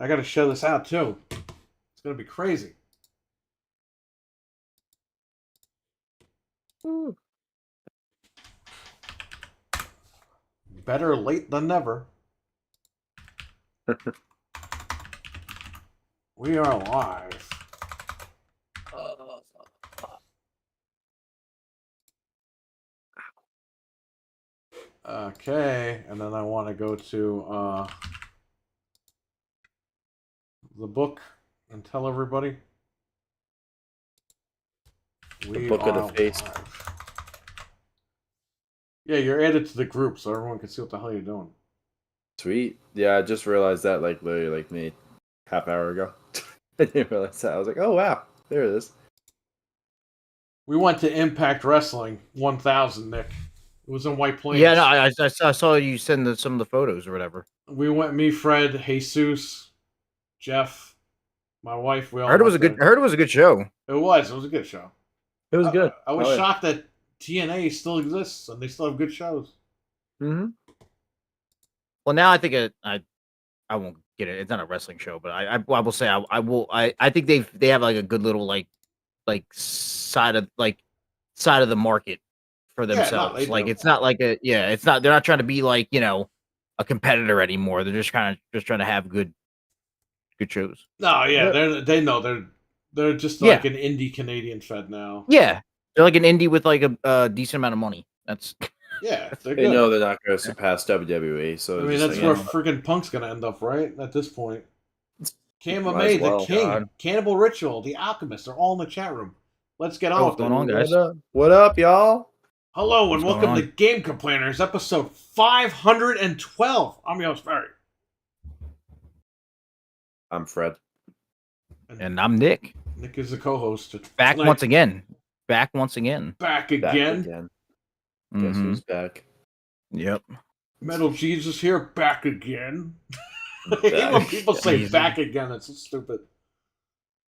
I got to show this out too. It's gonna be crazy. Ooh. Better late than never. We are live. Okay, and then I want to go to the book and tell everybody. The book of the face. Live. Yeah, you're added to the group so everyone can see what the hell you're doing. Sweet. Yeah, I just realized that literally me half hour ago. I didn't realize that. I was like, oh wow, there it is. We went to Impact Wrestling 1000, Nick. It was in White Plains. Yeah, no, I saw you send some of the photos or whatever. We went, me, Fred, Jesus, Jeff, my wife. We all I heard it was a good show. It was a good show. It was good. I was shocked that TNA still exists and they still have good shows. Mm-hmm. Well, now I think I won't get it. It's not a wrestling show, but I will say I think they have like a good little like side of the market for themselves. Yeah, no, it's not like it's not, they're not trying to be like, a competitor anymore. They're just trying to have good shows. No, yeah, they know they're just like an indie Canadian fed now. Yeah, they're like an indie with like a decent amount of money. That's they know they're not going to surpass WWE. So I mean, that's where freaking Punk's going to end up, right? At this point, KMMA, the King, God. Cannibal Ritual, The Alchemist, they're all in the chat room. Let's get on. What's going on, guys? What up, y'all? Hello and welcome to Game Complainers, episode 512. I'm your host, Barry. I'm Fred. And I'm Nick. Nick is the co-host. Back once again. Back again. Guess who's back? Yep. Metal Jesus here, back again. When people say back again, it's so stupid.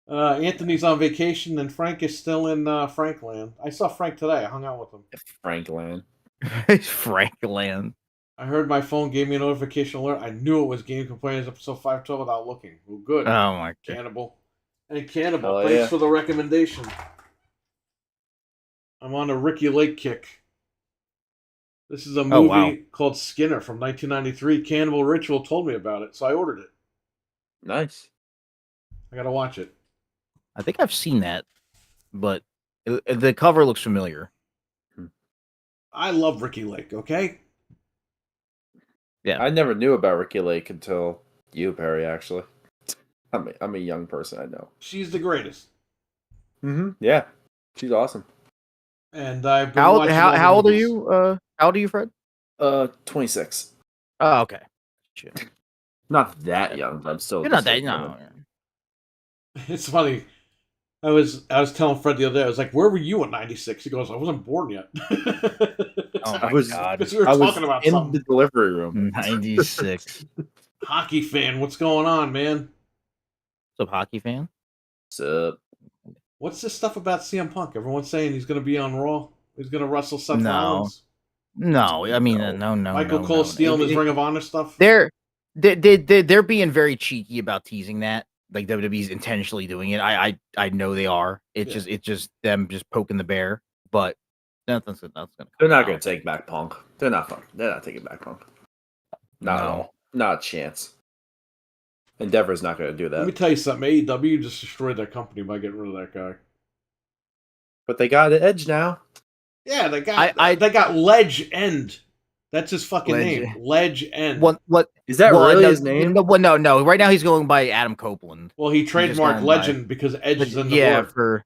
Anthony's on vacation and Frank is still in Frankland. I saw Frank today. I hung out with him. Frankland. Frankland. I heard my phone gave me a notification alert. I knew it was Game Complainers episode 512 without looking. Well, good. Oh my God. Cannibal. And Cannibal, thanks for the recommendation. I'm on a Ricky Lake kick. This is a movie called Skinner from 1993. Cannibal Ritual told me about it, so I ordered it. Nice. I gotta watch it. I think I've seen that, but the cover looks familiar. I love Ricky Lake, okay? Yeah. I never knew about Ricky Lake until you, Perry, actually. I'm a young person, I know. She's the greatest. Mm-hmm. Yeah. She's awesome. And I've been how old are you? How old are you, Fred? 26. Oh, okay. Not that young, but I'm still. You're not that young. It's funny. I was telling Fred the other day. I was like, "Where were you in '96?" He goes, "I wasn't born yet." Oh my God! Because we were talking about in something. the delivery room. 96. Hockey fan, what's going on, man? What's up, hockey fan? What's up? What's this stuff about CM Punk? Everyone's saying he's going to be on Raw. He's going to wrestle Seth Rollins. No, I mean no. Michael Cole stealing his Ring of Honor stuff. They're being very cheeky about teasing that. Like WWE's intentionally doing it. I know they are. It's just them just poking the bear. But nothing's gonna. They're not gonna take back Punk. They're not taking back Punk. Not at all. Not a chance. Endeavor's not gonna do that. Let me tell you something. AEW just destroyed their company by getting rid of that guy. But they got an Edge now. Yeah, they got Ledge End. That's his fucking name. Ledge End. What is that really his name? No. Right now he's going by Adam Copeland. Well, he trademarked Legend because Edge is in the board.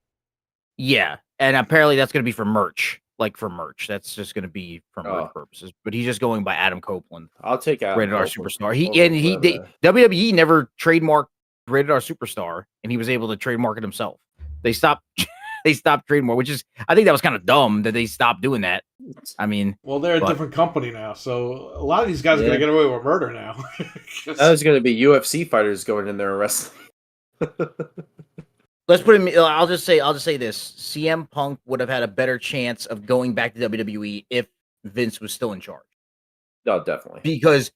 And apparently that's going to be for merch. Like for merch, that's just going to be for merch purposes. But he's just going by Adam Copeland. I'll take Adam Rated R Superstar. WWE never trademarked Rated R Superstar, and he was able to trademark it himself. They stopped trademark, which is, I think that was kind of dumb that they stopped doing that. I mean, well, they're a different company now, so a lot of these guys are going to get away with murder now. That was going to be UFC fighters going in there and wrestling. Let's put it. I'll just say this: CM Punk would have had a better chance of going back to WWE if Vince was still in charge. No, definitely. Because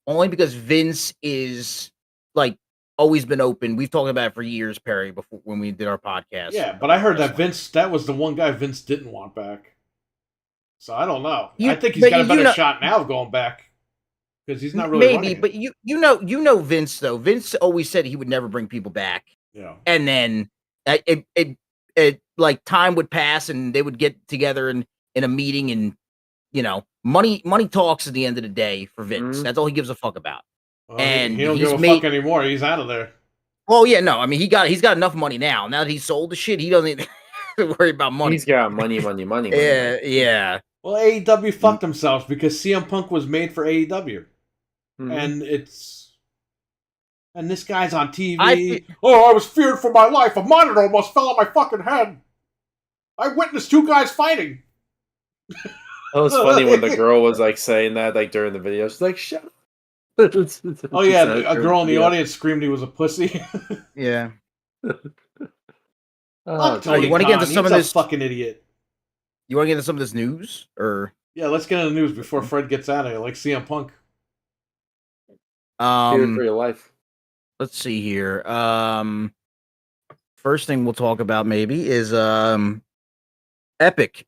only because Vince is like always been open. We've talked about it for years, Perry, before when we did our podcast. Yeah, but I heard that that was the one guy Vince didn't want back. So I don't know. I think he's got a better shot now of going back because he's not really running it. But you know Vince though. Vince always said he would never bring people back. Yeah, and then it like time would pass and they would get together in a meeting and money talks at the end of the day for Vince. That's all he gives a fuck about. Well, and he don't give a fuck anymore. He's out of there. Oh yeah, no. I mean, he's got enough money now. Now that he's sold the shit, he doesn't need to worry about money. He's got money. Yeah. Well, AEW fucked themselves because CM Punk was made for AEW, and this guy's on TV. I was feared for my life. A monitor almost fell on my fucking head. I witnessed two guys fighting. It was funny when the girl was like saying that like during the video. She's like, "Shut up." Oh yeah, a girl in the audience screamed he was a pussy. Yeah. You want to get into some of this? Fucking idiot. You want to get into some of this news, or yeah, let's get into the news before Fred gets out of here, like CM Punk. Fear for your life. Let's see here. First thing we'll talk about maybe is Epic.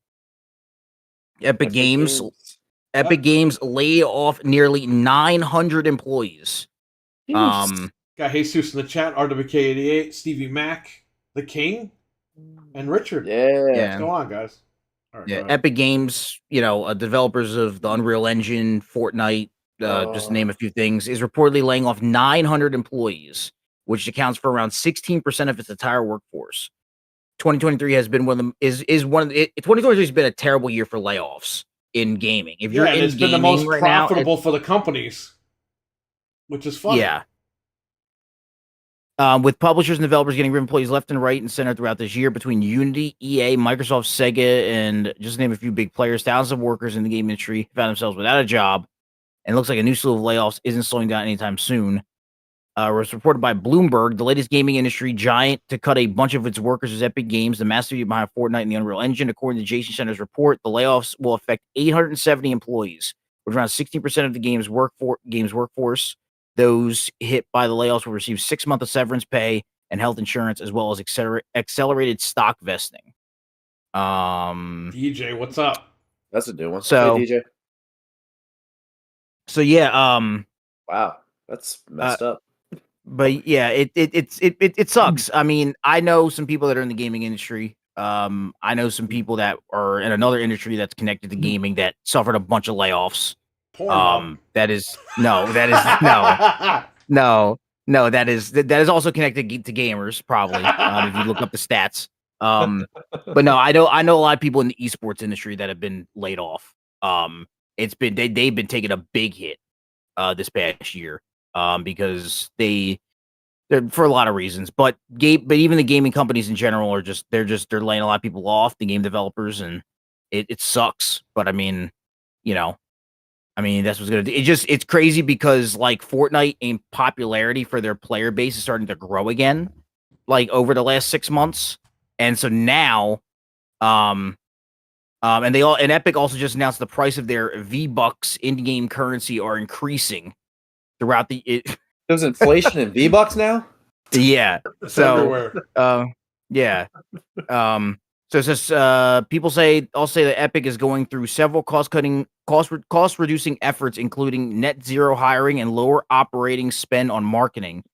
Epic Games laid off nearly 900 employees. Got Jesus in the chat, RWK88, Stevie Mac, The King, and Richard. Yeah. What's going on, guys? All right, Epic Games, developers of the Unreal Engine, Fortnite, just to name a few things, is reportedly laying off 900 employees, which accounts for around 16% of its entire workforce. 2023 has been 2023 has been a terrible year for layoffs in gaming. If you're in it's been the most profitable for the companies, which is funny. Yeah. With publishers and developers getting rid of employees left and right and center throughout this year between Unity, EA, Microsoft, Sega, and just to name a few big players, thousands of workers in the game industry found themselves without a job, and it looks like a new slew of layoffs isn't slowing down anytime soon. It was reported by Bloomberg, the latest gaming industry giant to cut a bunch of its workers is Epic Games, the mastermind behind Fortnite and the Unreal Engine. According to Jason Center's report, the layoffs will affect 870 employees, which around 16% of the game's workforce. Those hit by the layoffs will receive 6 months of severance pay and health insurance, as well as accelerated stock vesting. DJ, what's up? That's a new one. So, hey, DJ. So yeah. Wow, that's messed up. But yeah, it sucks. I mean, I know some people that are in the gaming industry. I know some people that are in another industry that's connected to gaming that suffered a bunch of layoffs. That is also connected to gamers, probably. If you look up the stats. But no, I know a lot of people in the esports industry that have been laid off. They've been taking a big hit this past year. Because they're for a lot of reasons, but even the gaming companies in general are they're laying a lot of people off, the game developers, and it sucks. But I mean, that's what's gonna do. It's crazy because like Fortnite in popularity for their player base is starting to grow again, like over the last 6 months, and so now, and Epic also just announced the price of their V-Bucks in-game currency are increasing throughout there's inflation in V-Bucks now. Yeah. So yeah. So it says people say that Epic is going through several cost reducing efforts, including net zero hiring and lower operating spend on marketing.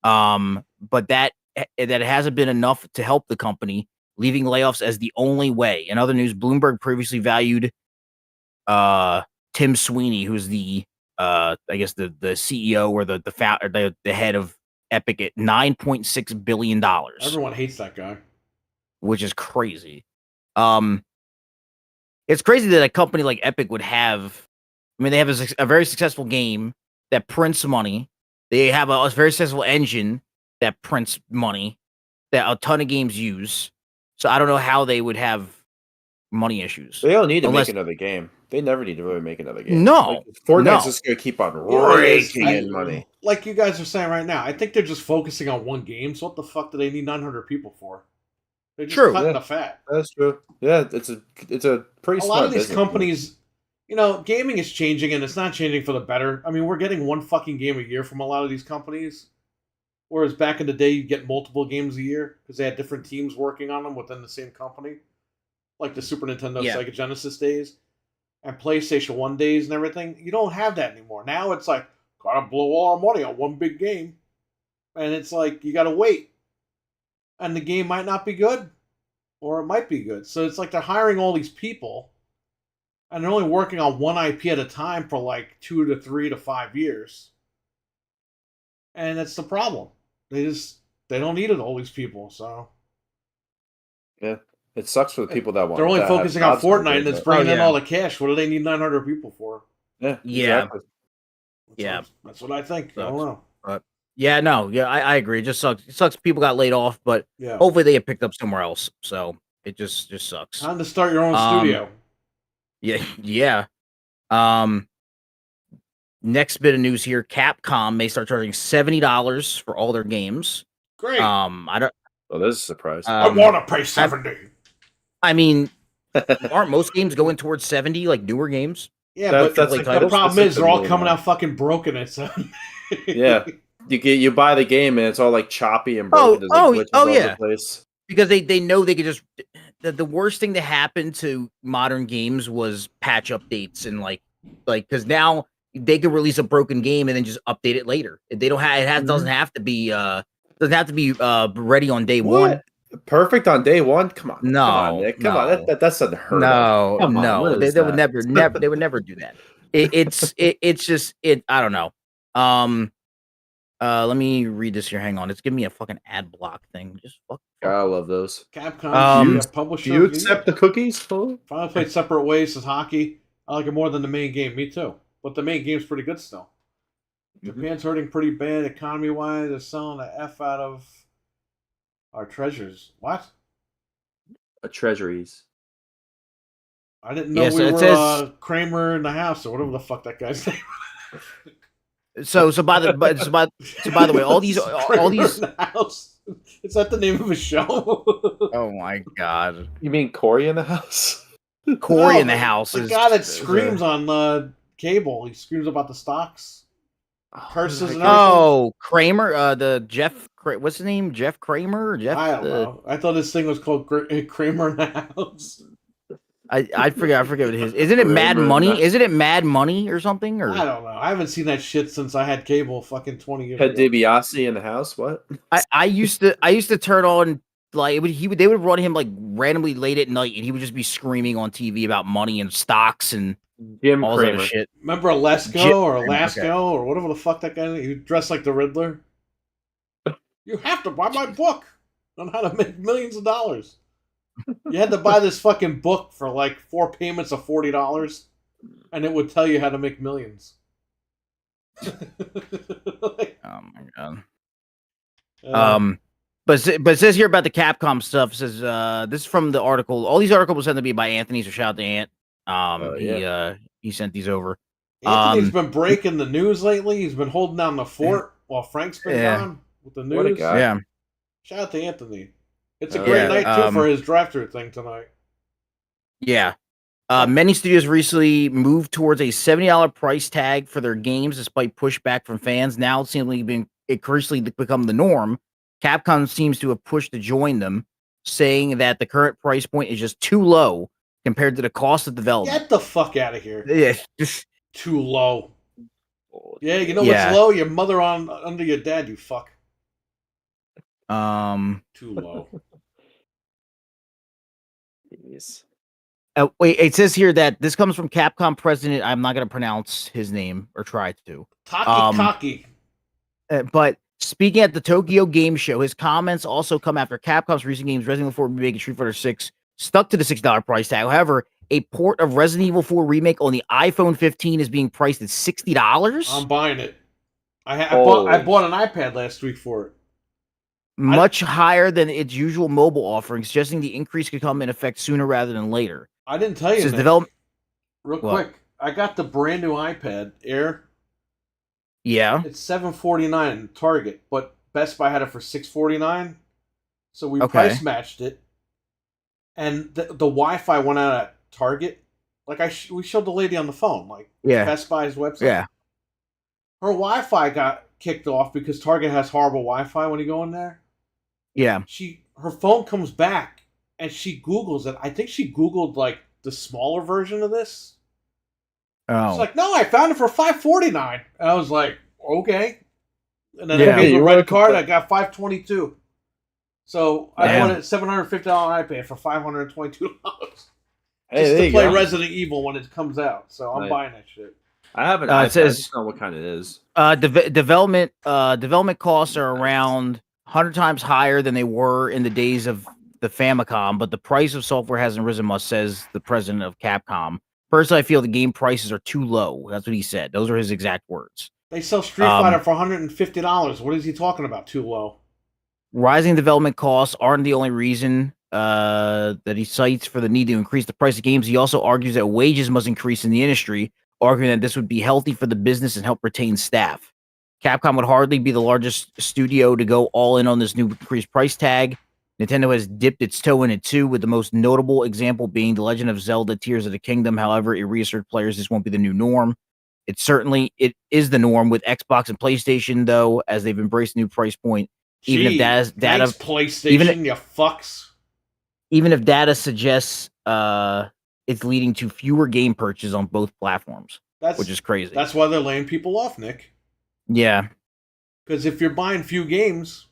But that hasn't been enough to help the company, leaving layoffs as the only way. In other news, Bloomberg previously valued Tim Sweeney, who's the I guess the CEO or the head of Epic at $9.6 billion. Everyone hates that guy, which is crazy. It's crazy that a company like Epic would have. I mean, they have a very successful game that prints money. They have a very successful engine that prints money that a ton of games use. So I don't know how they would have money issues. They don't need to make another game. They never need to really make another game. No. Fortnite's just going to keep on raking in money. Like you guys are saying right now, I think they're just focusing on one game. So what the fuck do they need 900 people for? They're just cutting the fat. That's true. Yeah, it's a pretty smart. A lot of these companies Gaming is changing, and it's not changing for the better. I mean, we're getting one fucking game a year from a lot of these companies, whereas back in the day, you'd get multiple games a year because they had different teams working on them within the same company, like the Super Nintendo, Sega Genesis days, and PlayStation 1 days and everything. You don't have that anymore. Now it's like, gotta blow all our money on one big game, and it's like, you gotta wait. And the game might not be good, or it might be good. So it's like they're hiring all these people, and they're only working on one IP at a time for like 2 to 3 to 5 years. And that's the problem. They don't need it, all these people, so. Yeah. It sucks for the people that want. They're only focusing on Fortnite, and it's bringing in all the cash. What do they need 900 people for? Yeah. Yeah. Exactly. That's what I think. I don't know. Yeah, no, yeah, I agree. It just sucks. It sucks people got laid off, but hopefully they get picked up somewhere else. So it just sucks. Time to start your own studio. Yeah. Next bit of news here: Capcom may start charging $70 for all their games. Great. I don't. Oh, this is a surprise. I want to pay $70. I mean, aren't most games going towards $70, like newer games? Yeah, but the problem is they're all coming out fucking broken. Yeah. You buy the game and it's all like choppy and broken. All over the place. Because they know they could just. The worst thing to happen to modern games was patch updates and like because now they could release a broken game and then just update it later. They don't have doesn't have to be ready on day one. Perfect on day one? Come on. No, come on, Nick. Come on. That's unheard of. No. They would never they would never do that. It's just I don't know. Let me read this here. Hang on. It's giving me a fucking ad block thing. Just fuck. I love those. Capcom, publisher. Do you accept the cookies? Finally played Separate Ways as hockey. I like it more than the main game. Me too. But the main game's pretty good still. Japan's hurting pretty bad economy-wise. They're selling the F out of our treasures. What? Treasuries. I didn't know we were Kramer in the house or whatever the fuck that guy's name. So by the way, all these is that the name of a show? Oh my god! You mean Corey in the house? Corey in the house the guy that screams on cable. He screams about the stocks, curses, and everything. Oh, Kramer, the Jeff. What's his name? Jeff Kramer? Jeff? I don't know. I thought this thing was called Kramer in the House. I forget what it is. Isn't it Mad Money? Isn't it Mad Money or something? Or I don't know. I haven't seen that shit since I had cable fucking 20 years Ted ago. DiBiase in the house? What? I used to turn on like they would run him like randomly late at night and he would just be screaming on TV about money and stocks and Jim all Kramer. that shit. Remember Alasko or whatever the fuck that guy is? He dressed like the Riddler. You have to buy my book on how to make millions of dollars. You had to buy this fucking book for like 4 payments of $40, and it would tell you how to make millions. Oh my god. But it says here about the Capcom stuff. It says this is from the article. All these articles sent to me by Anthony. So shout out to Ant. He sent these over. Anthony's been breaking the news lately. He's been holding down the fort while Frank's been gone with the news. What a guy. Yeah. Shout out to Anthony. It's a great night, too, for his drive-thru thing tonight. Yeah. Many studios recently moved towards a $70 price tag for their games despite pushback from fans. Now it seems like increasingly become the norm. Capcom seems to have pushed to join them, saying that the current price point is just too low compared to the cost of development. Get the fuck out of here. Yeah. Too low. Yeah, you know what's low? Your mother under your dad, you fuck. Too low. Jeez. Wait, it says here that this comes from Capcom president. I'm not going to pronounce his name or try to. Taki. But speaking at the Tokyo Game Show, his comments also come after Capcom's recent games, Resident Evil 4 Remake and Street Fighter 6, stuck to the $6 price tag. However, a port of Resident Evil 4 Remake on the iPhone 15 is being priced at $60. I'm buying it. I bought an iPad last week for it. Much higher than its usual mobile offering, suggesting the increase could come in effect sooner rather than later. I didn't tell you. Real quick, I got the brand new iPad Air. Yeah, it's $749 Target, but Best Buy had it for $649. So we price matched it, and the Wi-Fi went out at Target Like we showed the lady on the phone, like Yeah. Best Buy's website. Yeah. Her Wi-Fi got kicked off because Target has horrible Wi-Fi when you go in there. Yeah. Her phone comes back and she Googles it. I think she Googled like the smaller version of this. Oh. She's like, no, I found it for $549. And I was like, okay. And then Yeah. I paid the You red wanna card. complain- I got $522. So I Damn. bought a $750 iPad for $522 Hey, just there to you play go. Resident Evil when it comes out. So I'm Right. buying that shit. I have an It iPad. I says- just don't know what kind it is. Development costs are around 100 times higher than they were in the days of the Famicom, but the price of software hasn't risen much, says the president of Capcom. Personally, I feel the game prices are too low. That's what he said. Those are his exact words. They sell Street Fighter for $150. What is he talking about? Too low. Rising development costs aren't the only reason that he cites for the need to increase the price of games. He also argues that wages must increase in the industry, arguing that this would be healthy for the business and help retain staff. Capcom would hardly be the largest studio to go all in on this new increased price tag. Nintendo has dipped its toe in it too, with the most notable example being The Legend of Zelda Tears of the Kingdom. However, it reassured players this won't be the new norm. It is the norm with Xbox and PlayStation, though, as they've embraced the new price point. Even if Thanks, PlayStation, you fucks. Even if data suggests it's leading to fewer game purchases on both platforms, which is crazy. That's why they're laying people off, Nick. Yeah. Because if you're buying few games,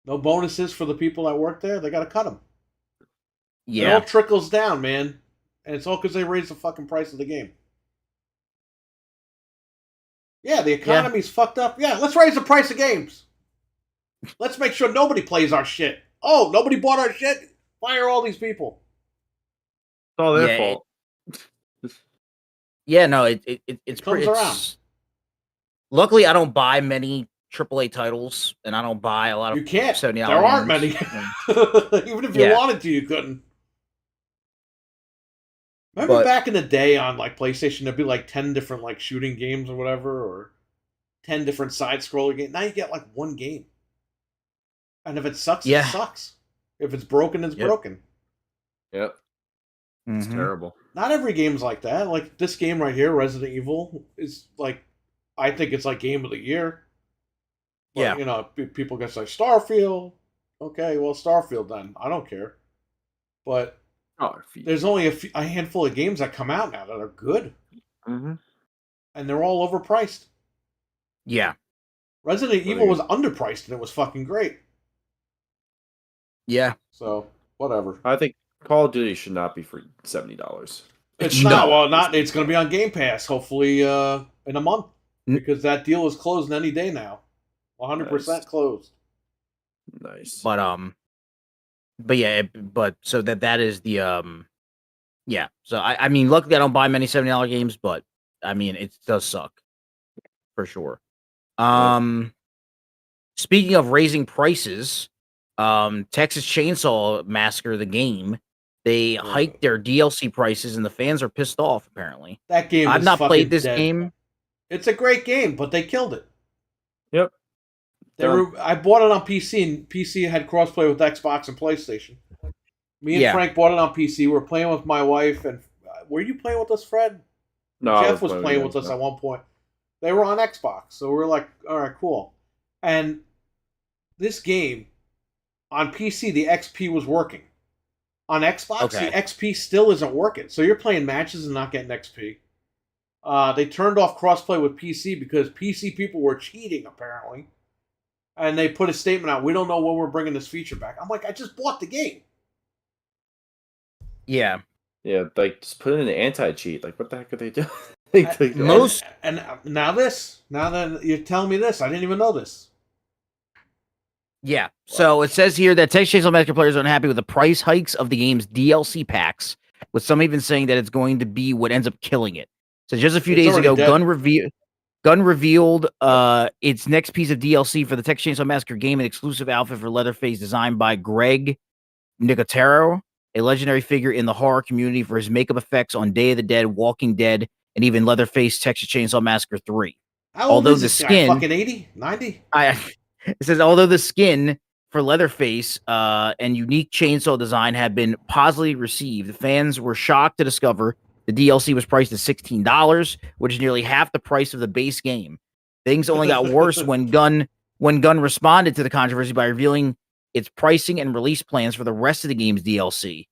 no bonuses for the people that work there, they got to cut them. Yeah. It all trickles down, man. And it's all because they raised the fucking price of the game. Yeah, the economy's fucked up. Yeah, let's raise the price of games. Let's make sure nobody plays our shit. Oh, nobody bought our shit? Fire all these people. It's all their Yeah, fault. Yeah, no, it's comes pretty. around. Luckily, I don't buy many AAA titles, and I don't buy a lot of You can't. $70 There aren't games. many. Even if you Yeah. wanted to, you couldn't. Remember But- back in the day on like PlayStation, there'd be like 10 different like shooting games or whatever, or 10 different side scroller games. Now you get like one game. And if it sucks, Yeah. it sucks. If it's broken, it's Yep. broken. Yep. It's Mhm. terrible. Not every game's like that. Like this game right here, Resident Evil, is like, I think it's like game of the year. But, Yeah. you know, people get like Starfield. Okay, well, Starfield then. I don't care. But Oh, there's only a handful of games that come out now that are good, mm-hmm. and they're all overpriced. Yeah. Resident What Evil are was you- underpriced, and it was fucking great. Yeah. So whatever. I think Call of Duty should not be for $70. It's No. not. Well, not. It's going to be on Game Pass hopefully in a month N- because that deal is closing any day now. 100% Nice. closed. Nice. But yeah, but so that is the yeah. So I mean, luckily I don't buy many $70 games, but I mean it does suck for sure. Speaking of raising prices, Texas Chainsaw Massacre, the game, they hiked their DLC prices and the fans are pissed off apparently. That game. I've is not fucking played this dead. game. It's a great game, but they killed it. Yep. I bought it on PC, and PC had crossplay with Xbox and PlayStation. Me and Yeah. Frank bought it on PC. We're playing with my wife, and were you playing with us, Fred? No, I Jeff was playing with you. us at one point. They were on Xbox, so we're like, all right, cool. And this game on PC, the XP was working. On Xbox, Okay. the XP still isn't working. So you're playing matches and not getting XP. They turned off crossplay with PC because PC people were cheating, apparently. And they put a statement out, we don't know when we're bringing this feature back. I'm like, I just bought the game. Yeah. Yeah, like just put in an anti-cheat. Like, what the heck are they doing? Most- And now that you're telling me this, I didn't even know this. Yeah. So it says here that Texas Chainsaw Massacre players are unhappy with the price hikes of the game's DLC packs, with some even saying that it's going to be what ends up killing it. So just a few It's days already ago, dead. Gun revealed its next piece of DLC for the Texas Chainsaw Massacre game, an exclusive outfit for Leatherface designed by Greg Nicotero, a legendary figure in the horror community for his makeup effects on Day of the Dead, Walking Dead, and even Leatherface Texas Chainsaw Massacre 3. How old Although is the this guy? skin- Fucking 80? 90? It says, although the skin for Leatherface and unique chainsaw design have been positively received. The fans were shocked to discover the DLC was priced at $16, which is nearly half the price of the base game. Things only got worse when Gunn responded to the controversy by revealing its pricing and release plans for the rest of the game's DLC.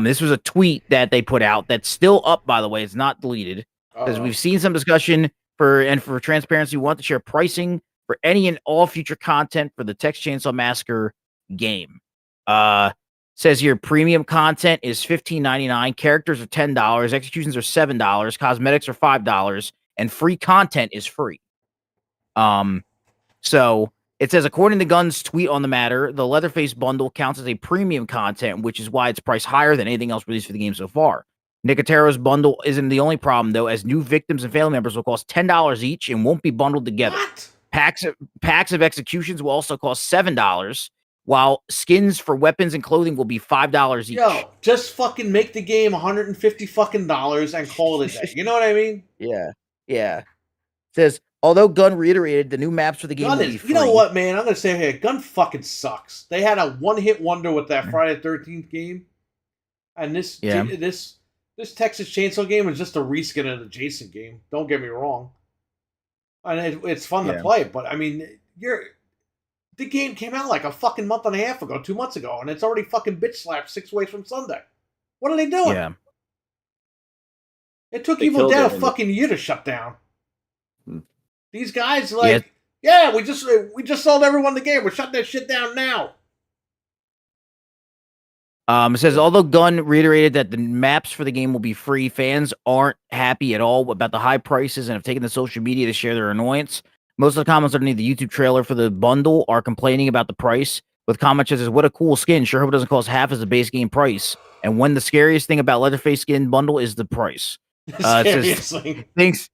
This was a tweet that they put out that's still up, by the way. It's not deleted. Because we've seen some discussion for transparency, we want to share pricing for any and all future content for the Texas Chainsaw Massacre game. Says here, premium content is $15.99, characters are $10, executions are $7, cosmetics are $5, and free content is free. So it says, according to Gunn's tweet on the matter, the Leatherface bundle counts as a premium content, which is why it's priced higher than anything else released for the game so far. Nicotero's bundle isn't the only problem, though, as new victims and family members will cost $10 each and won't be bundled together. What? Packs of executions will also cost $7, while skins for weapons and clothing will be $5 each. Yo, just fucking make the game $150 fucking dollars and call it a day. You know what I mean? Yeah. It says, although Gunn reiterated the new maps for the game will be free. You know what, man? I'm gonna say here, Gunn fucking sucks. They had a one-hit wonder with that Friday the 13th game, and this Texas Chainsaw game is just a reskin of the Jason game. Don't get me wrong, and it's fun to play. But I mean, the game came out like a fucking month and a half ago, 2 months ago, and it's already fucking bitch slapped 6 ways from Sunday. What are they doing? Yeah. It took Evil Dead a fucking year to shut down. These guys we just sold everyone the game. We're shutting that shit down now. It says, although Gunn reiterated that the maps for the game will be free, fans aren't happy at all about the high prices and have taken to social media to share their annoyance. Most of the comments underneath the YouTube trailer for the bundle are complaining about the price, with comments such as, what a cool skin, sure hope it doesn't cost half as the base game price. And when the scariest thing about Leatherface skin bundle is the price. It says,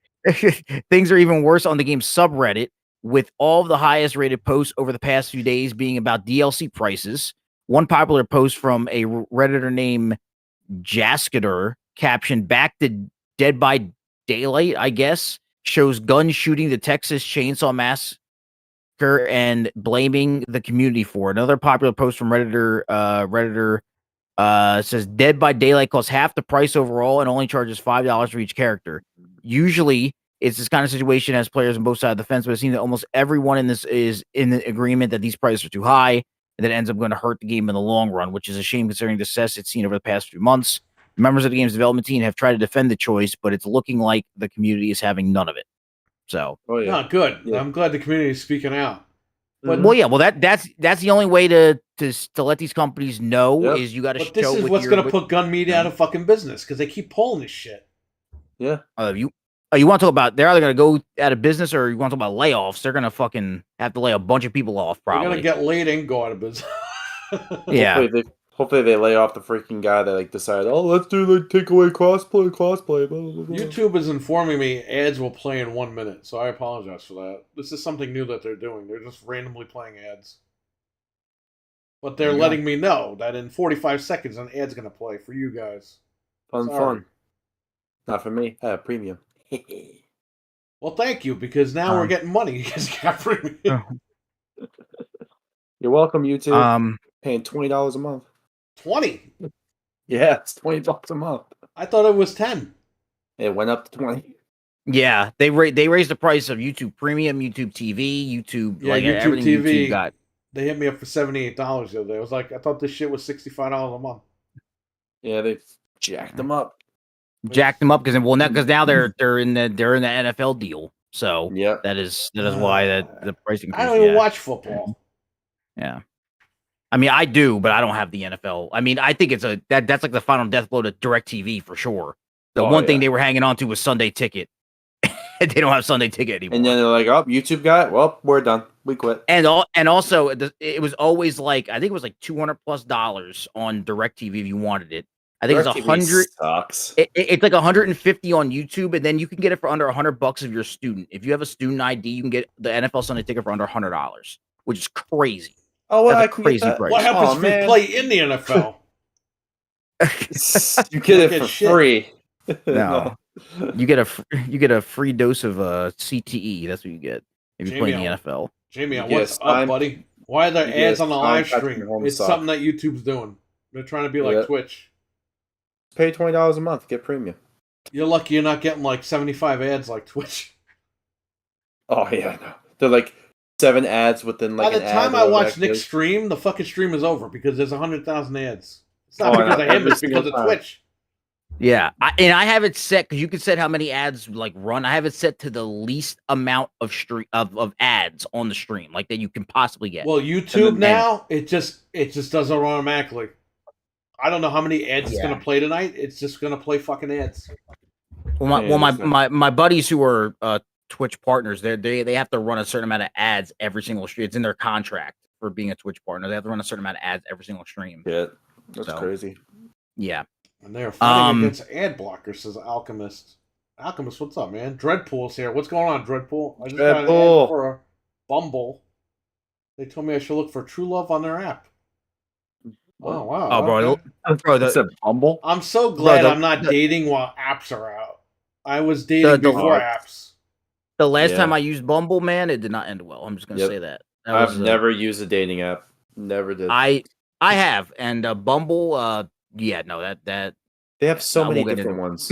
things are even worse on the game's subreddit, with all of the highest rated posts over the past few days being about DLC prices. One popular post from a Redditor named Jaskader captioned, back to Dead by Daylight, I guess, shows Gunn shooting the Texas Chainsaw Massacre and blaming the community for it. Another popular post from Redditor says, Dead by Daylight costs half the price overall and only charges $5 for each character. Usually, it's this kind of situation as players on both sides of the fence, but it seems that almost everyone in this is in the agreement that these prices are too high, and that ends up going to hurt the game in the long run, which is a shame considering the success it's seen over the past few months. Members of the game's development team have tried to defend the choice, but it's looking like the community is having none of it. So, good. Yeah. I'm glad the community is speaking out. But that's the only way to let these companies know is you got to show. This is what's going to put Gun Media out of fucking business because they keep pulling this shit. Yeah. You want to talk about they're either going to go out of business or you want to talk about layoffs? They're going to fucking have to lay a bunch of people off. Probably they're going to get laid and go out of business. Yeah. Hopefully they lay off the freaking guy that decided, let's do take away crossplay. Blah, blah, blah. YouTube is informing me ads will play in 1 minute, so I apologize for that. This is something new that they're doing. They're just randomly playing ads. But they're letting me know that in 45 seconds an ad's going to play for you guys. Fun. Not for me. I have premium. Well, thank you, because now we're getting money because you got premium. You're welcome, YouTube. Paying $20 a month. 20? Yeah, it's $20 a month. I thought it was 10. It went up to 20. Yeah, they raised the price of YouTube Premium, YouTube TV, YouTube YouTube everything TV. YouTube got. They hit me up for $78 the other day. I was like, I thought this shit was $65 a month. Yeah, they jacked them up. Jacked them up because now they're in the NFL deal. So that is why the pricing. I don't even watch football. Yeah. I mean, I do, but I don't have the NFL. I mean, I think it's that's like the final death blow to DirecTV for sure. The one thing they were hanging on to was Sunday Ticket. They don't have Sunday Ticket anymore. And then they're like, "Oh, YouTube got it. Well, we're done. We quit." And also, it was always like, I think it was like $200+ on DirecTV if you wanted it. I think it's 100. Sucks. It's like 150 on YouTube, and then you can get it for under $100 if you're a student. If you have a student ID, you can get the NFL Sunday Ticket for under $100, which is crazy. Oh, well, that's a crazy price. What happens if you play in the NFL? You get it for free. No, you get a free dose of CTE. That's what you get if you play in the NFL. Jamie, what's up, buddy? Why are there You ads get on the live sound patch stream? and home It's sock. something that YouTube's doing. They're trying to be like Yeah. Twitch. Pay $20 a month, get premium. You're lucky you're not getting like 75 ads like Twitch. Oh yeah, no. They're like 7 ads within like By the an time ad. I or watch whatever Nick's is. stream, the fucking stream is over because there's 100,000 ads. It's not Oh, because of him, every it's because single of time. Twitch. Yeah, I have it set because you can set how many ads like run. I have it set to the least amount of of ads on the stream like that you can possibly get. Well, YouTube now, it just does it automatically. I don't know how many ads it's gonna play tonight. It's just gonna play fucking ads. Well, my buddies who are Twitch partners, they have to run a certain amount of ads every single stream. It's in their contract for being a Twitch partner. They have to run a certain amount of ads every single stream. Yeah, that's crazy. Yeah. And they're fighting against ad blockers, says Alchemist. Alchemist, what's up, man? Dreadpool's here. What's going on, Dreadpool? I just got an ad for a Bumble. They told me I should look for true love on their app. Oh, wow. Oh, bro. Okay. Bro, it's a Bumble. I'm so glad I'm not dating while apps are out. I was dating before apps. The last time I used Bumble, man, it did not end well. I'm just going to say that. I've never used a dating app. Never did. I have. And Bumble, yeah, no, that they have so many different ones.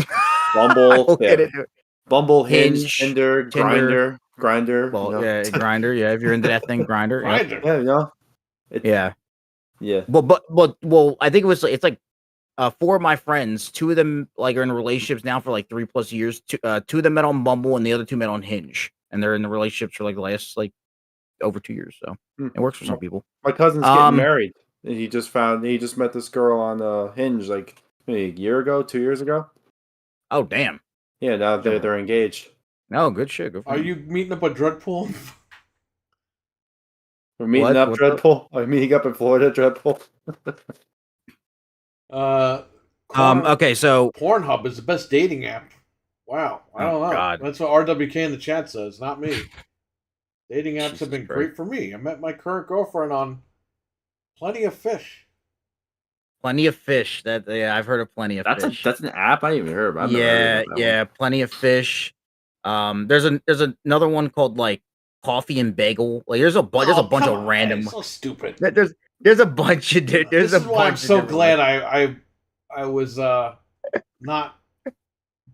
Bumble, Bumble, Hinge, Tinder, Grinder. Well, yeah, Grinder. Yeah, if you're into that thing, Grinder. Grinder. Yeah, no. Yeah. Well, I think it's like 4 of my friends, 2 of them like are in relationships now for like 3+ years. 2 of them met on Bumble and the other 2 met on Hinge, and they're in the relationships for like the last like over 2 years. So it works for some people. My cousin's getting married. He just met this girl on Hinge like maybe a year ago, 2 years ago. Oh damn! Yeah, now they're engaged. No, good shit. Good for Are him. you meeting up with Dreadpool? We're meeting up, Dreadpool. Are you meeting up in Florida, Dreadpool? Okay, so Pornhub is the best dating app. Wow, I don't know. God. That's what RWK in the chat says, not me. Dating apps have been great for me. I met my current girlfriend on Plenty of Fish. Plenty of Fish. I've heard of Plenty of Fish. That's an app I didn't even heard about. Yeah, Plenty of Fish. There's another one called like Coffee and Bagel. Like there's a bunch of random. So stupid. There's a bunch of This is why I'm so glad I was not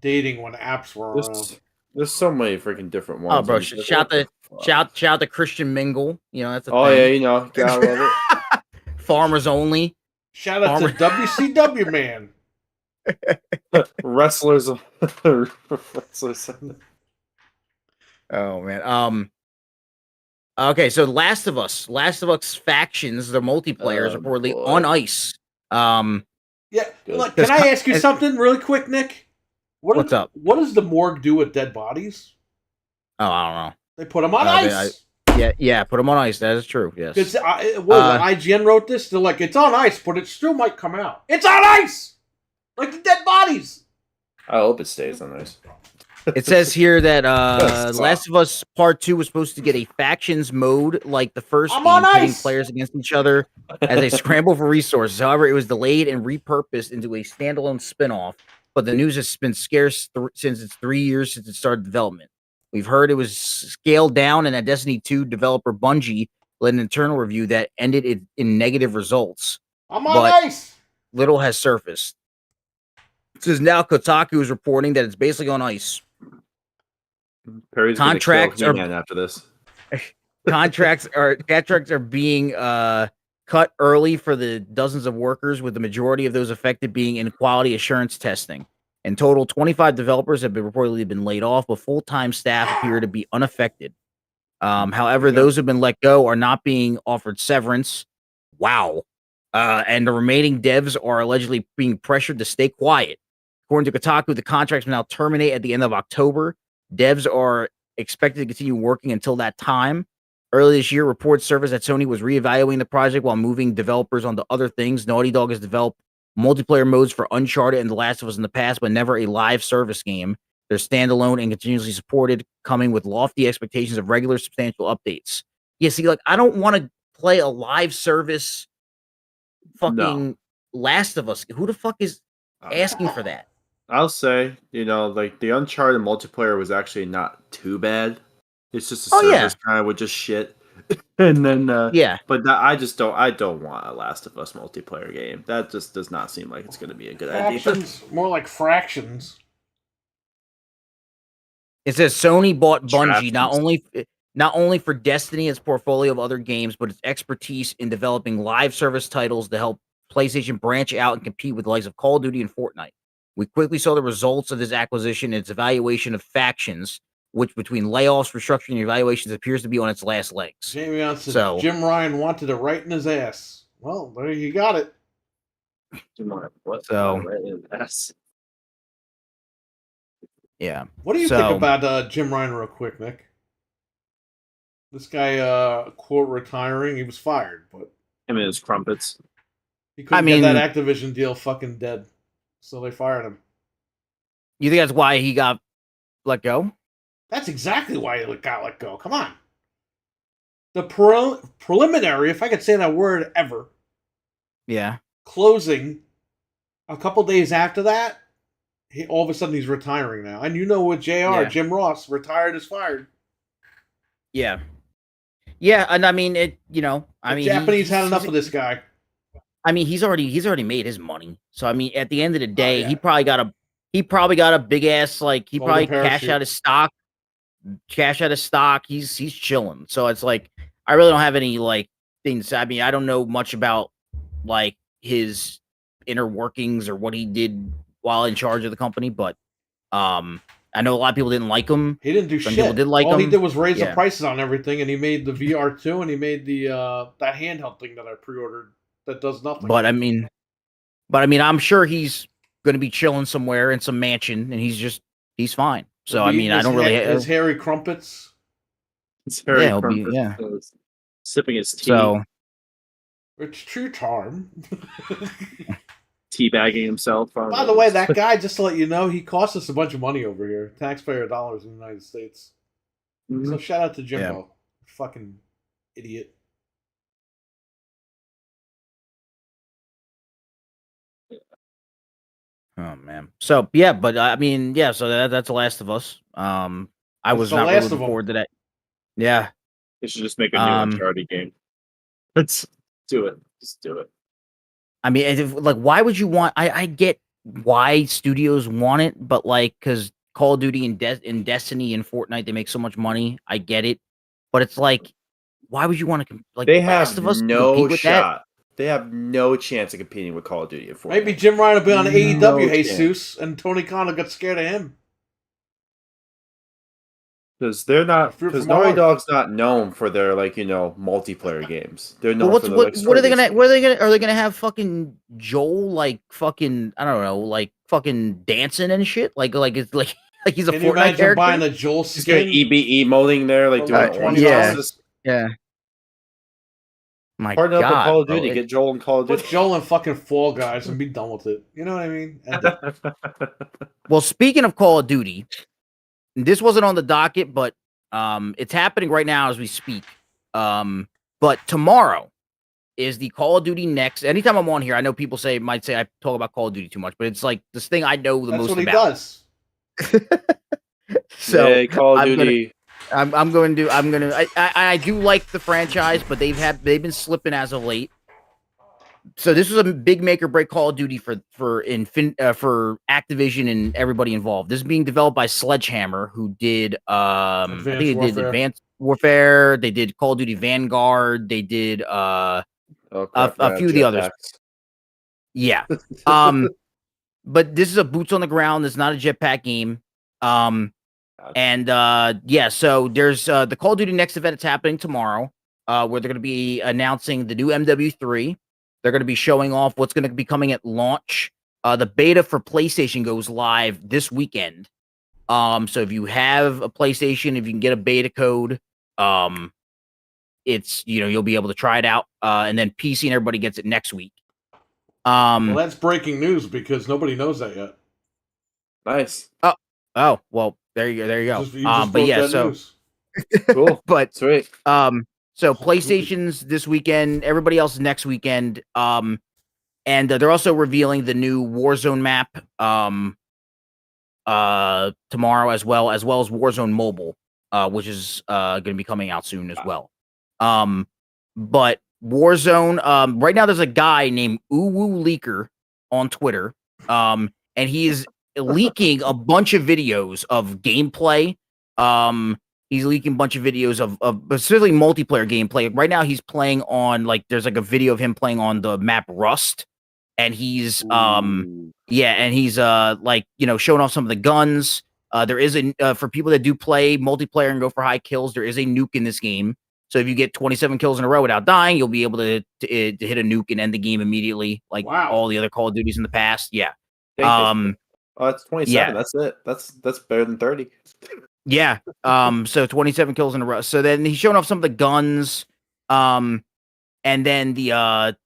dating when apps were around. There's so many freaking different ones. Oh, bro! Shout out to Christian Mingle. You know that's a thing. Yeah, you know, gotta love it. Farmers Only. Shout out to WCW man. Wrestlers. Oh man. Okay, so Last of Us factions, the multiplayer is reportedly on ice. Yeah, look, can I ask you something really quick, Nick? What's up? What does the morgue do with dead bodies? Oh, I don't know. They put them on ice. Yeah, put them on ice. That is true. Yes. Because IGN wrote this. They're like, it's on ice, but it still might come out. It's on ice, like the dead bodies. I hope it stays on ice. It says here that Last of Us Part 2 was supposed to get a factions mode like the first game, pitting players against each other as they scramble for resources. However, it was delayed and repurposed into a standalone spin-off, but the news has been scarce since it's 3 years since it started development. We've heard it was scaled down, and that Destiny 2 developer Bungie led an internal review that ended in negative results. I'm on ice! Little has surfaced. It says now Kotaku is reporting that it's basically on ice. Perry's contracts are after this. Contracts are being cut early for the dozens of workers, with the majority of those affected being in quality assurance testing. In total, 25 developers have reportedly been laid off, but full-time staff appear to be unaffected. However, those who have been let go are not being offered severance. Wow. And the remaining devs are allegedly being pressured to stay quiet. According to Kotaku, the contracts will now terminate at the end of October. Devs are expected to continue working until that time. Early this year, reports surfaced that Sony was reevaluating the project while moving developers onto other things. Naughty Dog has developed multiplayer modes for Uncharted and The Last of Us in the past, but never a live service game. They're standalone and continuously supported, coming with lofty expectations of regular, substantial updates. Yeah, see, like, I don't want to play a live service fucking Last of Us. Who the fuck is asking for that? I'll say, like the Uncharted multiplayer was actually not too bad. It's just a service kind of with just shit. And then Yeah. but I don't want a Last of Us multiplayer game. That just does not seem like it's going to be a good idea. Fractions, more like fractions. It says Sony bought Bungie Draftions. not only for Destiny, its portfolio of other games, but its expertise in developing live service titles to help PlayStation branch out and compete with the likes of Call of Duty and Fortnite. We quickly saw the results of this acquisition and its evaluation of factions, which between layoffs, restructuring, and evaluations appears to be on its last legs. Jamie said So Jim Ryan wanted it right in his ass. Well, there you got it. What? So- Right in the ass. yeah. What do you think about Jim Ryan, real quick, Nick? This guy, quote, retiring. He was fired, but Him and his crumpets. he couldn't get that Activision deal fucking dead, so they fired him. You think that's why he got let go? That's exactly why he got let go. Come on. The preliminary, if I could say that word ever, Yeah. closing a couple days after that, all of a sudden he's retiring now. And you know what, Jim Ross, retired is fired. Yeah. Yeah, and I mean the Japanese had enough of this guy. I mean, he's already made his money. So I mean, at the end of the day, he probably got a big ass, like, he probably cashed out his stock. He's chilling. So it's like, I really don't have any like things. I mean, I don't know much about like his inner workings or what he did while in charge of the company, but I know a lot of people didn't like him. He didn't do Some shit. people did like All him. he did was raise the prices on everything, and he made the VR2, and he made the that handheld thing that I pre-ordered that does nothing. But I mean, I'm sure he's going to be chilling somewhere in some mansion, and he's fine. So I mean, I don't really his hairy crumpets. His hairy crumpets. Sipping his tea. So it's true charm. Teabagging himself. By the way, that guy, just to let you know, he cost us a bunch of money over here, taxpayer dollars in the United States. Mm-hmm. So shout out to Jimbo, fucking idiot. Oh man. So yeah, but I mean, yeah. So that's The Last of Us. I was not really looking forward to that. Yeah. They should just make a new Uncharted game. Let's do it. Just do it. I mean, like, why would you want? I get why studios want it, but like, because Call of Duty and Destiny and Fortnite, they make so much money. I get it, but it's like, why would you want to like? They have no shot. They have no chance of competing with Call of Duty and Fortnite. Maybe Jim Ryan will be on AEW, Jesus, and Tony Khan will get scared of him. Because they're not. Because Naughty Dog's not known for their multiplayer games. They're known for what are they gonna? Are they gonna have fucking Joel like fucking I don't know like fucking dancing and shit like it's like he's a Fortnite character? Buying a Joel skin? He's gonna emoting there like doing $20. Yeah. My Partner God, up with Call of Duty. Get Joel in Call of Duty. Put Joel in fucking Fall Guys and be done with it. You know what I mean? Well, speaking of Call of Duty. This wasn't on the docket, but it's happening right now as we speak. But tomorrow is the Call of Duty Next. Anytime I'm on here, I know people might say I talk about Call of Duty too much, but it's like this thing I know the most about. That's what he does. So yeah, Call of Duty. I do like the franchise, but they've been slipping as of late. So this was a big make or break Call of Duty for Activision and everybody involved. This is being developed by Sledgehammer, who did did Advanced Warfare. They did Call of Duty Vanguard. They did a few of the others. Yeah. But this is a boots on the ground. It's not a jetpack game. So there's the Call of Duty Next event. It's happening tomorrow, where they're going to be announcing the new MW3. They're going to be showing off what's going to be coming at launch. The beta for PlayStation goes live this weekend. So if you have a PlayStation, if you can get a beta code, it's you'll be able to try it out. And then PC and everybody gets it next week. Well, that's breaking news because nobody knows that yet. Nice. Oh, well, there you go. But yeah, so cool. But sweet. So PlayStation's this weekend, everybody else next weekend. And they're also revealing the new Warzone map tomorrow as well as Warzone Mobile, which is going to be coming out soon as well. But Warzone, right now there's a guy named Uwu Leaker on Twitter. And he is leaking a bunch of videos of gameplay. He's leaking a bunch of videos of specifically multiplayer gameplay. Right now he's playing on there's like a video of him playing on the map Rust. And he's showing off some of the guns. There is for people that do play multiplayer and go for high kills, there is a nuke in this game. So if you get 27 kills in a row without dying, you'll be able to hit a nuke and end the game immediately, like all the other Call of Duties in the past. Yeah. That's 27. Yeah. That's it. That's better than 30. Yeah. So 27 kills in a row. So then he's showing off some of the guns. And then the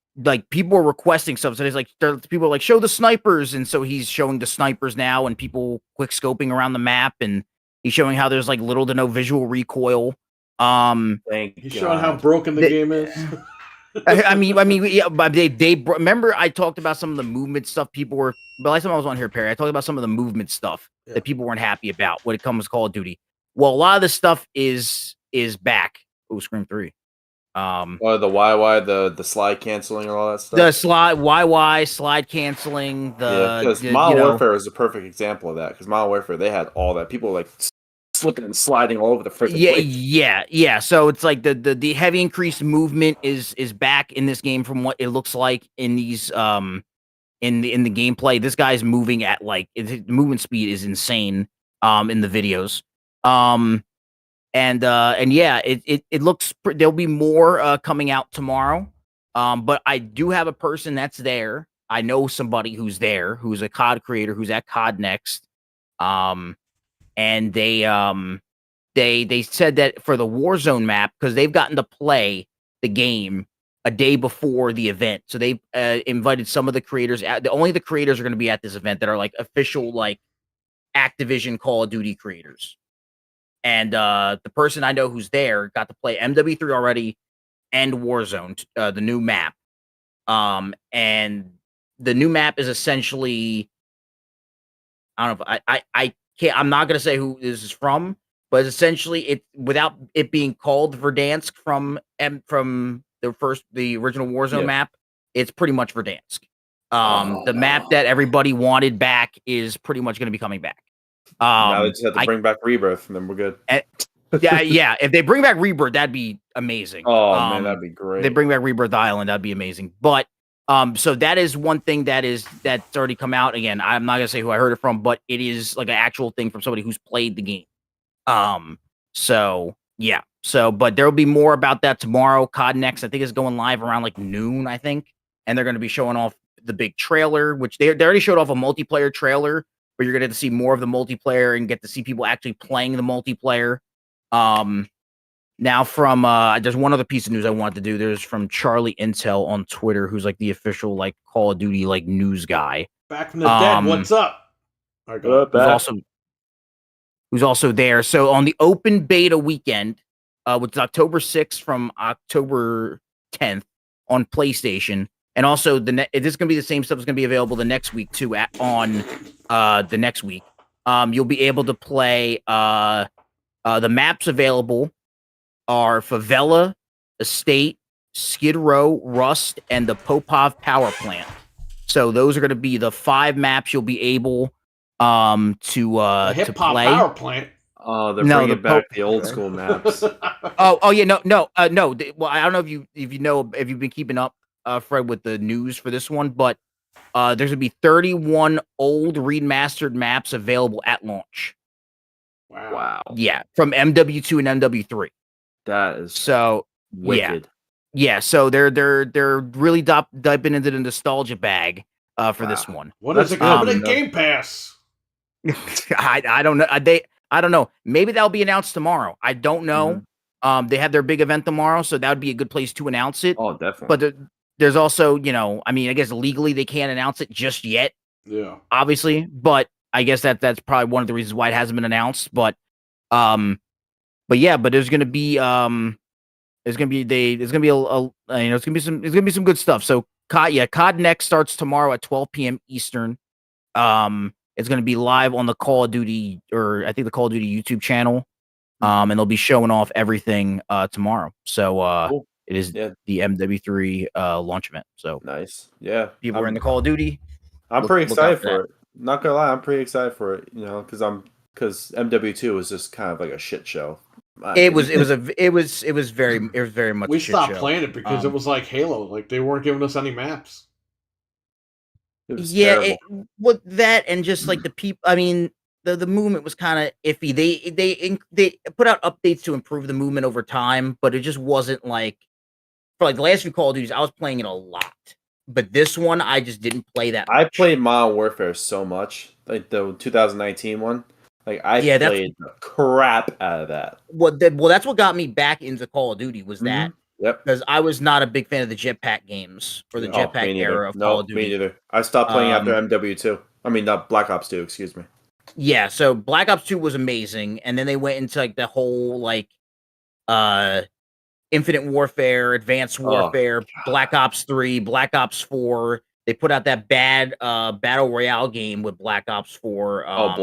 people are requesting stuff. So there's people are like, show the snipers, and so he's showing the snipers now, and people quick scoping around the map, and he's showing how there's like little to no visual recoil. He's showing how broken the game is. I mean, yeah, but they remember I talked about some of the movement stuff. People were, but last time I was on here, Perry, I talked about some of the movement stuff that people weren't happy about when it comes to Call of Duty. Well, a lot of this stuff is back. Oh, Scream 3. The YY, the slide canceling, or all that stuff. The slide canceling. Because Modern Warfare is a perfect example of that. Because Modern Warfare, they had all that. People were like slipping and sliding all over the freaking place. Yeah. So it's like the heavy increased movement is back in this game from what it looks like in these in the gameplay. This guy's moving at the movement speed is insane in the videos. And yeah, it looks there'll be more coming out tomorrow. But I do have a person that's there. I know somebody who's there, who's a COD creator, who's at COD Next. And they said that for the Warzone map, because they've gotten to play the game a day before the event, so they invited some of the creators. Only the creators are going to be at this event that are like official, like Activision Call of Duty creators. And the person I know who's there got to play MW3 already and Warzone, the new map. And the new map is essentially, I don't know if I can't, I'm not gonna say who this is from, but essentially it, without it being called Verdansk from the original Warzone map, it's pretty much Verdansk. The map that everybody wanted back is pretty much going to be coming back. Now they just have to bring back Rebirth, and then we're good. Yeah. If they bring back Rebirth, that'd be amazing. Oh man, that'd be great. They bring back Rebirth Island, that'd be amazing. But so that is one thing that's already come out. Again, I'm not gonna say who I heard it from, but it is like an actual thing from somebody who's played the game. So yeah. So, but there will be more about that tomorrow. COD Next, I think, is going live around like noon, I think, and they're going to be showing off the big trailer, which they already showed off a multiplayer trailer, but you're going to get to see more of the multiplayer and get to see people actually playing the multiplayer. Now from there's one other piece of news I wanted to do. There's from Charlie Intel on Twitter, who's like the official like Call of Duty like news guy. Back from the dead. What's up? Who's also there. So on the open beta weekend, which is October 6th from October 10th on PlayStation, and also this is going to be the same stuff that's going to be available the next week too. On the next week, you'll be able to play. The maps available are Favela, Estate, Skid Row, Rust, and the Popov Power Plant. So those are going to be the 5 maps you'll be able to play. Power Plant. Oh, they're bringing back the old school maps. no. Well, I don't know if you've been keeping up, Fred, with the news for this one, but there's gonna be 31 old remastered maps available at launch. Wow. Yeah, from MW2 and MW3. That is so wicked. Yeah. So they're really diving into the nostalgia bag for this one. What is it coming in Game Pass? I don't know. I don't know. Maybe that'll be announced tomorrow. I don't know. Mm-hmm. They have their big event tomorrow, so that would be a good place to announce it. Oh, definitely. But there's also, I mean, I guess legally they can't announce it just yet. Yeah. Obviously, but I guess that's probably one of the reasons why it hasn't been announced. But there's gonna be some good stuff. So COD Next starts tomorrow at 12 p.m. Eastern. It's going to be live on the Call of Duty, or I think the Call of Duty YouTube channel. And they'll be showing off everything tomorrow. So Cool. it is the MW3 launch event. So nice. Yeah. people are in the Call of Duty. I'm pretty excited for that. it. Not gonna lie, I'm pretty excited for it. You know, because MW2 was just kind of like a shit show. It was very much. We a shit stopped show. playing it because it was like Halo. Like they weren't giving us any maps. It was terrible. With that and just like the people. I mean, the movement was kind of iffy. They put out updates to improve the movement over time, but it just wasn't like for like the last few Call of Duties. I was playing it a lot, but this one I just didn't play that. I played Modern Warfare so much, like the 2019 one. Like I played the crap out of that. Well, that's what got me back into Call of Duty was that. Yep. Because I was not a big fan of the jetpack games or the jetpack era of Call of Duty. Me neither. I stopped playing after MW2. I mean, not Black Ops 2. Excuse me. Yeah, so Black Ops 2 was amazing, and then they went into like the whole like Infinite Warfare, Advanced Warfare, Black Ops 3, Black Ops 4. They put out that bad Battle Royale game with Black Ops 4.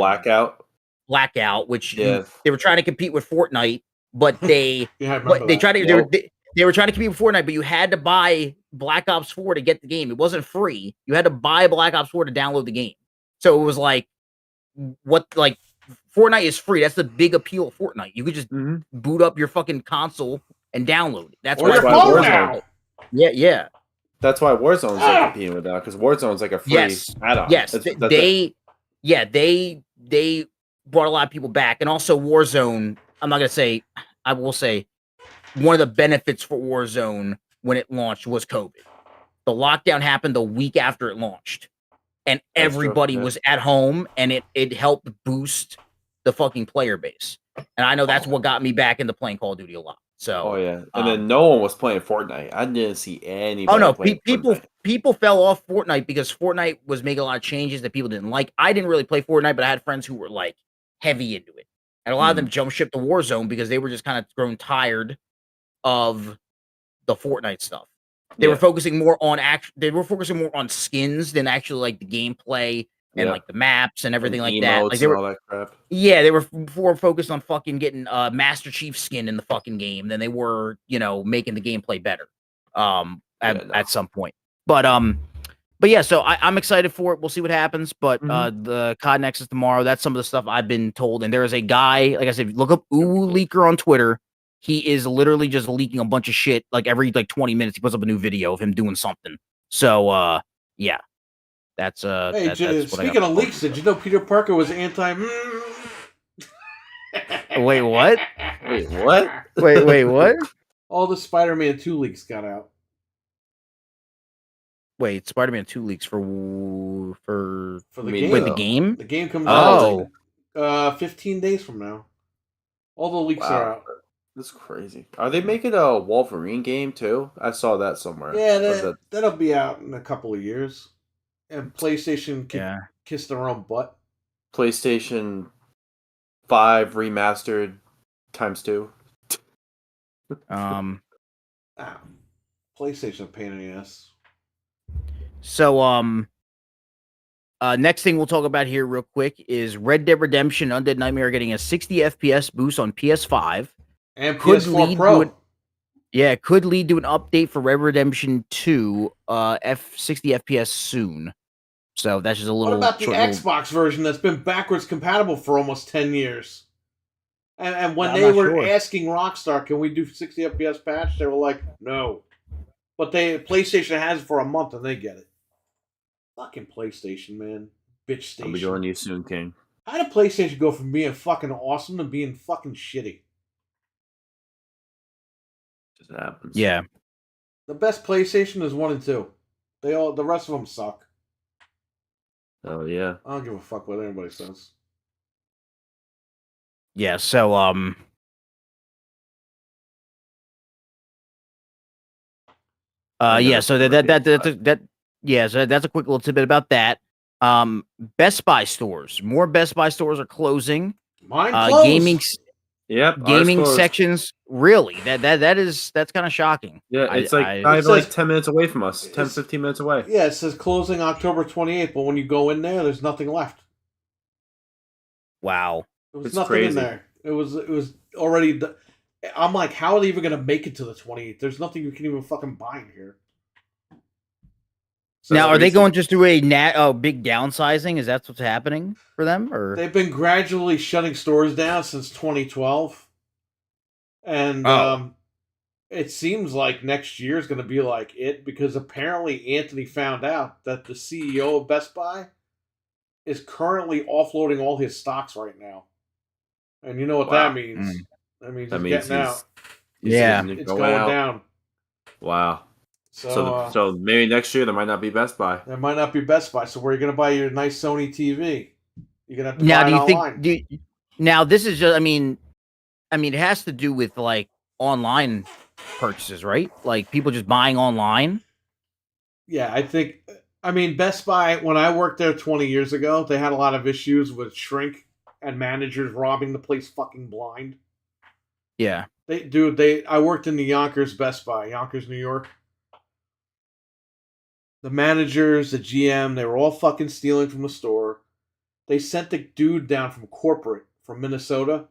Blackout, which they were trying to compete with Fortnite, but they they tried to they were trying to compete with Fortnite, but you had to buy Black Ops 4 to get the game. It wasn't free. You had to buy Black Ops 4 to download the game. So it was like Fortnite is free. That's the big appeal of Fortnite. You could just boot up your fucking console and download it. That's why Warzone. Yeah. That's why Warzone's like competing with that because Warzone's like a free add-on. Yes, they brought a lot of people back, and also Warzone. I will say, one of the benefits for Warzone when it launched was COVID. The lockdown happened the week after it launched, and everybody was at home, and it helped boost the fucking player base. And I know that's what got me back into playing Call of Duty a lot. So, and then no one was playing Fortnite. I didn't see anybody. Oh no, Fortnite. people fell off Fortnite because Fortnite was making a lot of changes that people didn't like. I didn't really play Fortnite, but I had friends who were like heavy into it, and a lot of them jump ship to Warzone because they were just kind of grown tired of the Fortnite stuff. They were focusing more on skins than actually like the gameplay and like the maps and everything like that. Like they were all that crap. Yeah, they were more focused on fucking getting Master Chief skin in the fucking game than they were, making the gameplay better. At some point. But yeah, so I'm excited for it. We'll see what happens. But the COD Nexus tomorrow, that's some of the stuff I've been told. And there is a guy, like I said, look up Ooh Leaker on Twitter. He is literally just leaking a bunch of shit. Like every 20 minutes, he puts up a new video of him doing something. So yeah. That's speaking of leaks, did you know Peter Parker was anti? Wait, what? Wait, what? Wait, what? All the Spider-Man 2 leaks got out. Wait, Spider-Man 2 leaks for the game? Wait, the game? The game comes out 15 days from now. All the leaks are out. That's crazy. Are they making a Wolverine game too? I saw that somewhere. Yeah, that'll be out in a couple of years. And PlayStation can kiss their own butt. PlayStation 5 remastered ×2. PlayStation pain in the ass. So next thing we'll talk about here real quick is Red Dead Redemption Undead Nightmare getting a 60 FPS boost on PS5 and PS4 Pro. Could lead to an update for Red Dead Redemption 2 60 FPS soon. So that's just a little. What about the Xbox version that's been backwards compatible for almost 10 years? And when they were asking Rockstar, can we do 60 FPS patch? They were like, no. But PlayStation has it for a month and they get it. Fucking PlayStation, man. Bitch station. I'll be joining you soon, King. How did PlayStation go from being fucking awesome to being fucking shitty? Just happens. Yeah. The best PlayStation is 1 and 2. The rest of them suck. Oh yeah. I don't give a fuck what anybody says. Yeah, so so that's a quick little tidbit about that. Best Buy stores. More Best Buy stores are closing. Mine closed. Gaming sections. Really? That's kind of shocking. Yeah, it's like 10 minutes away from us. 10-15 minutes away. Yeah, it says closing October 28th, but when you go in there, there's nothing left. Wow. There's nothing in there. It was already. I'm like, how are they even gonna make it to the 28th? There's nothing you can even fucking buy in here. So now, are they going just through a big downsizing? Is that what's happening for them? Or they've been gradually shutting stores down since 2012, and it seems like next year is going to be like it, because apparently Anthony found out that the CEO of Best Buy is currently offloading all his stocks right now, and you know what that means? That means he's getting out. It's going down. Wow. So maybe next year there might not be Best Buy. There might not be Best Buy. So where are you going to buy your nice Sony TV? You're going to have to buy it online. Now this is just, I mean, it has to do with like online purchases, right? Like people just buying online. Yeah, I mean, Best Buy, when I worked there 20 years ago, they had a lot of issues with shrink and managers robbing the place fucking blind. Yeah. I worked in the Yonkers Best Buy, Yonkers, New York. The managers, the GM, they were all fucking stealing from the store. They sent the dude down from corporate from Minnesota.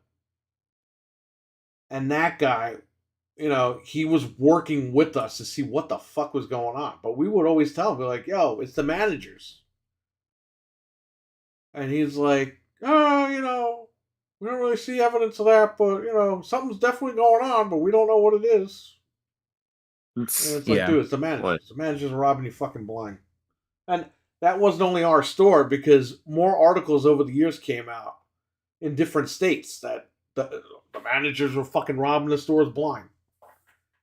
And that guy, he was working with us to see what the fuck was going on. But we would always tell him, we're like, yo, it's the managers. And he's like, oh, we don't really see evidence of that, but, something's definitely going on, but we don't know what it is. And it's like, dude, it's the managers. What? The managers are robbing you fucking blind. And that wasn't only our store, because more articles over the years came out in different states that the managers were fucking robbing the stores blind.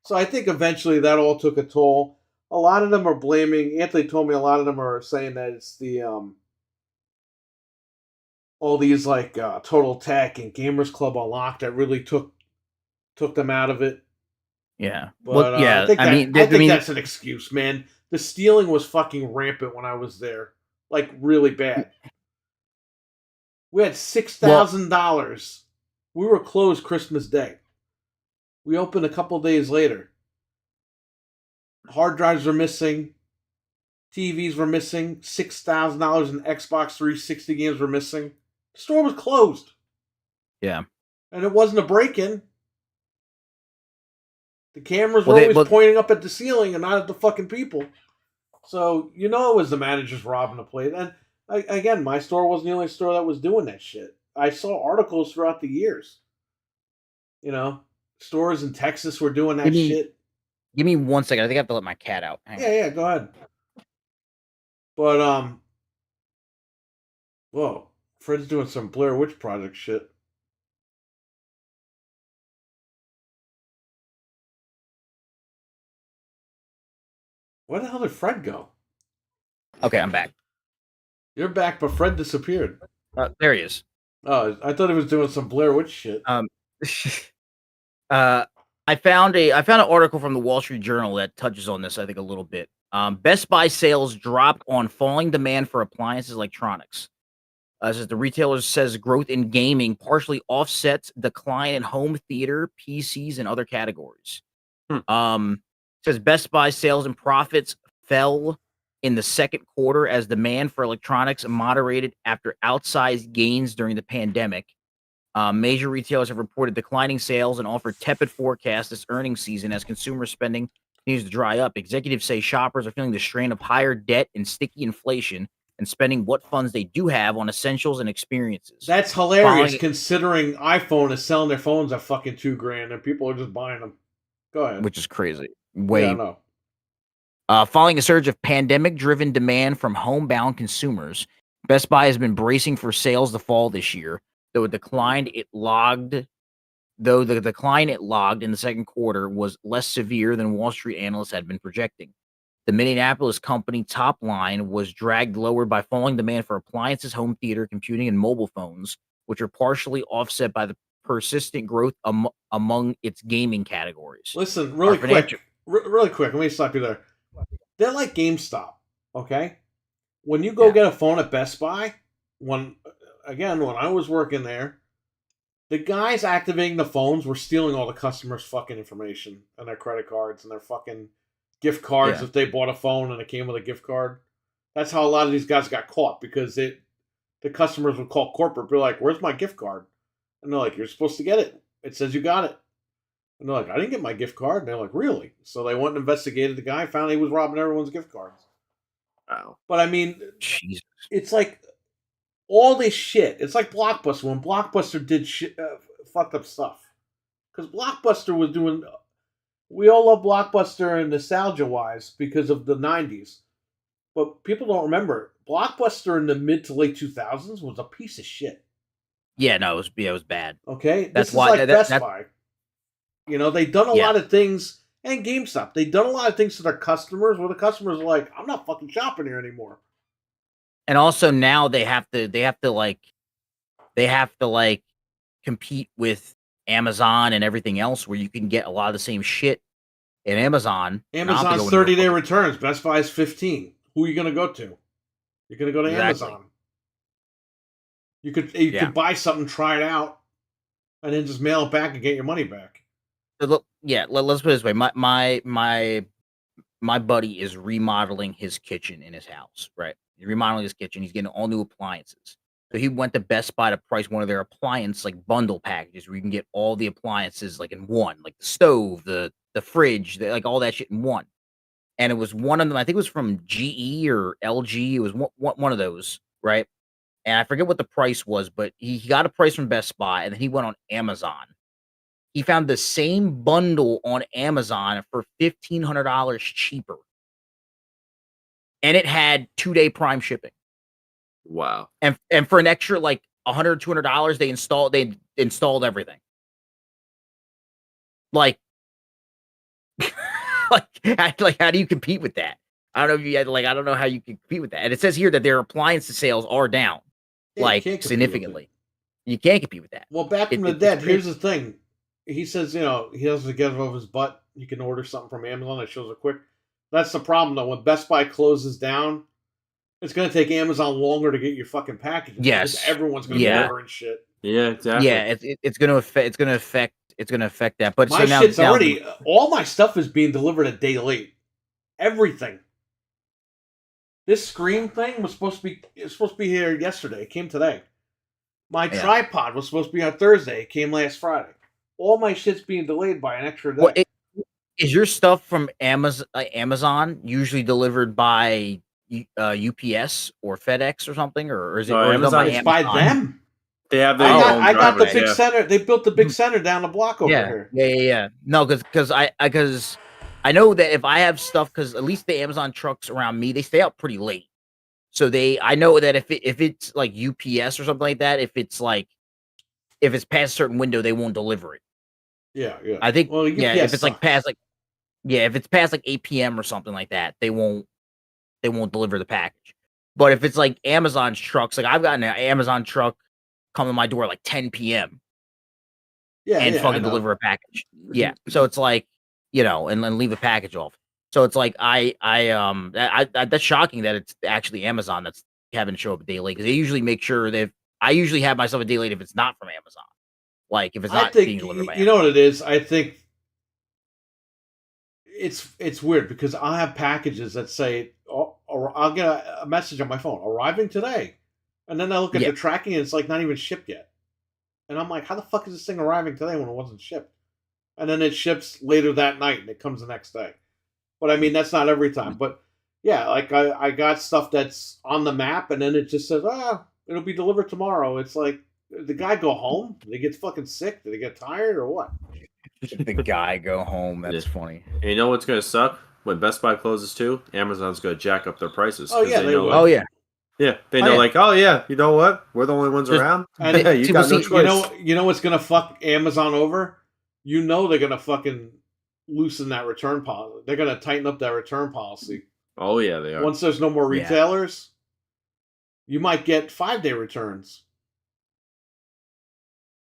So I think eventually that all took a toll. A lot of them are blaming, Anthony told me a lot of them are saying that it's the, all these like Total Tech and Gamers Club Unlocked that really took them out of it. Yeah. But I think that's an excuse, man. The stealing was fucking rampant when I was there. Like, really bad. We had $6,000. We were closed Christmas Day. We opened a couple days later. Hard drives were missing. TVs were missing. $6,000 in Xbox 360 games were missing. The store was closed. Yeah. And it wasn't a break-in. The cameras were always pointing up at the ceiling and not at the fucking people. So, it was the managers robbing the place. And, again, my store wasn't the only store that was doing that shit. I saw articles throughout the years. Stores in Texas were doing that shit. Give me 1 second. I think I have to let my cat out. Yeah, go ahead. But, whoa. Fred's doing some Blair Witch Project shit. Where the hell did Fred go? Okay, I'm back. You're back, but Fred disappeared. There he is. Oh, I thought he was doing some Blair Witch shit. I found an article from the Wall Street Journal that touches on this, I think, a little bit. Best Buy sales dropped on falling demand for appliances electronics. As the retailer says, growth in gaming partially offsets decline in home theater, PCs, and other categories. Says Best Buy sales and profits fell in the second quarter as demand for electronics moderated after outsized gains during the pandemic. Major retailers have reported declining sales and offered tepid forecasts this earnings season as consumer spending continues to dry up. Executives say shoppers are feeling the strain of higher debt and sticky inflation and spending what funds they do have on essentials and experiences. That's hilarious, considering iPhone is selling their phones at fucking $2,000 and people are just buying them. Go ahead. Which is crazy. Following a surge of pandemic-driven demand from homebound consumers, Best Buy has been bracing for sales to fall this year, though the decline it logged in the second quarter was less severe than Wall Street analysts had been projecting. The Minneapolis company top line was dragged lower by falling demand for appliances, home theater, computing, and mobile phones, which are partially offset by the persistent growth among its gaming categories. Listen, really quick, let me stop you there. They're like GameStop, okay? When you go get a phone at Best Buy, when I was working there, the guys activating the phones were stealing all the customers' fucking information and their credit cards and their fucking gift cards if they bought a phone and it came with a gift card. That's how a lot of these guys got caught, because the customers would call corporate, be like, "Where's my gift card?" And they're like, you're supposed to get it. It says you got it. And they're like, I didn't get my gift card. And they're like, really? So they went and investigated the guy, found he was robbing everyone's gift cards. Wow. But I mean, Jesus. it's like all this shit. It's like Blockbuster. When Blockbuster did fucked up stuff. Because Blockbuster was doing... We all love Blockbuster and nostalgia-wise because of the 90s. But people don't remember. Blockbuster in the mid to late 2000s was a piece of shit. Yeah, no, it was bad. Okay? That's this why is like Best Buy. You know, they've done a lot of things, and GameStop, they've done a lot of things to their customers where the customers are like, I'm not fucking shopping here anymore. And also now they have to compete with Amazon and everything else where you can get a lot of the same shit in Amazon. Amazon's 30-day returns. Best Buy's 15. Who are you going to go to? You're going to go to Amazon. You could buy something, try it out, and then just mail it back and get your money back. Yeah, let's put it this way. My buddy is remodeling his kitchen in his house, right? He's remodeling his kitchen. He's getting all new appliances. So he went to Best Buy to price one of their appliance like bundle packages where you can get all the appliances like in one, like the stove, the fridge, like all that shit in one. And it was one of them. I think it was from GE or LG. It was one of those, right? And I forget what the price was, but he got a price from Best Buy, and then he went on Amazon. He found the same bundle on Amazon for $1,500 cheaper, and it had 2-day Prime shipping. Wow! And for an extra like $100, $200, they installed everything. Like, how do you compete with that? I don't know if you had I don't know how you can compete with that. And it says here that their appliance sales are down, significantly. You can't compete with that. Well, back from the dead, here's the thing. He says, he doesn't get it off his butt. You can order something from Amazon that shows it quick. That's the problem, though. When Best Buy closes down, it's going to take Amazon longer to get your fucking packages. Yes, because everyone's going to be ordering shit. Yeah, exactly. Yeah, it's going to affect that. But my shit's already all my stuff is being delivered a day late. Everything. This screen thing was supposed to be here yesterday. It came today. My tripod was supposed to be on Thursday. It came last Friday. All my shit's being delayed by an extra day. Well, is your stuff from Amazon usually delivered by UPS or FedEx or something, or is it Amazon? It's by them. They have their I got the big center. They built the big center down the block over here. Yeah. No, because I know that if I have stuff, because at least the Amazon trucks around me, they stay out pretty late. So I know that if it's like UPS or something like that, if it's past a certain window, they won't deliver it. Yeah. I think. Well, if it's past 8 p.m. or something like that, they won't deliver the package. But if it's like Amazon's trucks, like I've gotten an Amazon truck come to my door like 10 p.m. and fucking deliver a package. Yeah. So it's like, and leave a package off. So it's like I that's shocking that it's actually Amazon that's having to show up a day late, because they usually make sure that I usually have myself a day late if it's not from Amazon. Like if it's not being delivered by Amazon. You know what it is? I think it's weird because I'll have packages that say, or I'll get a message on my phone, arriving today. And then I look at the tracking and it's like not even shipped yet. And I'm like, how the fuck is this thing arriving today when it wasn't shipped? And then it ships later that night and it comes the next day. But I mean, that's not every time. But yeah, like I got stuff that's on the map and then it just says, it'll be delivered tomorrow. It's like, did the guy go home? Did he get fucking sick? Did he get tired or what? The guy go home. That's funny. And you know what's going to suck? When Best Buy closes too, Amazon's going to jack up their prices. Oh, yeah, they know, oh, yeah. Yeah, they know, you know what? We're the only ones around. And you got no choice. You know what's going to fuck Amazon over? They're going to fucking loosen that return policy. They're going to tighten up that return policy. Oh, yeah, they are. Once there's no more retailers, you might get 5-day returns.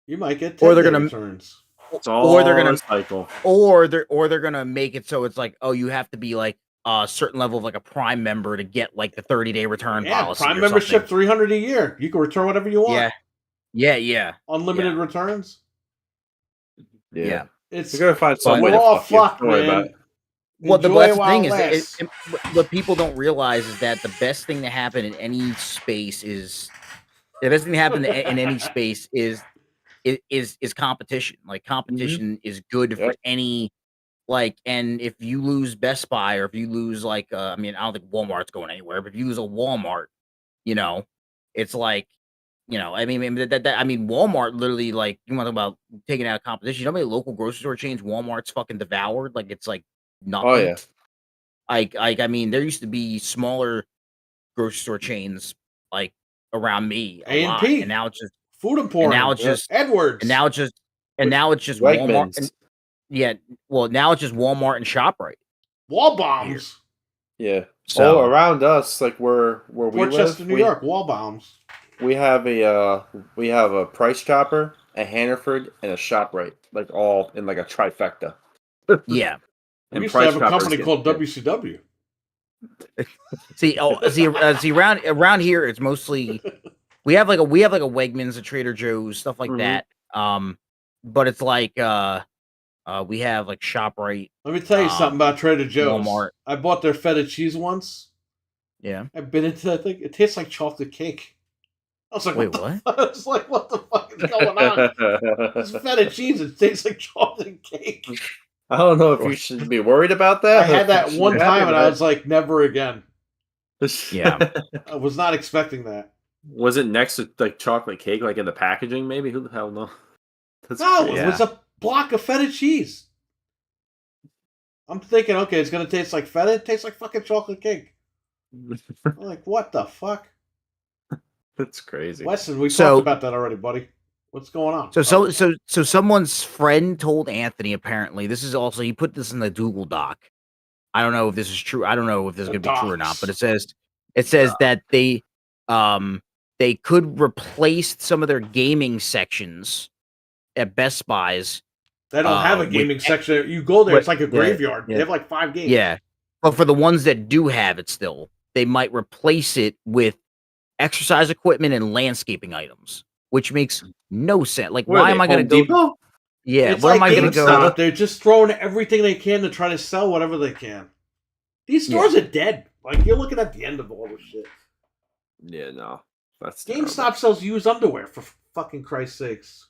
You might get 10-day returns. Or they're going to cycle. Or they're going to make it so it's like, you have to be like a certain level of like a Prime member to get like the 30-day return policy. Prime membership, $300 a year. You can return whatever you want. Yeah. Unlimited returns. Yeah. It's you're gonna find some way to fuck you. Man. Well, the best thing is, what people don't realize is that the best thing to happen in any space is is competition. Like competition is good for Yep. any and if you lose Best Buy or if you lose I mean, I don't think Walmart's going anywhere, but if you lose a Walmart, you know, it's like, I mean I mean Walmart literally you want to talk about taking out competition. You know how many local grocery store chains Walmart's fucking devoured? Like it's like nothing. Oh yeah. I mean, there used to be smaller grocery store chains around me a lot, A&P. and now it's just Food Emporium. and now it's just Edwards. and now it's just Walmart. Wegmans. Well, now it's just Walmart and ShopRite. Wall bombs. Yeah. So around us, like where we Portchester, live, New York. Wall bombs. we have a Price Chopper, a Hannaford, and a ShopRite, like all in like a trifecta. yeah. We used to have a company called WCW. See, around here it's mostly we have like a Wegmans, a Trader Joe's, stuff like that. But it's we have like ShopRite. Let me tell you something about Trader Joe's. Walmart. I bought their feta cheese once. Yeah. I've been into that thing. It tastes like chocolate cake. I was like, wait, what? I was like, what the fuck is going on? This feta cheese, it tastes like chocolate cake. I don't know if you should be worried about that. I had that one time and I was like, never again. Yeah. I was not expecting that. Was it next to like chocolate cake, like in the packaging? Maybe, who the hell knows? No, it was a block of feta cheese. I'm thinking, okay, it's gonna taste like feta. It tastes like fucking chocolate cake. I'm like, what the fuck? That's crazy. Weston, we talked about that already, buddy. What's going on? So someone's friend told Anthony, apparently, this is also, he put this in the Google Doc. I don't know if this is true. I don't know if this is going to be true or not, but it says that they could replace some of their gaming sections at Best Buy's. They don't have a gaming section. You go there, it's like a graveyard. Yeah. They have like 5 games. Yeah. But for the ones that do have it still, they might replace it with exercise equipment and landscaping items, which makes no sense. Like, why am I going to go? Yeah, it's where like am I going to go? GameStop. They're just throwing everything they can to try to sell whatever they can. These stores are dead. Like, you're looking at the end of all this shit. Yeah, no. That's GameStop sells used underwear, for fucking Christ's sakes.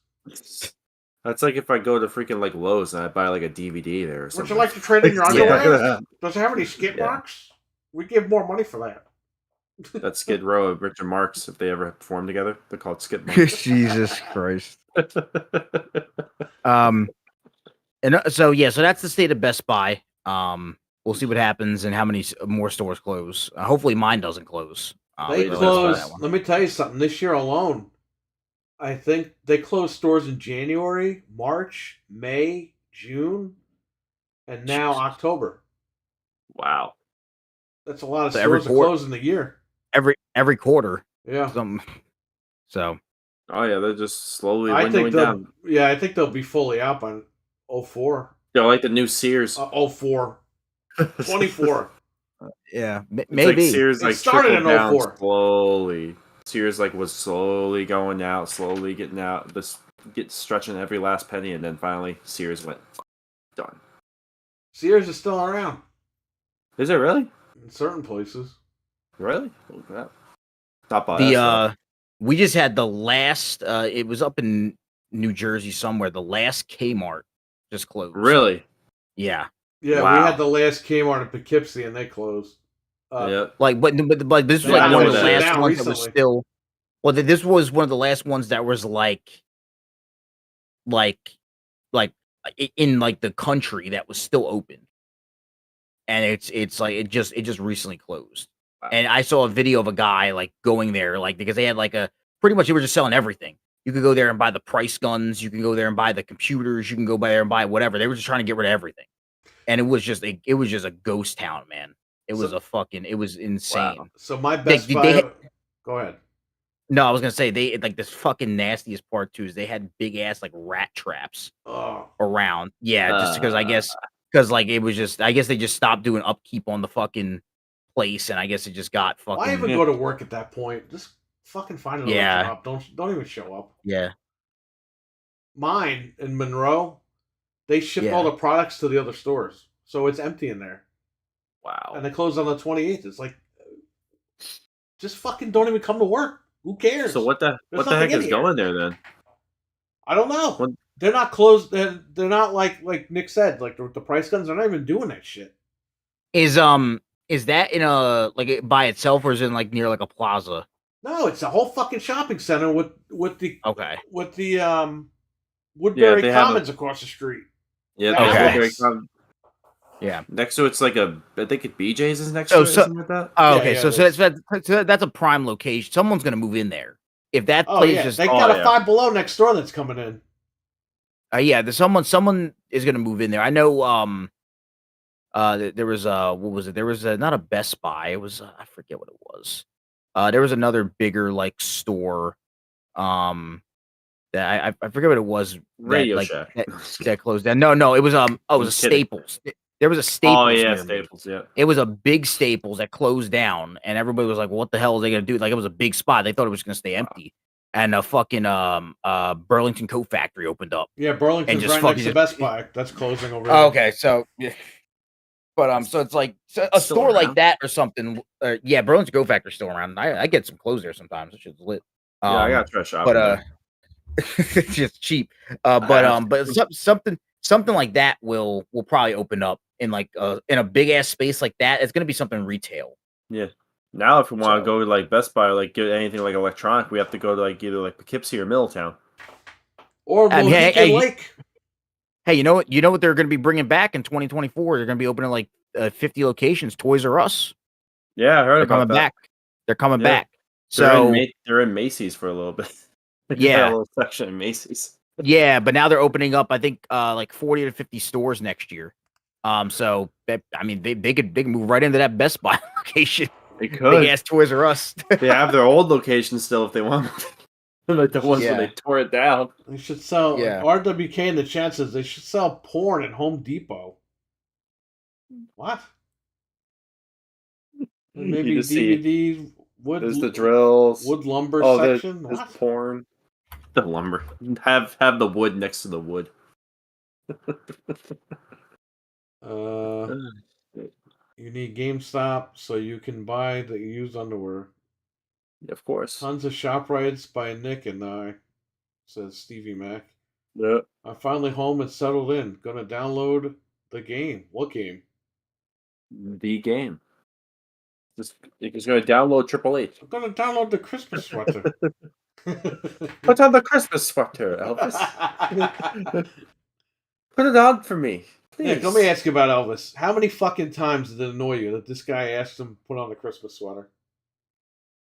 That's like if I go to freaking like Lowe's and I buy like a DVD there or something. Would you like to trade in your underwear? Does it have any skid marks? We give more money for that. That Skid Row of Richard Marx, if they ever perform together, they're called Skid Marks. Jesus Christ. And so that's the state of Best Buy. We'll see what happens and how many more stores close. Hopefully mine doesn't close. They close. Let me tell you something. This year alone, I think they closed stores in January, March, May, June, and now October. Wow. That's a lot of stores that close in the year. Every quarter. Yeah. So. Oh yeah, they're just slowly winding down. Yeah, I think they'll be fully out by 04. They're like the new Sears. 04. 24. Yeah, maybe. Like Sears it started in 04. Slowly. Sears was slowly going out, slowly getting out, stretching every last penny, and then finally Sears went done. Sears is still around. Is it really? In certain places. Really? Not by us, we just had the last. It was up in New Jersey somewhere. The last Kmart just closed. Really? Yeah. Yeah, wow. We had the last Kmart in Poughkeepsie, and they closed. Yeah. But this was one of the last ones that was still. Well, this was one of the last ones that was in the country that was still open, and it's like it just recently closed. Wow. And I saw a video of a guy going there because they had pretty much they were just selling everything. You could go there and buy the price guns. You can go there and buy the computers. You can go there and buy whatever. They were just trying to get rid of everything, and it was just a ghost town, man. It was insane. Wow. So my Best Buy. Go ahead. No, I was gonna say they this fucking nastiest part too is they had big ass rat traps around. Yeah, just because I guess it was just I guess they just stopped doing upkeep on the fucking place, and I guess it just got fucking. Why even go to work at that point? Just fucking find another job. Don't even show up. Yeah. Mine in Monroe, they shipped all the products to the other stores, so it's empty in there. Wow. And they closed on the 28th. It's like, just fucking don't even come to work. Who cares? So what the heck is going there then? I don't know. What- They're not closed. They're not like Nick said. Like the price guns, they're not even doing that shit. Is that in a by itself, or is it in like near like a plaza? No, it's a whole fucking shopping center with the Okay. Woodbury they have Commons across the street. Yeah, The they have outlets. Yeah. next to it's like I think BJ's is next to it, or something like that. Oh, okay. Yeah, so it is. that's a prime location. Someone's gonna move in there. If that Oh place yeah, just they got a yeah. Five Below next door that's coming in. yeah, there's someone is gonna move in there. I know. There was what was it? There was not a Best Buy. It was I forget what it was. There was another bigger like store. That I forget what it was. Radio Shack. That closed down. No, it was it was a I'm kidding. Staples. There was a Staples. Oh yeah, near me. Staples. Yeah. It was a big Staples that closed down, and everybody was like, "What the hell are they gonna do?" Like it was a big spot. They thought it was gonna stay empty, and a fucking Burlington Coat Factory opened up. Yeah, Burlington's just right next to fucking- Best Buy. That's closing over. Oh, there. okay, so yeah. But so it's like a Still store like around? that or something. Yeah, Burlington Coat Factory's still around. I get some clothes there sometimes. That shit's lit. Yeah, I gotta try shopping. But it's just cheap. But something like that will probably open up in like in a big ass space like that. It's gonna be something retail. yeah. Now, if we want to So- go to like Best Buy or like get anything like electronic, we have to go to like either like Poughkeepsie or Middletown. Or I mean, Mohican Lake. Hey, you know what they're gonna be bringing back in 2024? They're gonna be opening like 50 locations. Toys R Us. Yeah, I heard They're about coming that. back. They're coming Yeah. back. They're So they're in Macy's for a little bit. They got Yeah. a little section in Macy's. yeah, but now they're opening up. I think like 40 to 50 stores next year. So I mean, they could move right into that Best Buy location. They Big could. ass Toys R Us. They have their old location still if they want. Like the ones where they Yeah. tore it down. They should sell Yeah. RWK and the chances. They should sell porn at Home Depot. What? Maybe just see- DVD wood. There's the drills. wood lumber Oh, section. there's What? porn. The lumber. Have the wood next to the wood. You need GameStop so you can buy the used underwear. Of course. Tons of ShopRites by Nick and I, says Stevie Mac. Yeah. I'm finally home and settled in. Gonna download the game. What game? The game. You're just going to download Triple H. I'm gonna download the Christmas sweater. Put on the Christmas sweater, Elvis. Put it on for me. Please. Nick, let me ask you about Elvis. How many fucking times did it annoy you that this guy asked him to put on the Christmas sweater?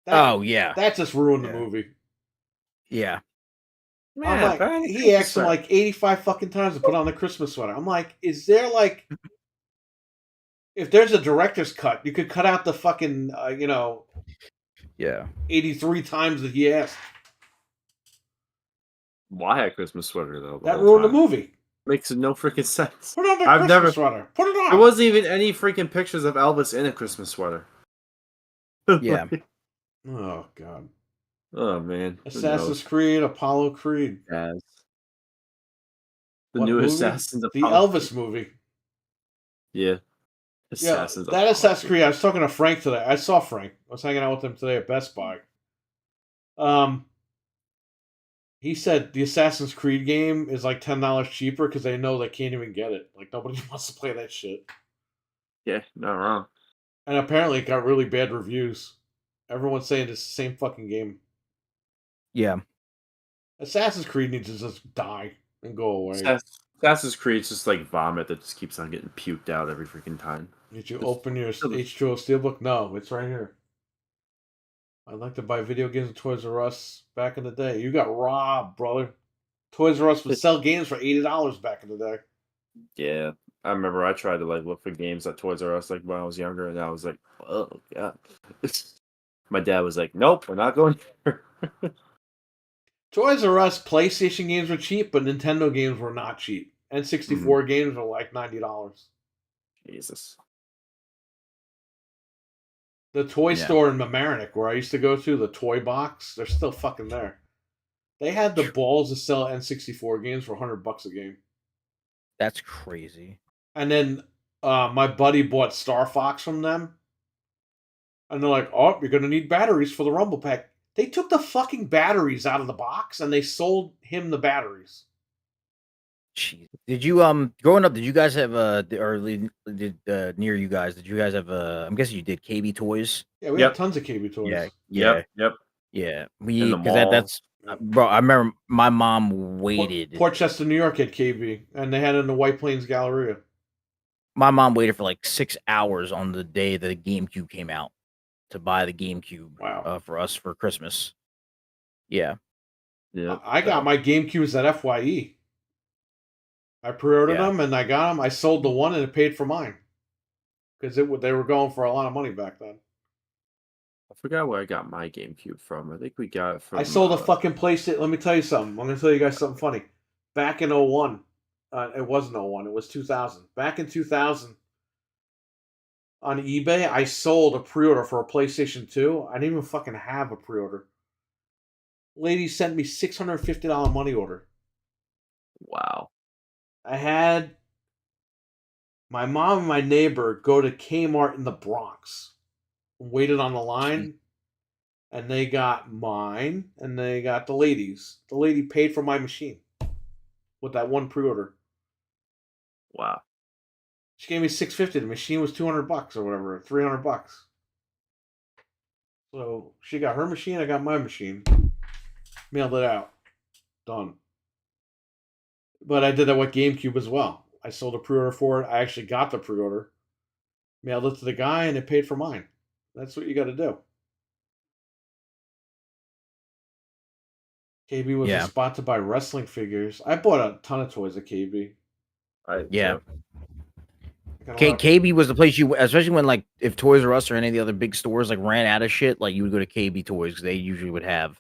Oh yeah, That just ruined the Yeah. movie. yeah. I'm like, buy the he Christmas asked him sweater. like 85 fucking times to put on the Christmas sweater. I'm like, is there like, if there's a director's cut, you could cut out the fucking, Yeah. 83 times that he asked. Why a Christmas sweater though? That whole ruined the time? movie. Makes no freaking sense. Put on the I've Christmas never- sweater. Put it on. There wasn't even any freaking pictures of Elvis in a Christmas sweater. Yeah. Oh god. Oh man. Who Assassin's Creed, Apollo Creed. knows? The What new movie? Assassin's The Apollo Elvis Creed. movie. Yeah. Yeah, Assassin's that Apollo Assassin's Creed. Creed. I was talking to Frank today. I saw Frank. I was hanging out with him today at Best Buy. He said the Assassin's Creed game is like $10 cheaper because they know they can't even get it. Like nobody wants to play that shit. Yeah, not wrong. And apparently it got really bad reviews. Everyone's saying it's the same fucking game. Yeah. Assassin's Creed needs to just die and go away. Assassin's Creed's just like vomit that just keeps on getting puked out every freaking time. Did you open your H2O Steelbook? No, it's right here. I'd like to buy video games at Toys R Us back in the day. You got robbed, brother. Toys R Us would sell games for $80 back in the day. Yeah. I remember I tried to like look for games at Toys R Us like when I was younger, and I was like, oh god. My dad was like, nope, we're not going here. Toys R Us PlayStation games were cheap, but Nintendo games were not cheap. N64 games were like $90. Jesus. The toy Yeah. store in Mamaroneck, where I used to go to, the toy box, they're still fucking there. They had the balls to sell N64 games for $100 a game. That's crazy. And then my buddy bought Star Fox from them. And they're like, oh, you're going to need batteries for the Rumble Pack. They took the fucking batteries out of the box and they sold him the batteries. Jeez. Did you growing up? Did you guys have near you guys? Did you guys have I'm guessing you did KB Toys. Yeah, we had tons of KB toys. Yeah. Yep. We In the because mall. that's bro. I remember my mom waited. Portchester, New York had KB, and they had it in the White Plains Galleria. My mom waited for like 6 hours on the day the GameCube came out to buy the GameCube. Wow. For us for Christmas. Yeah. Yeah. I got my GameCubes at FYE. I pre-ordered Yeah. them and I got them. I sold the one and it paid for mine because they were going for a lot of money back then. I forgot where I got my GameCube from. I think we got it from. I sold a fucking PlayStation. Let me tell you something. I'm going to tell you guys something funny. Back in 01, it wasn't 01, it was 2000. Back in 2000, on eBay, I sold a pre-order for a PlayStation 2. I didn't even fucking have a pre-order. Lady sent me $650 money order. Wow. I had my mom and my neighbor go to Kmart in the Bronx, waited on the line, and they got mine and they got the ladies. The lady paid for my machine with that one pre-order. Wow. She gave me $650. The machine was $200 or whatever, $300. So she got her machine, I got my machine. Mailed it out. Done. But I did that with GameCube as well. I sold a pre-order for it. I actually got the pre-order, mailed it to the guy, and it paid for mine. That's what you got to do. KB was a spot to buy wrestling figures. I bought a ton of toys at KB. KB was the place you, especially when like if Toys R Us or any of the other big stores like ran out of shit, like you would go to KB Toys because they usually would have.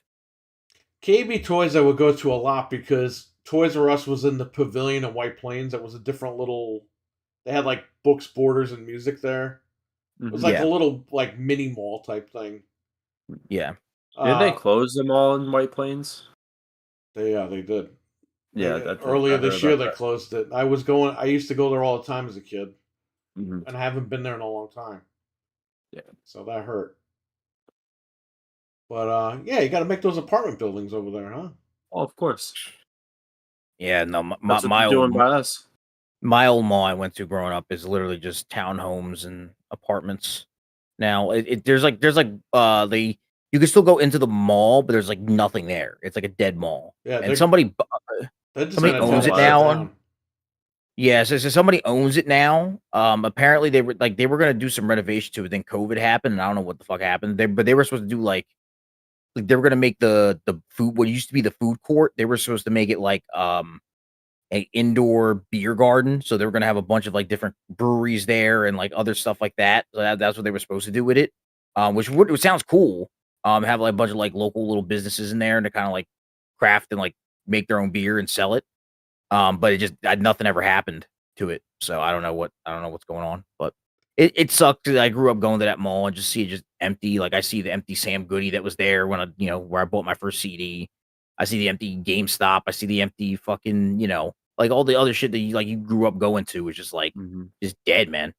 KB Toys I would go to a lot because Toys R Us was in the pavilion at White Plains. That was a different little. They had like books, borders, and music there. It was like a little like mini mall type thing. Yeah. Didn't they close them all in White Plains? They did. Yeah. Earlier this year they closed it. I used to go there all the time as a kid, and I haven't been there in a long time. Yeah. So that hurt. But you got to make those apartment buildings over there, huh? Oh, of course. Yeah, no, my old mall I went to growing up is literally just townhomes and apartments. Now there's like you can still go into the mall, but there's like nothing there. It's like a dead mall. Yeah, and somebody owns it now. Yeah, so somebody owns it now. Apparently they were gonna do some renovation to it, then COVID happened, and I don't know what the fuck happened. They were supposed to do like they were gonna make the food what used to be the food court. They were supposed to make it like an indoor beer garden. So they were gonna have a bunch of like different breweries there and like other stuff like that. So that's what they were supposed to do with it. Which sounds cool. Have like a bunch of like local little businesses in there and to kind of like craft and like make their own beer and sell it. But it just nothing ever happened to it. So I don't know what's going on, but it sucked. I grew up going to that mall and just see it just empty. Like I see the empty Sam Goody that was there when where I bought my first CD. I see the empty GameStop. I see the empty fucking, like all the other shit that you grew up going to is just like just dead, man.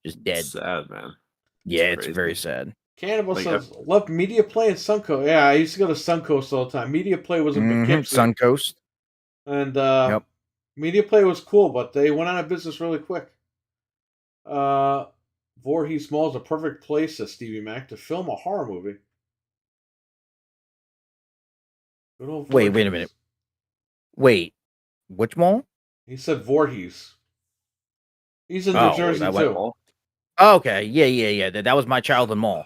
Just dead. Sad, man. Yeah, it's very sad. Cannibal says, loved Media Play and Suncoast. Yeah, I used to go to Suncoast all the time. Media Play was in Poughkeepsie. Suncoast. And Media Play was cool, but they went out of business really quick. Voorhees Mall is a perfect place, says Stevie Mac, to film a horror movie. Wait a minute. Wait, which mall? He said Voorhees. He's in New Jersey too. Oh, okay, yeah. That was my childhood mall,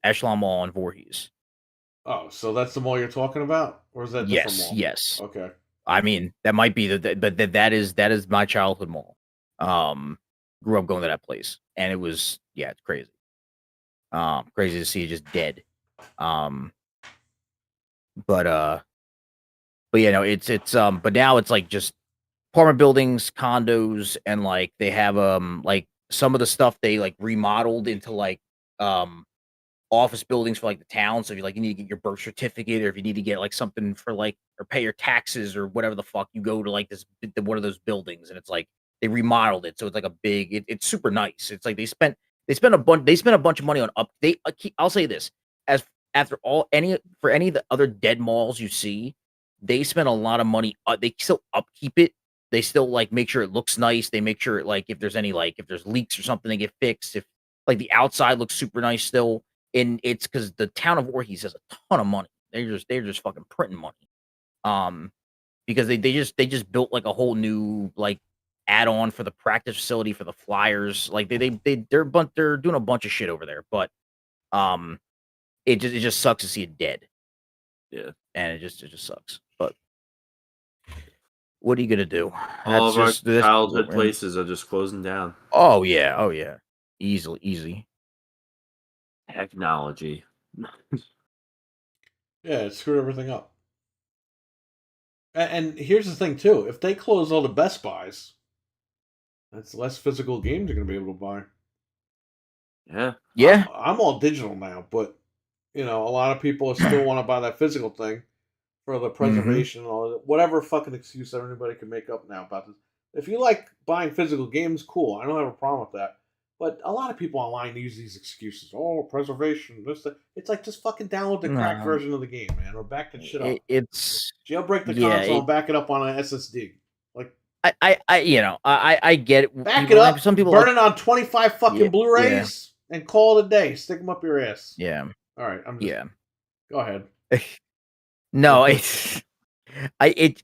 Echelon Mall in Voorhees. Oh, so that's the mall you're talking about, or is that different mall? Yes. Okay. I mean, that might be but that is my childhood mall. Grew up going to that place, and it was it's crazy. Crazy to see it just dead. But but now it's like just apartment buildings, condos, and like they have like some of the stuff they like remodeled into like office buildings for like the town. So if you need to get your birth certificate, or if you need to get like something for like or pay your taxes or whatever the fuck, you go to like one of those buildings, and it's like they remodeled it, so it's like a big. It's super nice. It's like they spent a bunch of money on I'll say this, as after any of the other dead malls you see, they spend a lot of money. They still upkeep it. They still like make sure it looks nice. They make sure like if there's leaks or something, they get fixed. If like the outside looks super nice still, and it's because the town of Voorhees has a ton of money. They're just fucking printing money. Because they just built like a whole new like add-on for the practice facility for the Flyers. Like they're doing a bunch of shit over there, but it just sucks to see it dead. Yeah, And it just sucks. But what are you gonna do? all of our childhood places are just closing down. Oh yeah, easy. Technology. Yeah, it screwed everything up. And here's the thing too: if they close all the Best Buys, that's less physical games you're gonna be able to buy. Yeah. I'm all digital now, but a lot of people still want to buy that physical thing for the preservation and all whatever fucking excuse everybody can make up now about this. If you like buying physical games, cool. I don't have a problem with that. But a lot of people online use these excuses. Oh, preservation. It's like just fucking download the cracked version of the game, man, or back that shit up. It's jailbreak the console and back it up on an SSD. Like I get it. Back it up. Some people burn it on 25 fucking Blu-rays and call it a day. Stick them up your ass. Yeah. All right. Go ahead. No, it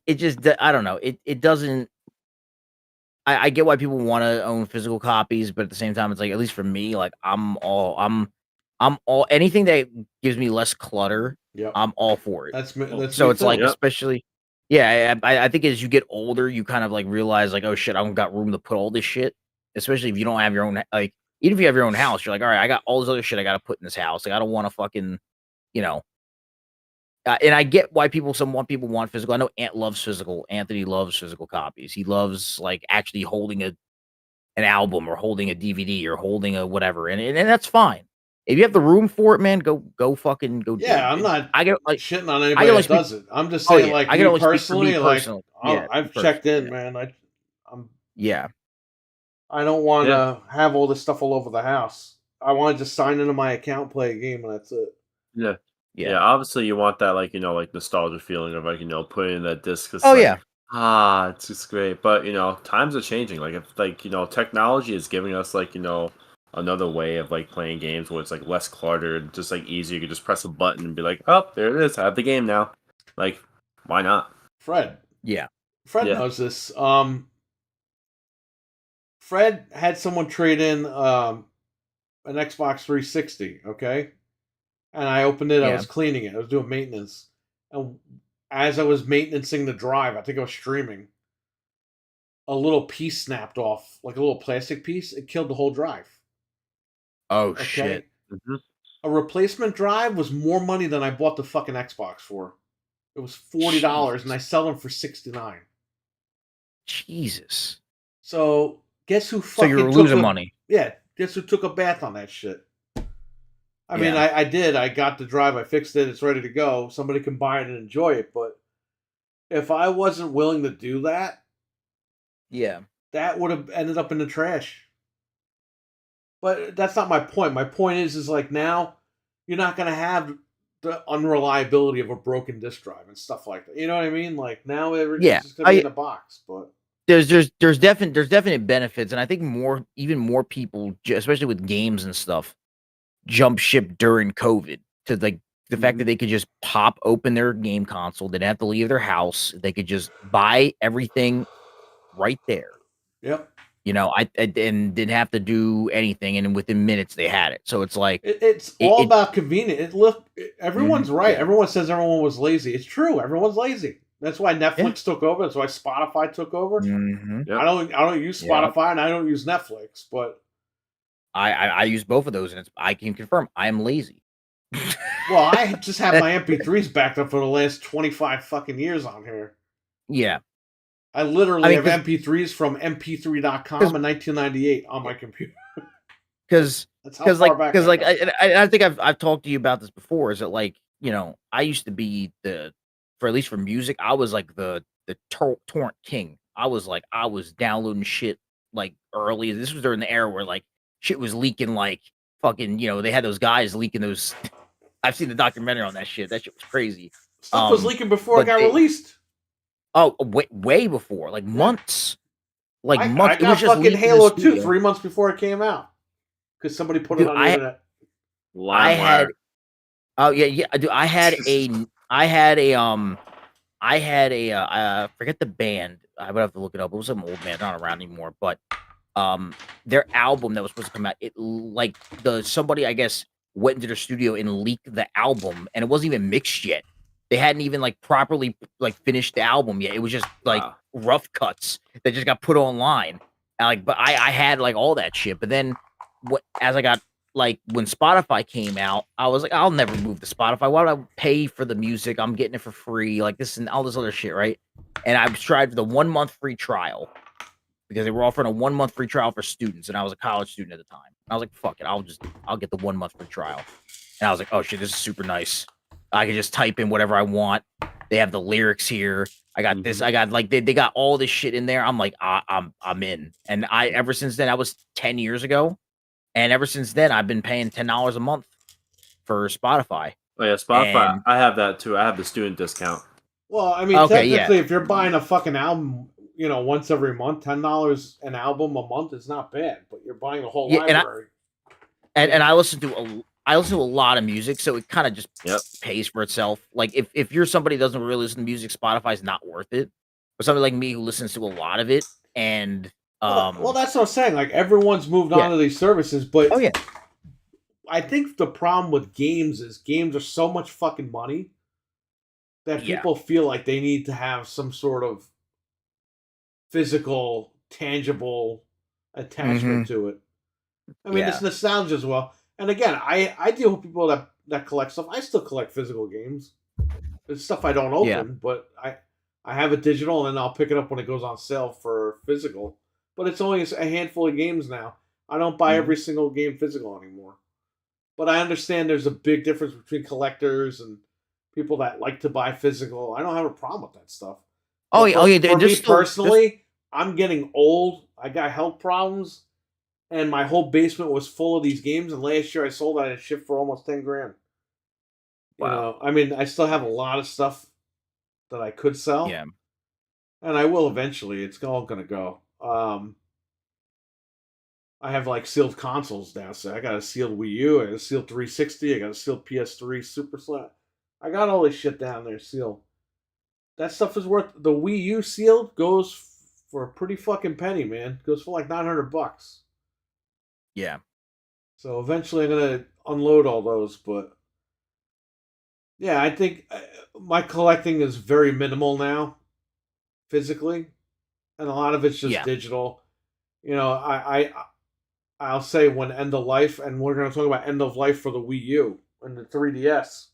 just I don't know. It doesn't. I get why people want to own physical copies, but at the same time, it's like at least for me, like I'm all anything that gives me less clutter. Yeah, I'm all for it. That's so it's like especially. Yeah, I think as you get older, you kind of like realize like, oh shit, I don't got room to put all this shit. Especially if you don't have your own, like even if you have your own house, you're like, all right, I got all this other shit I got to put in this house. Like I don't want to fucking, and I get why some people want physical. I know Ant loves physical. Anthony loves physical copies. He loves like actually holding an album or holding a DVD or holding a whatever, and that's fine. If you have the room for it, man, go fucking go. Yeah, I'm not. I get like shitting on anybody that does it. I'm just saying, like I me personally, I've checked in, man. I'm. Yeah. I don't want to have all this stuff all over the house. I want to just sign into my account, play a game, and that's it. Yeah, obviously you want that, like, like nostalgia feeling of like, putting in that disc. It's just great. But, times are changing. Like, if like, technology is giving us like, another way of like playing games where it's like less cluttered, just like easier. You can just press a button and be like, oh, there it is. I have the game now. Like, why not? Fred. Yeah. Fred knows this. Fred had someone trade in an Xbox 360, okay? And I opened it, I was cleaning it, I was doing maintenance. And as I was maintaining the drive, I think I was streaming, a little piece snapped off, like a little plastic piece. It killed the whole drive. Oh, shit. Mm-hmm. A replacement drive was more money than I bought the fucking Xbox for. It was $40, and I sell them for $69. Jesus. So, guess who fucking So you're losing money. Yeah, guess who took a bath on that shit? I mean, I did. I got the drive. I fixed it. It's ready to go. Somebody can buy it and enjoy it. But if I wasn't willing to do that, that would have ended up in the trash. But that's not my point. My point is like now you're not going to have the unreliability of a broken disk drive and stuff like that. You know what I mean? Like now everything's just going to be in a box. But there's definite benefits, and I think even more people, especially with games and stuff, jump ship during COVID to like the fact that they could just pop open their game console. They didn't have to leave their house. They could just buy everything right there. Yep. I and didn't have to do anything, and within minutes they had it. So it's like it's all about convenience. Everyone's right. Yeah. Everyone says everyone was lazy. It's true. Everyone's lazy. That's why Netflix took over. That's why Spotify took over. Yep. I don't use Spotify and I don't use Netflix, but I use both of those, and I can confirm I am lazy. Well, I just have my MP3s backed up for the last 25 fucking years on here. Yeah. I literally have MP3s from mp3.com in 1998 on my computer. Because I think I've talked to you about this before. Is that like I used to be at least for music, I was like the torrent king. I was downloading shit like early. This was during the era where like shit was leaking like fucking they had those guys leaking those I've seen the documentary on that shit. That shit was crazy. Stuff was leaking before it got released. Oh, way before, like months. Like months. I got fucking Halo 2 3 months before it came out because somebody put it on the internet. I had. Oh yeah. Dude, I had a forget the band. I would have to look it up. It was some old band, not around anymore. But their album that was supposed to come out, somebody I guess went into their studio and leaked the album, and it wasn't even mixed yet. They hadn't even like properly like finished the album yet. It was just like rough cuts that just got put online. And, but I had like all that shit. But then as I got like when Spotify came out, I was like, I'll never move to Spotify. Why would I pay for the music? I'm getting it for free, like this and all this other shit, right? And I tried the 1 month free trial because they were offering a 1 month free trial for students, and I was a college student at the time. And I was like, fuck it, I'll get the 1 month free trial. And I was like, oh shit, this is super nice. I can just type in whatever I want. They have the lyrics here. I got this. I got like they got all this shit in there. I'm like, I'm in. And ever since then, that was 10 years ago. And ever since then, I've been paying $10 a month for Spotify. Oh yeah, Spotify. And I have that too. I have the student discount. Well, I mean, technically, if you're buying a fucking album, once every month, $10 an album a month is not bad. But you're buying a whole library. And I listen to a lot of music, so it kind of just pays for itself. Like if you're somebody who doesn't really listen to music, Spotify's not worth it. But somebody like me who listens to a lot of it, and well, that's what I'm saying. Like everyone's moved on to these services, but I think the problem with games is games are so much fucking money that people feel like they need to have some sort of physical, tangible attachment to it. I mean, it's nostalgia as well. And again, I deal with people that collect stuff. I still collect physical games. It's stuff I don't open, but I have it digital, and then I'll pick it up when it goes on sale for physical. But it's only a handful of games now. I don't buy every single game physical anymore. But I understand there's a big difference between collectors and people that like to buy physical. I don't have a problem with that stuff. For me personally, I'm getting old. I got health problems. And my whole basement was full of these games. And last year I sold out and shipped for almost $10,000. Wow. I mean, I still have a lot of stuff that I could sell. Yeah. And I will eventually. It's all going to go. I have like sealed consoles now. So I got a sealed Wii U. I got a sealed 360. I got a sealed PS3 Super Slam. I got all this shit down there sealed. That stuff is worth... The Wii U sealed goes for a pretty fucking penny, man. It goes for like $900. Yeah. So eventually I'm going to unload all those, but yeah, I think my collecting is very minimal now, physically, and a lot of it's just digital. I'll say when end of life, and we're going to talk about end of life for the Wii U and the 3DS.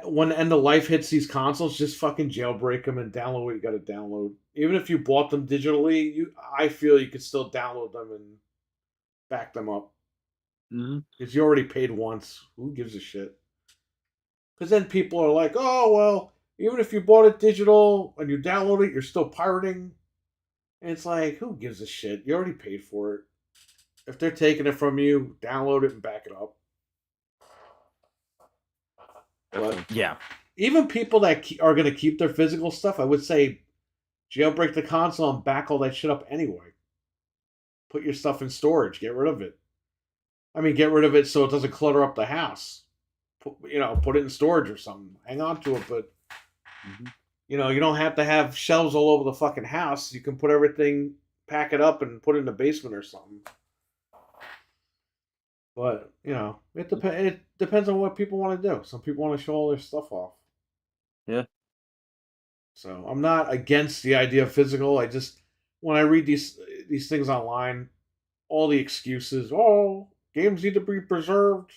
When end of life hits these consoles, just fucking jailbreak them and download what you got to download. Even if you bought them digitally, I feel you could still download them and back them up. Because you already paid once. Who gives a shit? Because then people are like, oh, well, even if you bought it digital and you download it, you're still pirating. And it's like, who gives a shit? You already paid for it. If they're taking it from you, download it and back it up. But even people that are going to keep their physical stuff, I would say jailbreak the console and back all that shit up anyway. Put your stuff in storage. Get rid of it. I mean, get rid of it so it doesn't clutter up the house. Put it in storage or something. Hang on to it, but you don't have to have shelves all over the fucking house. You can put everything, pack it up, and put it in the basement or something. But it depends on what people want to do. Some people want to show all their stuff off. Yeah. So I'm not against the idea of physical. I just when I read these things online, all the excuses, games need to be preserved.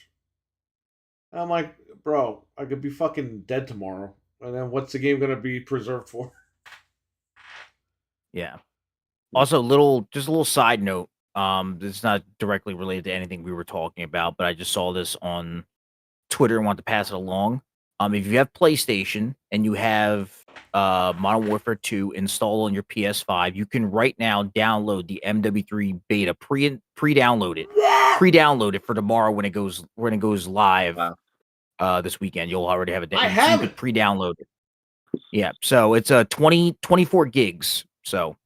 And I'm like, bro, I could be fucking dead tomorrow. And then what's the game going to be preserved for? Yeah. Also, just a little side note. It's not directly related to anything we were talking about, but I just saw this on Twitter and want to pass it along. If you have PlayStation and you have Modern Warfare 2 installed on your PS5, you can right now download the MW3 beta, pre-download it for tomorrow when it goes live. Wow. This weekend. You'll already have it. I have it. Pre-download it. Yeah, so it's 24 gigs. So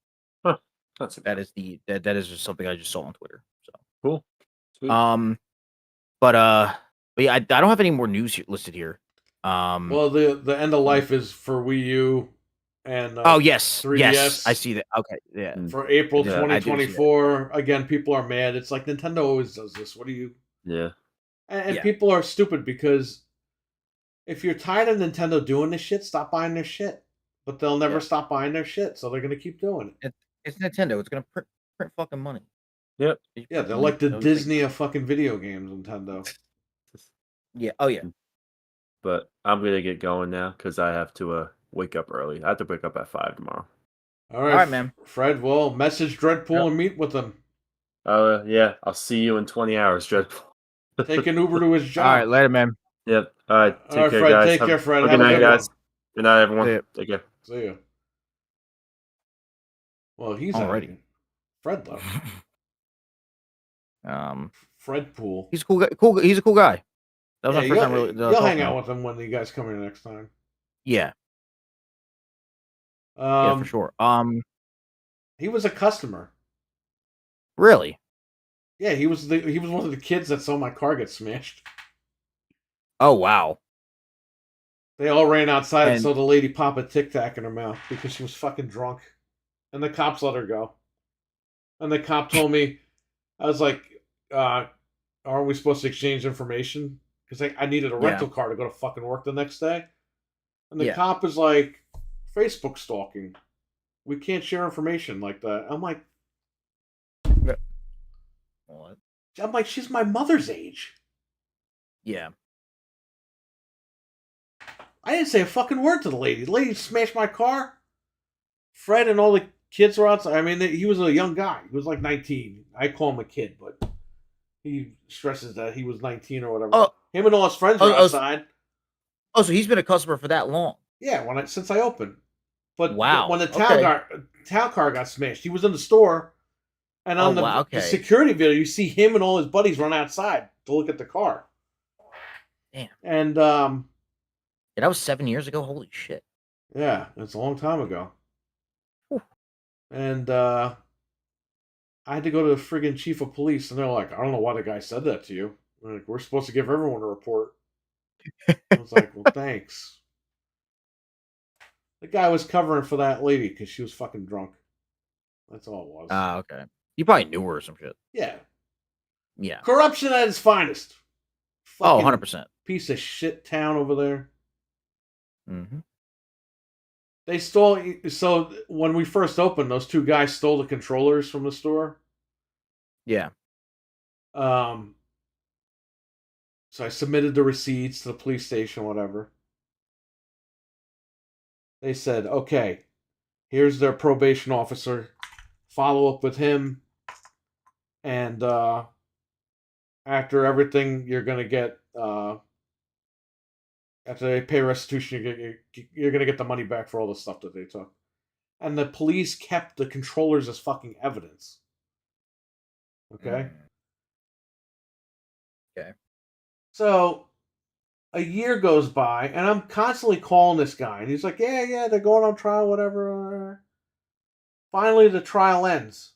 that is just something I just saw on Twitter. So cool. Sweet. But yeah, I don't have any more news listed here. Well, the end of life is for Wii U and oh yes, 3DS. Yes, I see that. Okay, yeah. For April 2024. Again, people are mad. It's like Nintendo always does this. What do you? Yeah. And people are stupid because if you're tired of Nintendo doing this shit, stop buying their shit. But they'll never stop buying their shit, so they're gonna keep doing it. It's Nintendo. It's gonna print fucking money. Yep. Yeah, they're like the Disney of fucking video games, Nintendo. Yeah. Oh yeah. But I'm gonna get going now because I have to wake up early. I have to wake up at 5 tomorrow. All right, man. Fred, well, message Dreadpool and meet with him. Yeah, I'll see you in 20 hours, Dreadpool. Take an Uber to his job. All right, later, man. Yep. All right, take care, Fred, guys. Take care, Fred. Good night, guys. Good night, everyone. Take care. See you. Well, he's already. Fred left. Fredpool. He's a cool guy. He's a cool guy. That was my first time really. You'll hang out with him when you guys come here next time. Yeah. Yeah, for sure. He was a customer. Really? Yeah, he was one of the kids that saw my car get smashed. Oh wow. They all ran outside and saw the lady pop a Tic Tac in her mouth because she was fucking drunk. And the cops let her go. And the cop told me, I was like, aren't we supposed to exchange information? Because I needed a rental car to go to fucking work the next day. And the cop is like, Facebook stalking. We can't share information like that. I'm like, what? I'm like, she's my mother's age. Yeah. I didn't say a fucking word to the lady. The lady smashed my car. Fred and all the kids were outside. I mean, he was a young guy. He was like 19. I call him a kid, but he stresses that he was 19 or whatever. Oh, him and all his friends were outside. Oh, so he's been a customer for that long? Yeah, since I opened. But wow. When the town car got smashed, he was in the store, and on the security video, you see him and all his buddies run outside to look at the car. Damn. And yeah, that was 7 years ago. Holy shit. Yeah, it's a long time ago. Whew. And I had to go to the friggin' chief of police, and they're like, I don't know why the guy said that to you. Like, we're supposed to give everyone a report. I was like, well, thanks. The guy was covering for that lady because she was fucking drunk. That's all it was. Okay. You probably knew her or some shit. Yeah. Yeah. Corruption at its finest. Fucking 100%. Piece of shit town over there. Mm-hmm. They stole. So when we first opened, those two guys stole the controllers from the store. Yeah. So I submitted the receipts to the police station, whatever. They said, okay, here's their probation officer. Follow up with him. And after everything, you're going to get... after they pay restitution, you're going to get the money back for all the stuff that they took. And the police kept the controllers as fucking evidence. Okay? Okay. So, a year goes by, and I'm constantly calling this guy, and he's like, yeah, they're going on trial, whatever. Finally, the trial ends.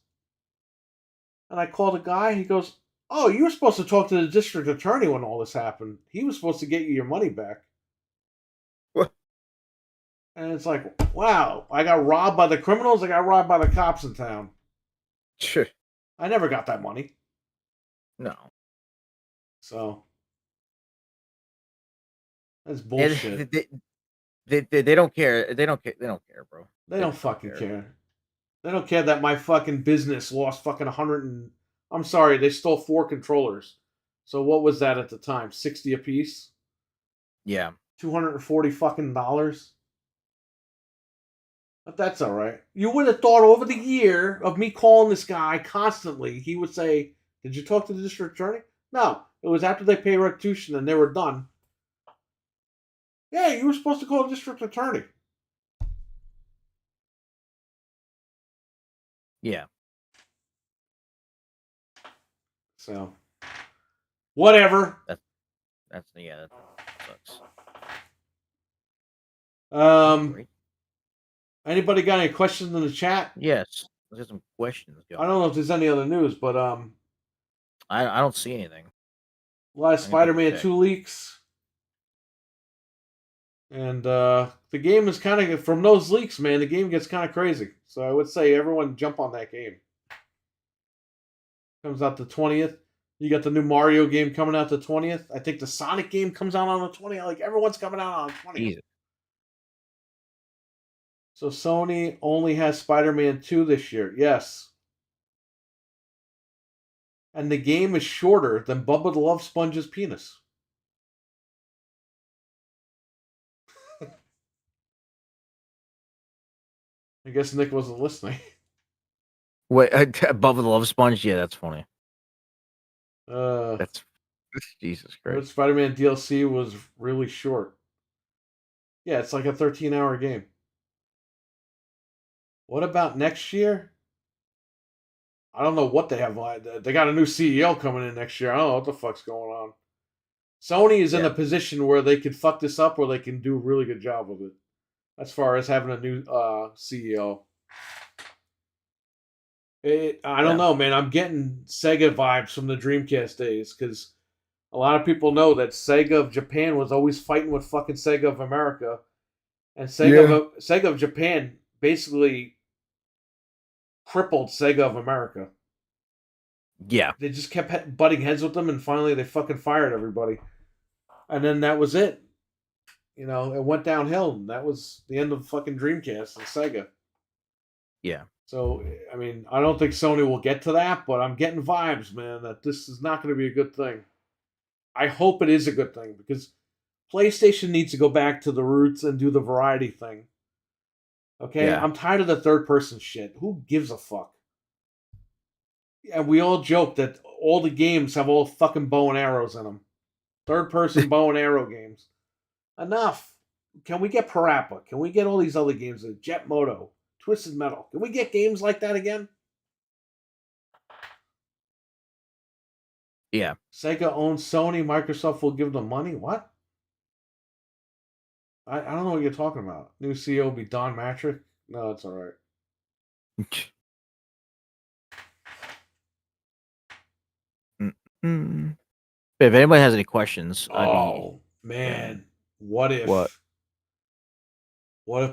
And I call the guy, he goes, oh, you were supposed to talk to the district attorney when all this happened. He was supposed to get you your money back. What? And it's like, wow, I got robbed by the criminals, I got robbed by the cops in town. Sure. I never got that money. No. So... that's bullshit. They don't care. They don't care. They don't care, bro. They don't fucking care. They don't care that my fucking business lost fucking 100 and... I'm sorry, they stole 4 controllers. So what was that at the time? 60 a piece? Yeah. $240 fucking dollars. But that's all right. You would have thought over the year of me calling this guy constantly, he would say, did you talk to the district attorney? No. It was after they paid restitution and they were done. Yeah, you were supposed to call a district attorney. Yeah. So, whatever. That sucks. Anybody got any questions in the chat? Yes. Let's get some questions. I don't know if there's any other news, but I don't see anything. A lot of Spider-Man 2 leaks. And the game is kind of, from those leaks, man, the game gets kind of crazy. So I would say everyone jump on that game. Comes out the 20th. You got the new Mario game coming out the 20th. I think the Sonic game comes out on the 20th. Like, everyone's coming out on the 20th. Jesus. So Sony only has Spider-Man 2 this year. Yes. And the game is shorter than Bubba the Love Sponge's penis. I guess Nick wasn't listening. Wait, Bubba the Love Sponge? Yeah, that's funny. That's Jesus Christ. Spider-Man DLC was really short. Yeah, it's like a 13-hour game. What about next year? I don't know what they have. They got a new CEO coming in next year. I don't know what the fuck's going on. Sony is in a position where they can fuck this up or they can do a really good job of it. As far as having a new CEO. I don't know, man. I'm getting Sega vibes from the Dreamcast days because a lot of people know that Sega of Japan was always fighting with fucking Sega of America. And Sega of Japan basically crippled Sega of America. Yeah. They just kept butting heads with them, and finally they fucking fired everybody. And then that was it. You know, it went downhill. And that was the end of fucking Dreamcast and Sega. Yeah. So, I mean, I don't think Sony will get to that, but I'm getting vibes, man, that this is not going to be a good thing. I hope it is a good thing, because PlayStation needs to go back to the roots and do the variety thing. Okay? Yeah. I'm tired of the third-person shit. Who gives a fuck? And we all joke that all the games have all fucking bow and arrows in them. Third-person bow and arrow games. Enough. Can we get Parappa? Can we get all these other games? Jet Moto, Twisted Metal. Can we get games like that again? Yeah. Sega owns Sony. Microsoft will give them money. What? I don't know what you're talking about. New CEO will be Don Matrick? No, it's all right. If anybody has any questions, man, what if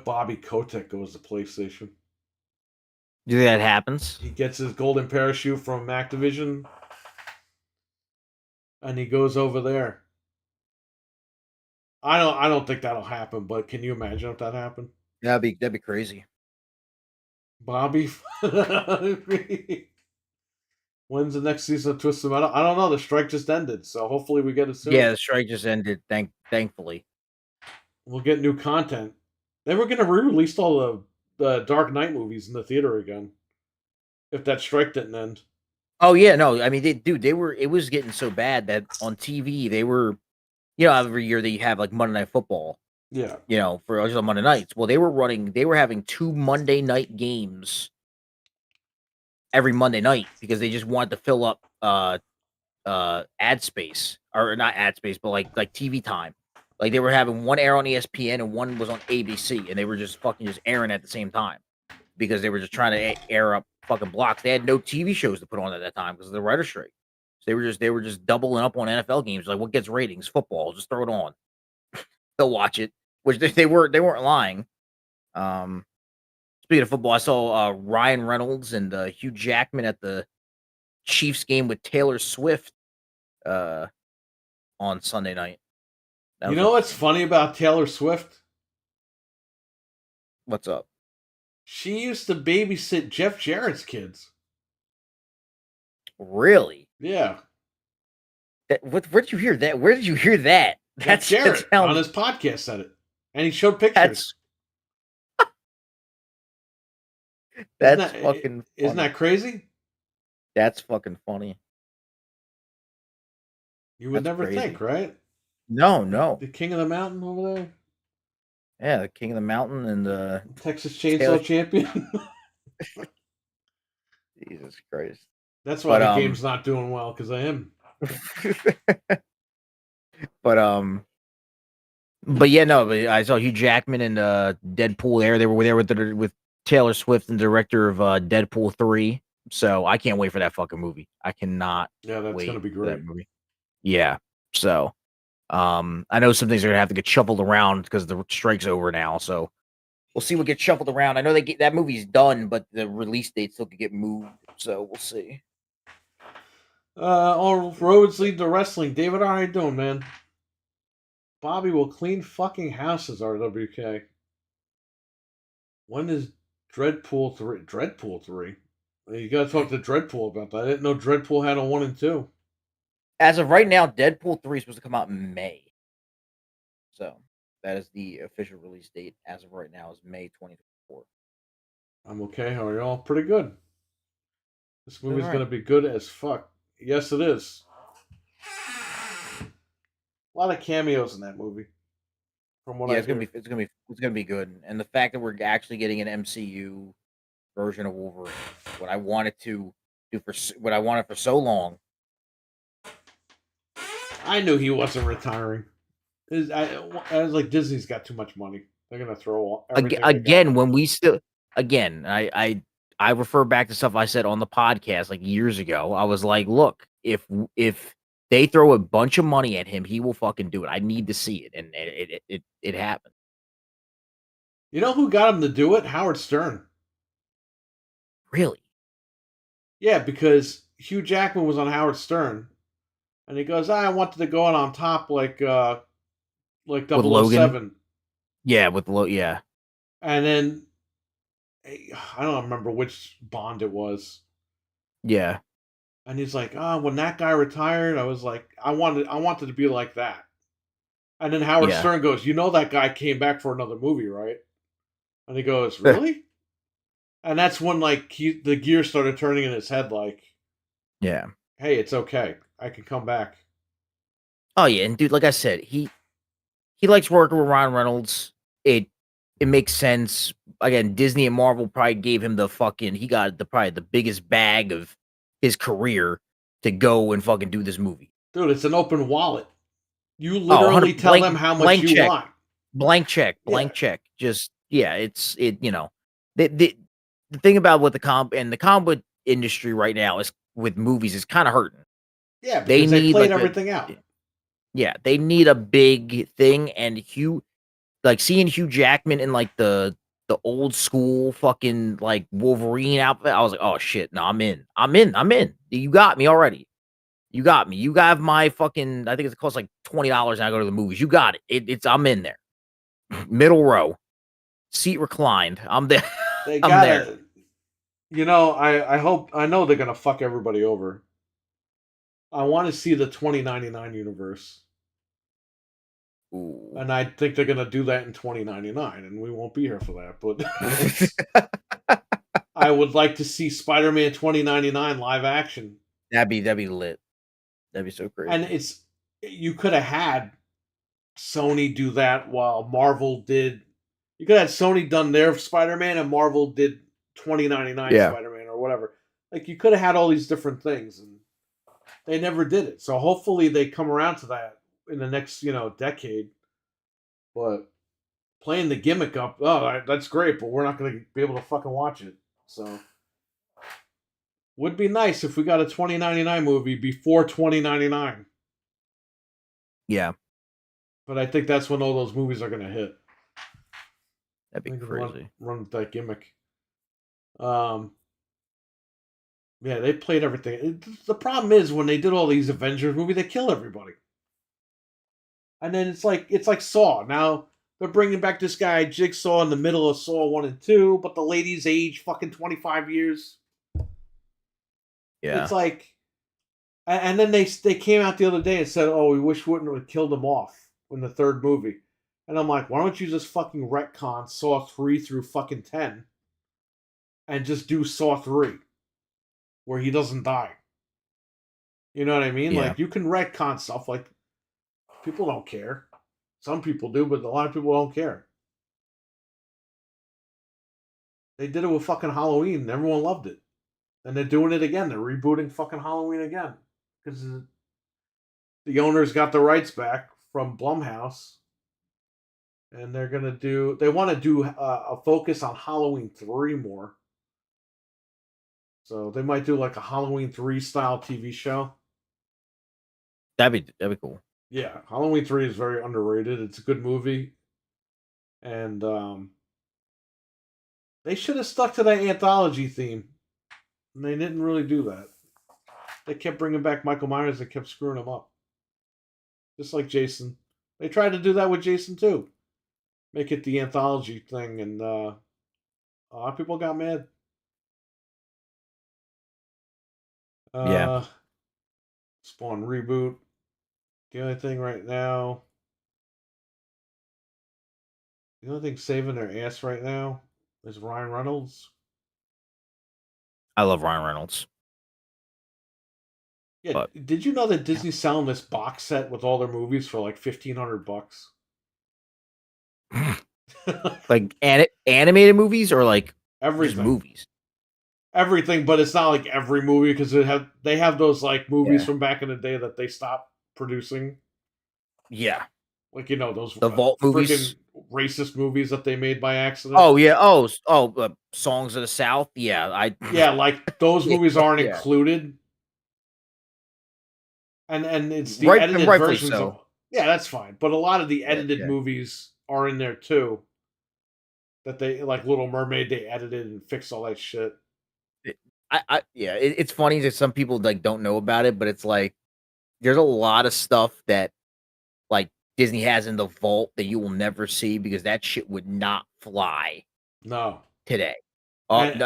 Bobby Kotick goes to PlayStation? Do you think that happens? He gets his golden parachute from Activision, and he goes over there. I don't think that'll happen, but can you imagine if that happened? That'd be crazy. Bobby, when's the next season of Twisted Metal? I don't know. The strike just ended, so hopefully we get it soon. Yeah, the strike just ended. Thankfully, we'll get new content. They were going to re-release all the Dark Knight movies in the theater again, if that strike didn't end. Oh yeah, no. I mean, it was getting so bad that on TV they were, every year they have like Monday Night Football. Yeah. For on Monday nights. Well, they were having 2 Monday night games every Monday night because they just wanted to fill up ad space, or not ad space, but like TV time. Like they were having one air on ESPN and one was on ABC, and they were just fucking airing at the same time because they were just trying to air up fucking blocks. They had no TV shows to put on at that time because of the writer's strike. So they were just doubling up on NFL games. Like, what gets ratings? Football. Just throw it on. They'll watch it. Which they weren't lying. Speaking of football, I saw Ryan Reynolds and Hugh Jackman at the Chiefs game with Taylor Swift on Sunday night. You know what's funny about Taylor Swift? What's up? She used to babysit Jeff Jarrett's kids. Really? Yeah. Where did you hear that? Where did you hear that? Jeff Jarrett on his podcast said it. And he showed pictures. That's fucking funny. Isn't that crazy? That's fucking funny. You would never think, right? No. The king of the mountain over there? Yeah, the King of the Mountain and the Texas Chainsaw Champion. Jesus Christ. That's why the game's not doing well, because of him. But yeah, no, but I saw Hugh Jackman and Deadpool there. They were there with Taylor Swift and director of Deadpool 3. So I can't wait for that fucking movie. I cannot. Yeah, that's gonna be great. For that movie. Yeah. So I know some things are gonna have to get shuffled around because the strike's over now. So we'll see what gets shuffled around. I know that movie's done, but the release date still could get moved. So we'll see. All roads lead to wrestling. David, how you doing, man? Bobby will clean fucking houses, RWK. When is Dreadpool 3? Dreadpool 3? You gotta talk to Dreadpool about that. I didn't know Dreadpool had a 1 and 2. As of right now, Deadpool 3 is supposed to come out in May. So that is the official release date. As of right now, is May 2024. I'm okay. How are y'all? Pretty good. This movie's gonna be good as fuck. Yes, it is. A lot of cameos in that movie. From what it's gonna be good. And the fact that we're actually getting an MCU version of Wolverine, what I wanted for so long. I knew he wasn't retiring. I was like, Disney's got too much money. They're gonna throw everything again. When we still I refer back to stuff I said on the podcast like years ago. I was like, look, if they throw a bunch of money at him, he will fucking do it. I need to see it, and it happened. You know who got him to do it? Howard Stern. Really? Yeah, because Hugh Jackman was on Howard Stern, and he goes, "I wanted to go on top like 007." Yeah, with yeah. And then I don't remember which Bond it was. Yeah. And he's like, when that guy retired, I was like, I wanted to be like that. And then Howard Stern goes, that guy came back for another movie, right? And he goes, really? And that's when the gears started turning in his head, like, yeah, hey, it's okay, I can come back. Oh yeah, and dude, like I said, he likes working with Ryan Reynolds. It makes sense. Again, Disney and Marvel probably gave him he got probably the biggest bag of his career to go and fucking do this movie. Dude, it's an open wallet. You literally tell them how much you want. Blank check. Just the thing about what the comic industry right now is with movies is kind of hurting. Yeah, because they played everything out. Yeah, they need a big thing, and seeing Hugh Jackman in the old school fucking Wolverine outfit, I was like, oh shit, no, I'm in. You got me already. You got me. You got my fucking. I think it costs like $20 and I go to the movies. You got it. I'm in there. Middle row, seat reclined. I'm there. I'm there. I know they're gonna fuck everybody over. I want to see the 2099 universe. Ooh. And I think they're gonna do that in 2099, and we won't be here for that. But I would like to see Spider-Man 2099 live action. That'd be lit. That'd be so crazy. And you could have had Sony do that while Marvel did. You could have had Sony done their Spider-Man and Marvel did 2099 Spider-Man or whatever. You could have had all these different things, and they never did it. So hopefully they come around to that in the next, decade. But playing the gimmick up, that's great, but we're not going to be able to fucking watch it. So would be nice if we got a 2099 movie before 2099. Yeah. But I think that's when all those movies are going to hit. That'd be crazy. Run with that gimmick. Yeah, they played everything. The problem is when they did all these Avengers movies, they kill everybody. And then it's like Saw. Now they're bringing back this guy Jigsaw in the middle of Saw 1 and 2, but the lady's age fucking 25 years. Yeah. It's like, and then they came out the other day and said, "Oh, we wish we wouldn't have killed him off in the third movie." And I'm like, why don't you just fucking retcon Saw 3 through fucking 10 and just do Saw 3 where he doesn't die? You know what I mean? Yeah. You can retcon stuff. People don't care. Some people do, but a lot of people don't care. They did it with fucking Halloween, and everyone loved it. And they're doing it again. They're rebooting fucking Halloween again because the owners got the rights back from Blumhouse, and they're gonna do. They want to do a focus on Halloween 3 more. So they might do like a Halloween 3 style TV show. That'd be cool. Yeah, Halloween 3 is very underrated. It's a good movie, and they should have stuck to that anthology theme. And they didn't really do that. They kept bringing back Michael Myers and kept screwing him up. Just like Jason. They tried to do that with Jason too. Make it the anthology thing, and a lot of people got mad. Yeah. Spawn reboot. The only thing right now. The only thing saving their ass right now is Ryan Reynolds. I love Ryan Reynolds. Yeah, but, did you know that Disney's selling this box set with all their movies for like $1,500? Like animated movies or like everything movies? Everything, but it's not like every movie because they have those like movies from back in the day that they stopped producing. Yeah, like those the vault movies, racist movies that they made by accident. Oh yeah, Songs of the South. Yeah, like those movies aren't included. And it's the edited versions of. Yeah, that's fine. But a lot of the edited movies are in there too. That they like Little Mermaid, they edited and fixed all that shit. It's funny that some people like don't know about it, but it's like there's a lot of stuff that like Disney has in the vault that you will never see because that shit would not fly. No, today. I'm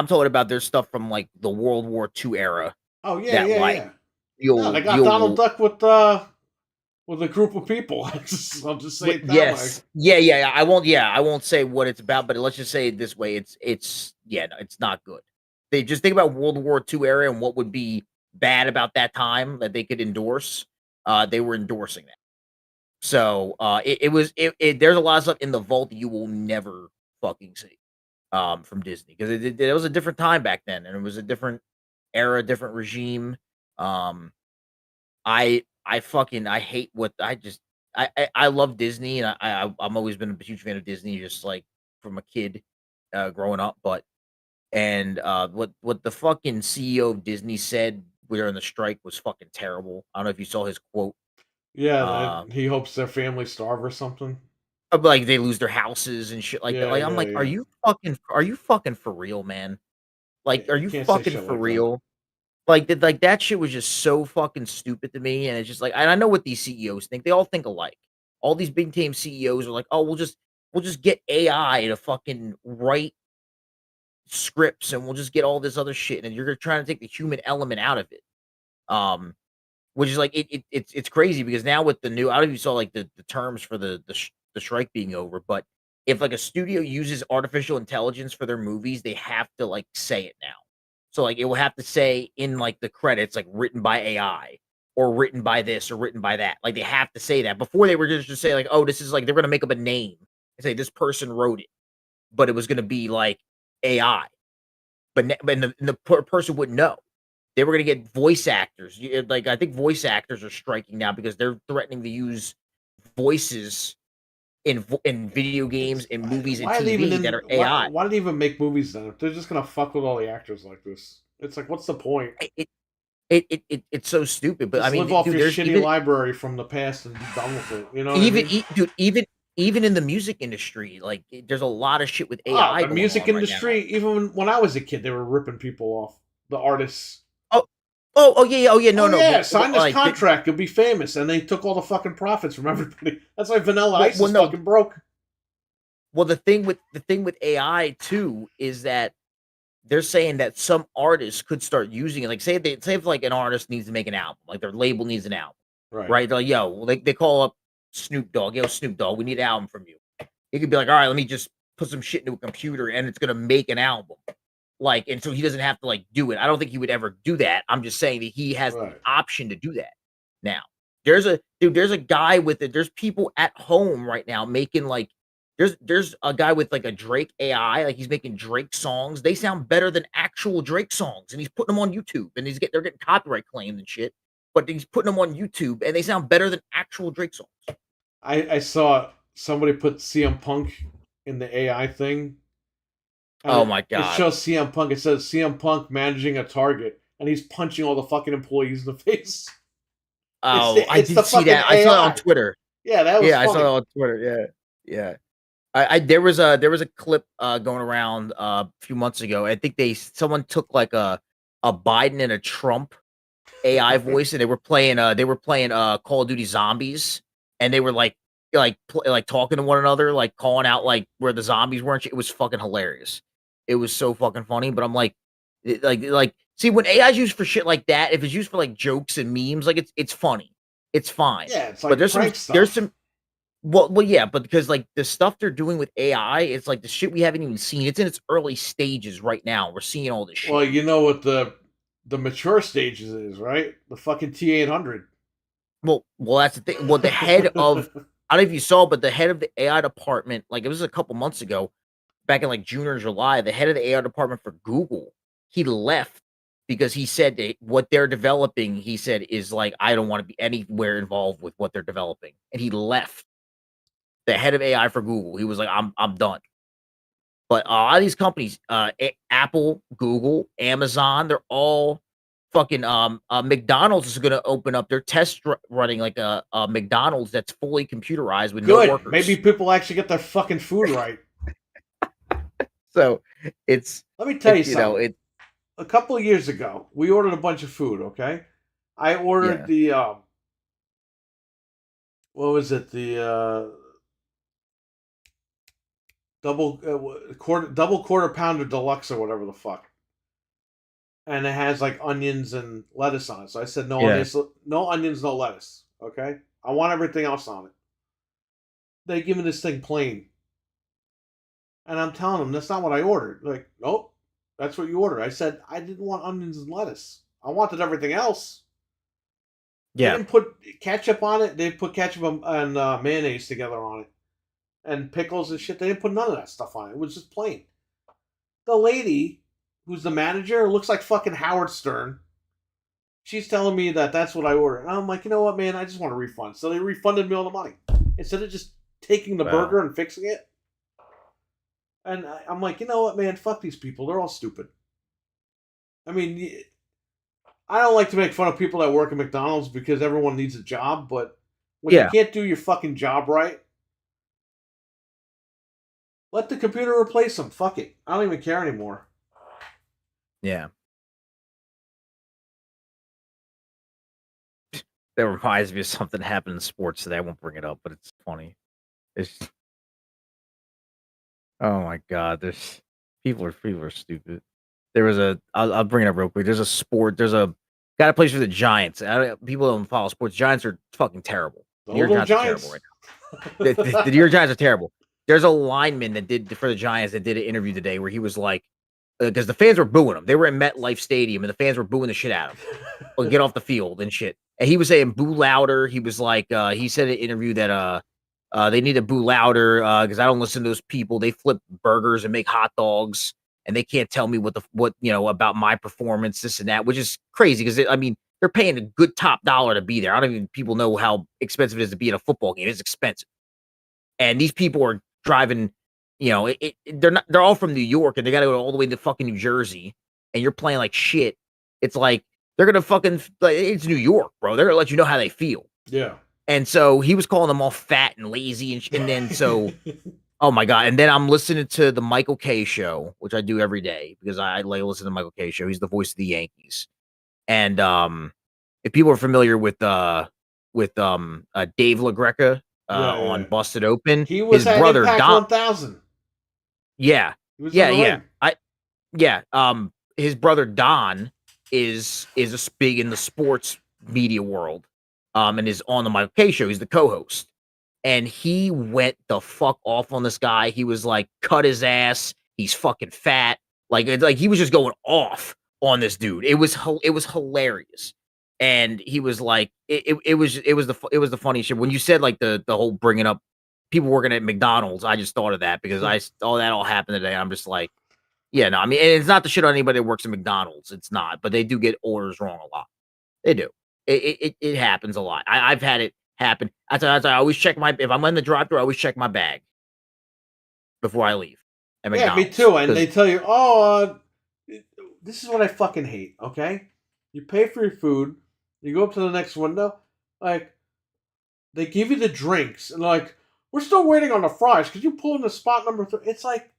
talking about their stuff from like the World War II era. Oh yeah, yeah. They got Donald Duck with a group of people. I'll just say it that way. Yeah. I won't say what it's about, but let's just say it this way: it's not good. They just think about World War II era and what would be bad about that time that they could endorse. They were endorsing that. So there's a lot of stuff in the vault that you will never fucking see from Disney because it was a different time back then and it was a different era, different regime. I hate what I love Disney and I'm always been a huge fan of Disney just like from a kid growing up, but what the fucking CEO of Disney said during the strike was fucking terrible. I don't know if you saw his quote. Yeah, he hopes their family starve or something. Like they lose their houses and shit like that. Like I'm like, are you fucking for real, man? Like, are you fucking for real? Like that shit was just so fucking stupid to me. And it's just like, and I know what these CEOs think. They all think alike. All these big time CEOs are like, oh, we'll just get AI to fucking write scripts and we'll just get all this other shit. And you're trying to take the human element out of it. Which is like it's crazy because now with the new, I don't know if you saw like the terms for the strike being over, but if like a studio uses artificial intelligence for their movies, they have to like say it now. So like it will have to say in like the credits like written by AI or written by this or written by that. Like they have to say that. Before they were just say like, oh, this is like they're gonna make up a name and say this person wrote it, but it was gonna be like AI, but the person wouldn't know. They were going to get voice actors. Like I think voice actors are striking now because they're threatening to use voices in video games and movies and TV that are AI. Why did they even make movies then? If they're just going to fuck with all the actors like this, it's like, what's the point? It's so stupid. But just I mean, live off your shitty library from the past and be done with it. You know, even in the music industry, like there's a lot of shit with AI. The music industry, even when I was a kid, they were ripping people off. The artists. Oh yeah. No. Sign this contract, you'll be famous, and they took all the fucking profits from everybody. That's why Vanilla Ice is fucking broke. Well, the thing with AI too is that they're saying that some artists could start using it. Like say if like an artist needs to make an album, like their label needs an album, right? They're like, they call up Snoop Dogg. Snoop Dogg, we need an album from you. He could be like, all right, let me just put some shit into a computer, and it's gonna make an album. Like, and so he doesn't have to like do it. I don't think he would ever do that. I'm just saying that he has the option to do that. Now, there's a guy with it. There's people at home right now making like There's a guy with like a Drake AI, like he's making Drake songs. They sound better than actual Drake songs, and he's putting them on YouTube, and they're getting copyright claimed and shit. But he's putting them on YouTube, and they sound better than actual Drake songs. I saw somebody put CM Punk in the AI thing. Oh my god! It shows CM Punk. It says CM Punk managing a Target, and he's punching all the fucking employees in the face. Oh, I did see that. AI. I saw it on Twitter. Yeah, that was funny. I saw it on Twitter. Yeah. There was a clip going around a few months ago. I think someone took like a Biden and a Trump AI voice, and they were playing Call of Duty Zombies, and they were like talking to one another, like calling out like where the zombies were. It was fucking hilarious. It was so fucking funny. But I'm like see, when AI is used for shit like that, if it's used for like jokes and memes, like it's funny, it's fine. Yeah, it's like but there's some. Well, yeah, but because like the stuff they're doing with AI, it's like the shit we haven't even seen. It's in its early stages right now. We're seeing all this shit. Well, you know what the mature stages is, right? The fucking T-800. Well, that's the thing. Well, the head of I don't know if you saw, but the head of the AI department, like it was a couple months ago, back in like June or July, the head of the AI department for Google, he left because he said that what they're developing, he said, is like, I don't want to be anywhere involved with what they're developing, and he left. The head of AI for Google, he was like, I'm done. But a lot of these companies, Apple, Google, Amazon, they're all fucking McDonald's is going to open up their test running like a McDonald's that's fully computerized with no workers. Maybe people actually get their fucking food right. So it's, let me tell you something. A couple of years ago, we ordered a bunch of food. Okay, I ordered the what was it, the double quarter pounder deluxe or whatever the fuck, and it has like onions and lettuce on it. So I said no onions, no lettuce. Okay, I want everything else on it. They give me this thing plain, and I'm telling them that's not what I ordered. They're like, nope, that's what you ordered. I said I didn't want onions and lettuce. I wanted everything else. Yeah, they didn't put ketchup on it. They put ketchup and mayonnaise together on it. And pickles and shit. They didn't put none of that stuff on it. It was just plain. The lady, who's the manager, looks like fucking Howard Stern. She's telling me that that's what I ordered. And I'm like, you know what, man? I just want a refund. So they refunded me all the money. Instead of just taking the burger and fixing it. And I'm like, you know what, man? Fuck these people. They're all stupid. I mean, I don't like to make fun of people that work at McDonald's because everyone needs a job. But when you can't do your fucking job right, let the computer replace them. Fuck it. I don't even care anymore. Yeah. That reminds me of something that happened in sports today. I won't bring it up, but it's funny. Oh my god, people are stupid. There was I'll bring it up real quick. There's a guy that plays for the Giants. People don't follow sports. Giants are fucking terrible. The New York Giants are terrible right now. The New York Giants are terrible. There's a lineman that did for the Giants that did an interview today where he was like, because the fans were booing him. They were in MetLife Stadium and the fans were booing the shit out of him. Well, get off the field and shit. And he was saying boo louder. He was like, he said in an interview that they need to boo louder because I don't listen to those people. They flip burgers and make hot dogs and they can't tell me what about my performance, this and that, which is crazy because I mean they're paying a good top dollar to be there. I don't even people know how expensive it is to be at a football game. It's expensive, and these people are driving, they're all from New York and they got to go all the way to fucking New Jersey and you're playing like shit. It's like, they're going to fucking, it's New York, bro. They're going to let you know how they feel. Yeah. And so he was calling them all fat and lazy. And then so, oh my God. And then I'm listening to the Michael Kay show, which I do every day because I like listen to the Michael Kay show. He's the voice of the Yankees. And if people are familiar with Dave LaGreca, on Busted Open. He was his brother Don 1000. Yeah. His brother Don is big in the sports media world. And is on the Michael Kay show. He's the co-host. And he went the fuck off on this guy. He was like, cut his ass. He's fucking fat. Like he was just going off on this dude. It was hilarious. And he was like, it was the funny shit when you said like the whole bringing up people working at McDonald's. I just thought of that because that all happened today. I'm just like, yeah, no, I mean, it's not to shit on anybody that works at McDonald's. It's not, but they do get orders wrong a lot. They do. It happens a lot. I've had it happen. I always check if I'm in the drive-thru, I always check my bag before I leave. At McDonald's, me too. And they tell you, this is what I fucking hate. Okay, you pay for your food, you go up to the next window, like they give you the drinks, and like we're still waiting on the fries. Could you pull in the spot number 3? It's like,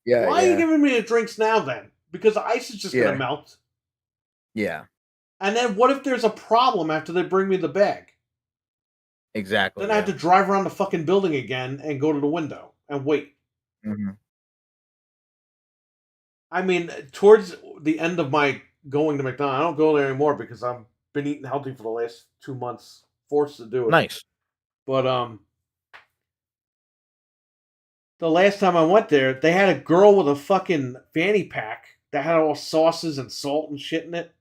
why are you giving me the drinks now then? Because the ice is just gonna melt. Yeah. And then what if there's a problem after they bring me the bag? Exactly. Then I have to drive around the fucking building again and go to the window and wait. Mm-hmm. I mean, towards the end of my going to McDonald's, I don't go there anymore because I've been eating healthy for the last 2 months, forced to do it. Nice. But the last time I went there, they had a girl with a fucking fanny pack that had all sauces and salt and shit in it.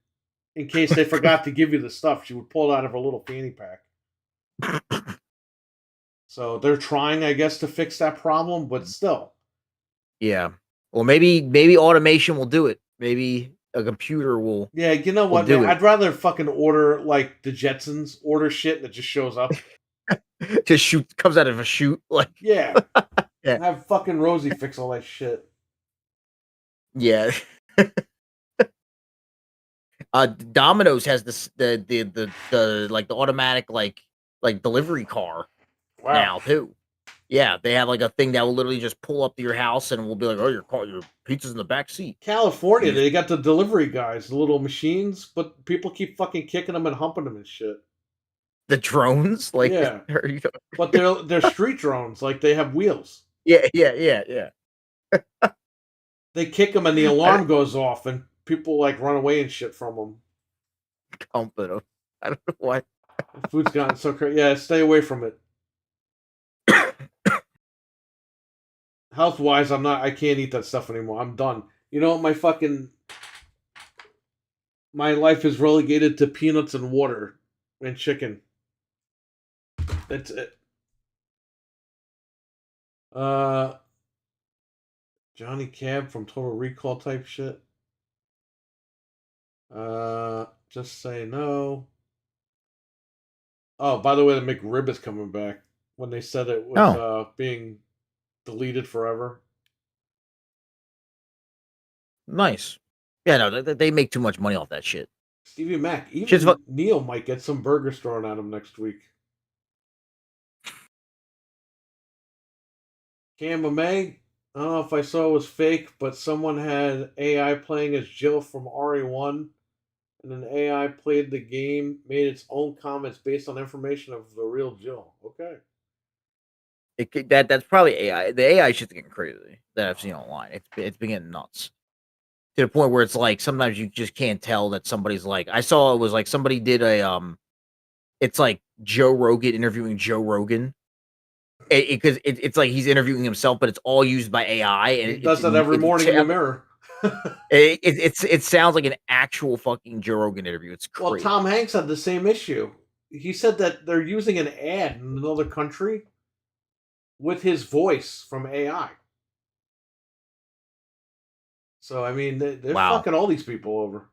In case they forgot to give you the stuff, she would pull it out of her little fanny pack. So they're trying, I guess, to fix that problem, but still. Yeah. Well, maybe automation will do it. Maybe a computer will. Yeah, you know what, man? I'd rather fucking order like the Jetsons, order shit that just shows up. Just comes out of a chute, like yeah. Have fucking Rosie fix all that shit. Yeah. Domino's has the like the automatic like delivery car now too. Yeah, they have like a thing that will literally just pull up to your house and will be like, "Oh, your pizza's in the back seat." California, they got the delivery guys, the little machines, but people keep fucking kicking them and humping them and shit. The drones, like yeah, but they're street drones, like they have wheels. Yeah. They kick them and the alarm goes off and people like run away and shit from them. Humping them. I don't know why. The food's gotten so crazy. Yeah, stay away from it. Health-wise, I can't eat that stuff anymore. I'm done. You know, my life is relegated to peanuts and water and chicken. That's it. Johnny Cab from Total Recall type shit. Just say no. Oh, by the way, the McRib is coming back. When they said it was being deleted forever. Nice. Yeah, no, they make too much money off that shit. Stevie Mac. Even Neil might get some burgers thrown at him next week. May. I don't know if I saw it was fake, but someone had AI playing as Jill from RE1, and an AI played the game, made its own comments based on information of the real Jill. Okay. That's probably AI. The AI shit's getting crazy that I've seen online. It's been getting nuts to the point where it's like sometimes you just can't tell that somebody's like. I saw it was like somebody did a it's like Joe Rogan interviewing Joe Rogan. Because it's like he's interviewing himself, but it's all used by AI, and he does that every morning in the mirror. it sounds like an actual fucking Joe Rogan interview. It's crazy. Well, Tom Hanks had the same issue. He said that they're using an ad in another country with his voice from AI. So I mean, they're fucking all these people over.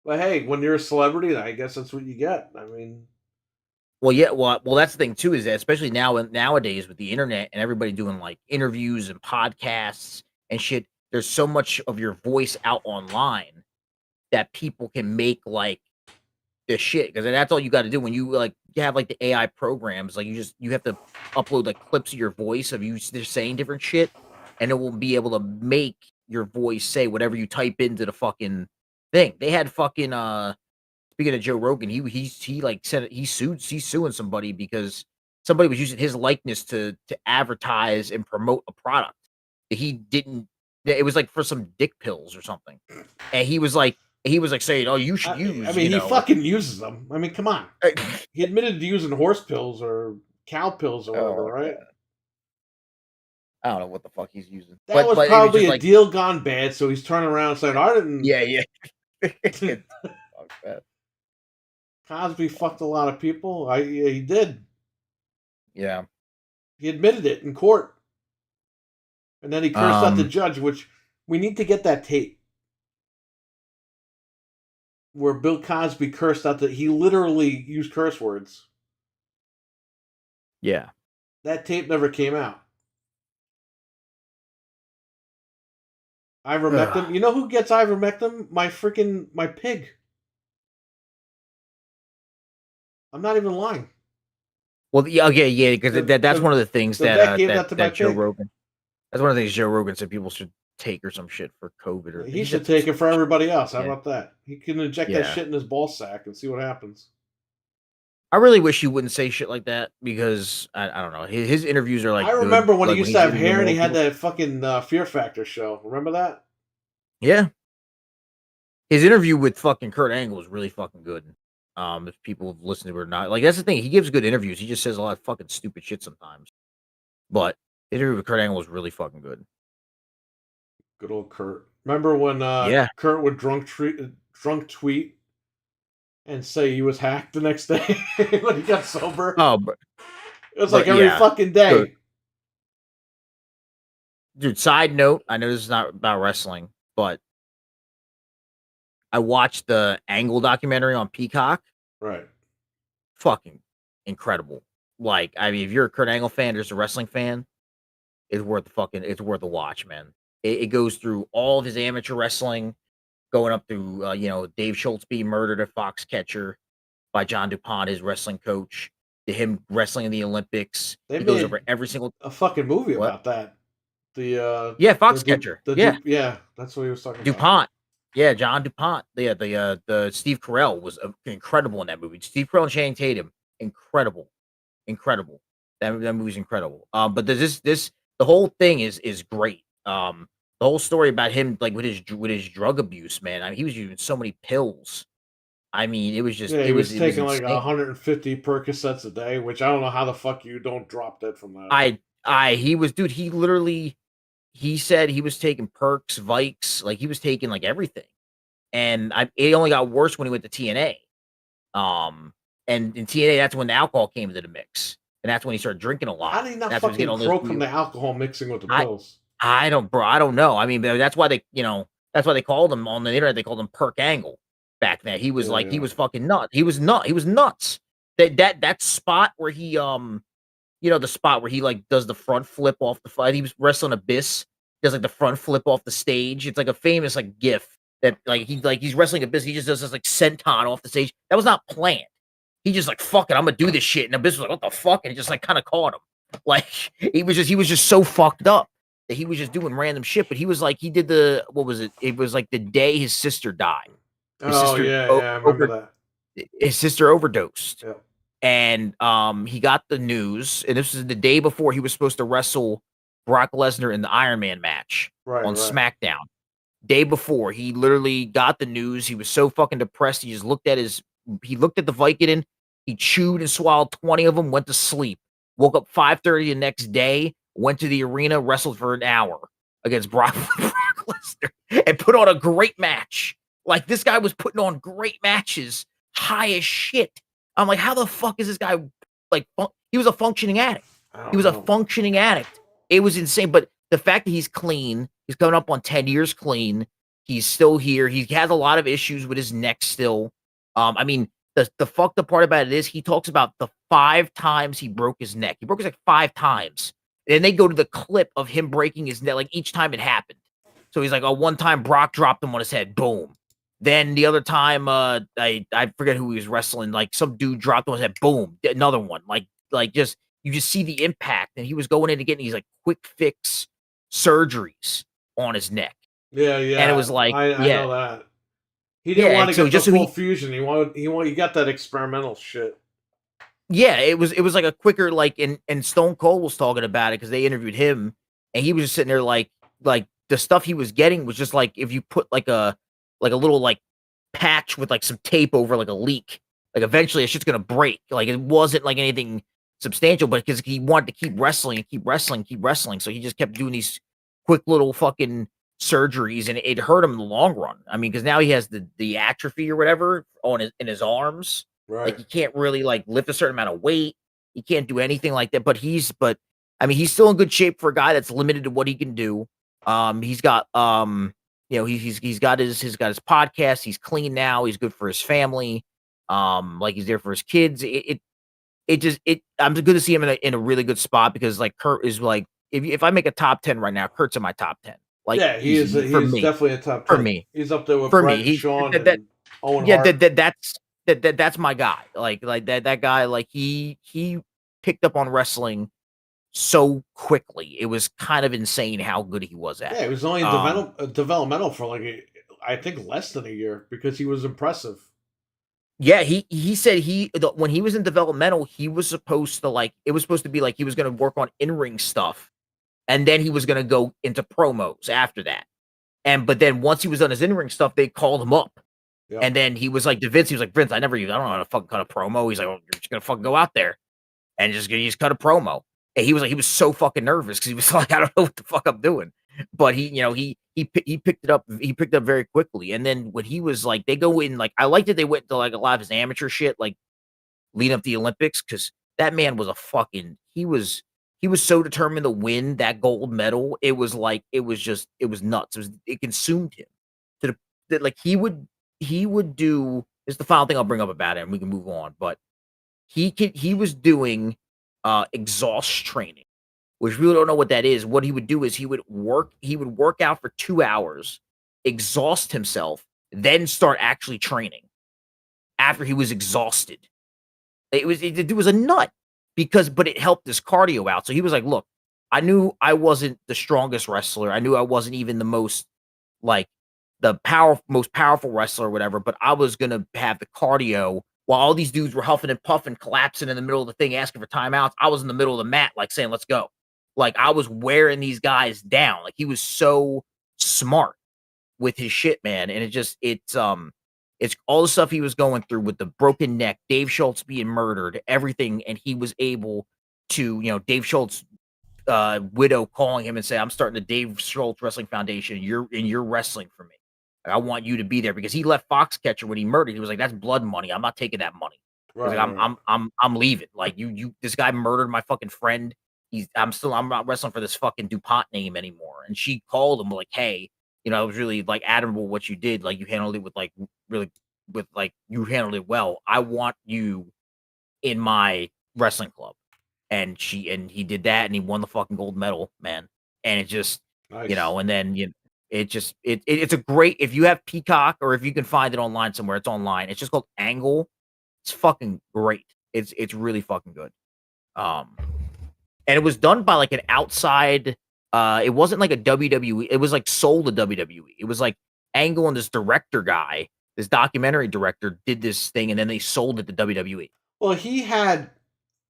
But hey, when you're a celebrity, I guess that's what you get. I mean. Well, yeah, well, that's the thing too, is that especially nowadays with the internet and everybody doing like interviews and podcasts and shit, there's so much of your voice out online that people can make like this shit, because that's all you got to do when you like you have like the AI programs. Like you have to upload like clips of your voice of you just saying different shit, and it will be able to make your voice say whatever you type into the fucking thing. They had fucking speaking of Joe Rogan, he like said he's suing somebody because somebody was using his likeness to advertise and promote a product that he didn't. It was like for some dick pills or something, and he was like saying, "Oh, you should use." I mean, he fucking uses them. I mean, come on. He admitted to using horse pills or cow pills or whatever, right? God. I don't know what the fuck he's using. That was probably a deal gone bad, so he's turning around and saying, "I didn't." Yeah. Fuck that. Cosby fucked a lot of people. He did. Yeah. He admitted it in court. And then he cursed out the judge, which we need to get that tape. Where Bill Cosby cursed out that he literally used curse words. Yeah. That tape never came out. Ivermectin. You know who gets ivermectin? My pig. I'm not even lying. Well, yeah, because that's one of the things that Joe pig. Rogan. That's one of the things Joe Rogan said people should take or some shit for COVID. Or he should take it for everybody else. How about that? He can inject that shit in his ball sack and see what happens. I really wish he wouldn't say shit like that because I don't know. His interviews are like. I remember when he used to have hair and he had that fucking Fear Factor show. Remember that? Yeah. His interview with fucking Kurt Angle was really fucking good. If people have listened to it or not, like that's the thing. He gives good interviews. He just says a lot of fucking stupid shit sometimes. But the interview with Kurt Angle was really fucking good. Good old Kurt. Remember when Kurt would drunk tweet and say he was hacked the next day when he got sober? Oh, but it was like every fucking day. Good. Dude, side note, I know this is not about wrestling, but I watched the Angle documentary on Peacock. Right. Fucking incredible. Like, I mean, if you're a Kurt Angle fan, just a wrestling fan, it's worth a watch, man. It goes through all of his amateur wrestling, going up through, Dave Schultz being murdered at Foxcatcher by John DuPont, his wrestling coach, to him wrestling in the Olympics. He goes over every single fucking movie about that. Foxcatcher. That's what he was talking DuPont. about. Yeah, John DuPont. Yeah, the Steve Carell was incredible in that movie. Steve Carell and Channing Tatum, incredible. That movie's incredible. But the whole thing is great. The whole story about him, like with his drug abuse, man. I mean, he was using so many pills. I mean, it was just he was taking like 150 Percocets a day, which I don't know how the fuck you don't drop dead from that. He literally. He said he was taking Perks, Vikes, like he was taking like everything, and it only got worse when he went to TNA. And in TNA, that's when the alcohol came into the mix, and that's when he started drinking a lot. How did he not fucking croak from the alcohol mixing with the pills? I don't know. I mean, that's why they called him on the internet. They called him Perk Angle back then. He was he was fucking nuts. He was nuts. That spot where he the spot where he like does the front flip off the fight. He was wrestling Abyss, does like the front flip off the stage. It's like a famous like gif that he's wrestling Abyss. He just does this like senton off the stage. That was not planned. He just like, fuck it, I'm gonna do this shit. And Abyss was like, what the fuck? And he just like kind of caught him. Like he was just so fucked up that he was just doing random shit. But he was like, he did what was it? It was like the day his sister died. I remember that. His sister overdosed. Yeah. And he got the news, and this was the day before he was supposed to wrestle Brock Lesnar in the Iron Man match on SmackDown. Day before, he literally got the news. He was so fucking depressed. He just looked at the Vicodin. He chewed and swallowed 20 of them, went to sleep. Woke up 5:30 the next day, went to the arena, wrestled for an hour against Brock Lesnar, and put on a great match. Like, this guy was putting on great matches, high as shit. I'm like, how the fuck is this guy like? He was a functioning addict. A functioning addict. It was insane. But the fact that he's clean, he's coming up on 10 years clean. He's still here. He has a lot of issues with his neck still. I mean, the fucked up part about it is he talks about the 5 times he broke his neck. He broke his neck 5 times. And then they go to the clip of him breaking his neck, like each time it happened. So he's like, one time Brock dropped him on his head. Boom. Then the other time, I forget who he was wrestling. Like some dude dropped on his head. Boom, another one. Like just you just see the impact. And he was going in and getting these like quick fix surgeries on his neck. Yeah. And it was like, I know that he didn't want to get the full fusion. He got that experimental shit. Yeah, it was like a quicker like. And Stone Cold was talking about it because they interviewed him, and he was just sitting there like the stuff he was getting was just like if you put like a little like patch with like some tape over like a leak, like eventually it's just gonna break. Like it wasn't like anything substantial, but because he wanted to keep wrestling, so he just kept doing these quick little fucking surgeries, and it hurt him in the long run. I mean, because now he has the atrophy or whatever in his arms. Right. Like he can't really like lift a certain amount of weight. He can't do anything like that. But I mean, he's still in good shape for a guy that's limited to what he can do. He's got he's got his podcast. He's clean now. He's good for his family. Like he's there for his kids. I'm good to see him in a really good spot because like Kurt is like if I make a top 10 right now, Kurt's in my top 10. Like yeah, he is definitely a top 10. For me. He's up there with For Brett me, and Sean and Owen Hart. That's my guy. Like that guy, like he picked up on wrestling so quickly. It was kind of insane how good he was at it. Yeah, it was only developmental for like I think less than a year because he was impressive. Yeah, he said when he was in developmental, he was supposed to it was supposed to be like he was going to work on in-ring stuff, and then he was going to go into promos after that. But then once he was on his in-ring stuff, they called him up. Yep. And then he was like to Vince, he was like, Vince, I don't know how to fucking cut a promo. He's like, oh, you're just gonna fucking go out there and just cut a promo. And he was so fucking nervous because he was like, I don't know what the fuck I'm doing. But he picked it up. He picked it up very quickly. And then when he was like, they go in I liked that they went to like a lot of his amateur shit, like leading up to the Olympics, because that man was he was so determined to win that gold medal. It was nuts. It consumed him to that like he would do. This is the final thing I'll bring up about him. We can move on, but he was doing exhaust training, which we don't know what that is. What he would do is he would work out for 2 hours, exhaust himself, then start actually training after he was exhausted. It was a nut but it helped his cardio out. So he was like, look, I knew I wasn't the strongest wrestler. I knew I wasn't even the most most powerful wrestler or whatever, but I was going to have the cardio while all these dudes were huffing and puffing, collapsing in the middle of the thing, asking for timeouts. I was in the middle of the mat, saying, let's go. I was wearing these guys down. He was so smart with his shit, man. And it's all the stuff he was going through with the broken neck, Dave Schultz being murdered, everything. And he was able to, Dave Schultz, widow calling him and say, I'm starting the Dave Schultz Wrestling Foundation. You're wrestling for me. I want you to be there, because he left Foxcatcher when he murdered. He was like, that's blood money. I'm not taking that money. Right, I'm leaving. This guy murdered my fucking friend. I'm not wrestling for this fucking DuPont name anymore. And she called him hey, I was really admirable what you did. You handled it you handled it well. I want you in my wrestling club. And he did that, and he won the fucking gold medal, man. And it just, nice. And then it's a great, if you have Peacock or if you can find it online somewhere, it's online. It's just called Angle. It's fucking great. It's really fucking good. And it was done by an outside. It wasn't a WWE. It was sold to WWE. It was Angle and this director guy, this documentary director, did this thing, and then they sold it to WWE. Well, he had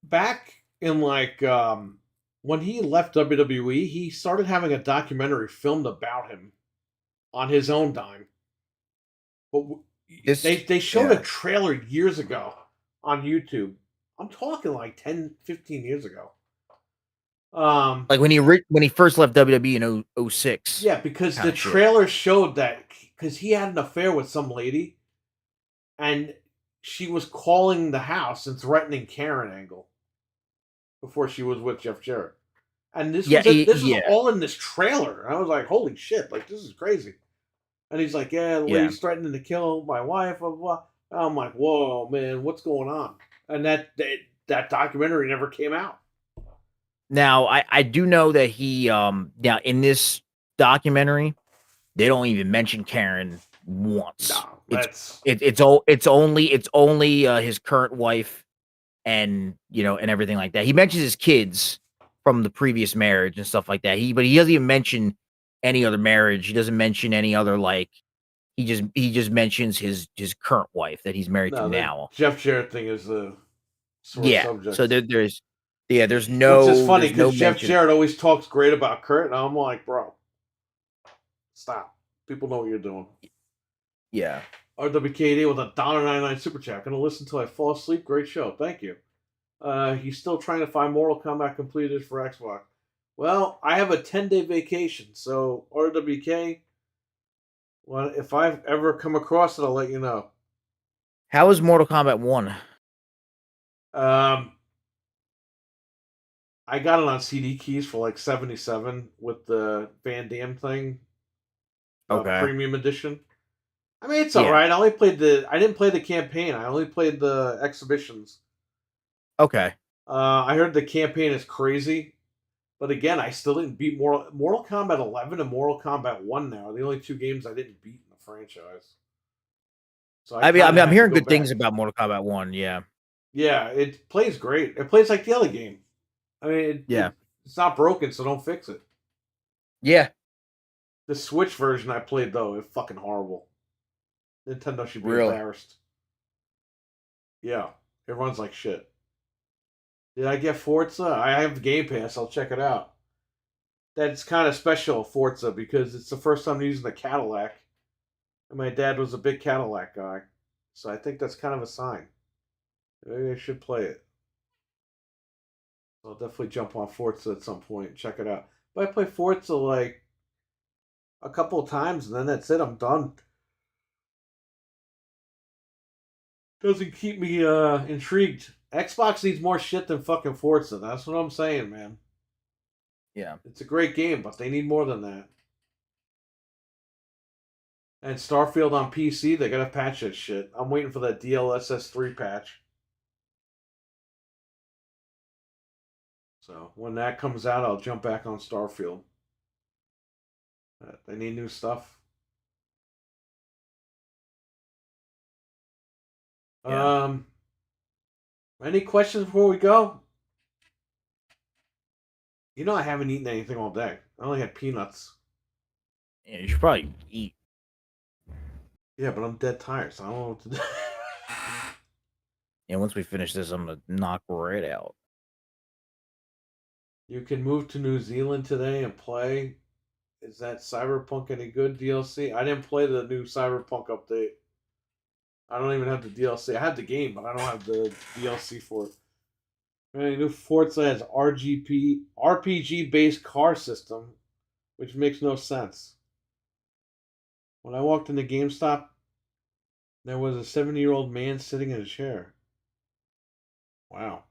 back in when he left WWE, he started having a documentary filmed about him on his own dime. But they showed a trailer years ago on YouTube. I'm talking 10, 15 years ago. When he first left WWE in 2006. Yeah, because the trailer showed that because he had an affair with some lady, and she was calling the house and threatening Karen Angle before she was with Jeff Jarrett. And this was all in this trailer. And I was like, holy shit, this is crazy. And he's like, the lady's threatening to kill my wife. Blah, blah. I'm like, whoa, man, what's going on? And that documentary never came out. Now, I do know that he, now in this documentary, they don't even mention Karen once. No, it's only his current wife and, and everything like that. He mentions his kids from the previous marriage and stuff like that. But he doesn't even mention any other marriage. He doesn't mention any other, he just mentions his current wife that he's married to now. Jeff Jarrett thing is the subject. So there's no. Which is funny because Jeff Jarrett always talks great about Kurt, and I'm like, bro, stop. People know what you're doing. Yeah. RWKD with a $1.99 super chat. Gonna listen till I fall asleep. Great show. Thank you. He's still trying to find Mortal Kombat completed for Xbox. Well, I have a 10-day vacation, so RWK, well, if I've ever come across it, I'll let you know. How is Mortal Kombat 1? I got it on CD keys for like 77 with the Van Damme thing, premium edition. I mean, it's alright. I didn't play the campaign. I only played the exhibitions. Okay. I heard the campaign is crazy, but again, I still didn't beat Mortal Kombat 11 and Mortal Kombat 1 now are the only 2 games I didn't beat in the franchise. So I'm hearing good things about Mortal Kombat 1, yeah. Yeah, it plays great. It plays like the other game. I mean, it's not broken, so don't fix it. Yeah. The Switch version I played, though, is fucking horrible. Nintendo should be embarrassed. Yeah, it runs like shit. Did I get Forza? I have the Game Pass. I'll check it out. That's kind of special, Forza, because it's the first time using the Cadillac. And my dad was a big Cadillac guy. So I think that's kind of a sign. Maybe I should play it. I'll definitely jump on Forza at some point and check it out. But I play Forza like a couple of times and then that's it. I'm done. Doesn't keep me intrigued. Xbox needs more shit than fucking Forza. That's what I'm saying, man. Yeah. It's a great game, but they need more than that. And Starfield on PC, they gotta patch that shit. I'm waiting for that DLSS 3 patch. So when that comes out, I'll jump back on Starfield. They need new stuff. Yeah. Any questions before we go? You know I haven't eaten anything all day. I only had peanuts. Yeah, you should probably eat. Yeah, but I'm dead tired, so I don't know what to do. And once we finish this, I'm gonna knock right out. You can move to New Zealand today and play. Is that Cyberpunk any good DLC? I didn't play the new Cyberpunk update. I don't even have the DLC. I have the game, but I don't have the DLC for it. Any new Forza has RPG based car system, which makes no sense. When I walked into GameStop, there was a 70-year-old man sitting in a chair. Wow.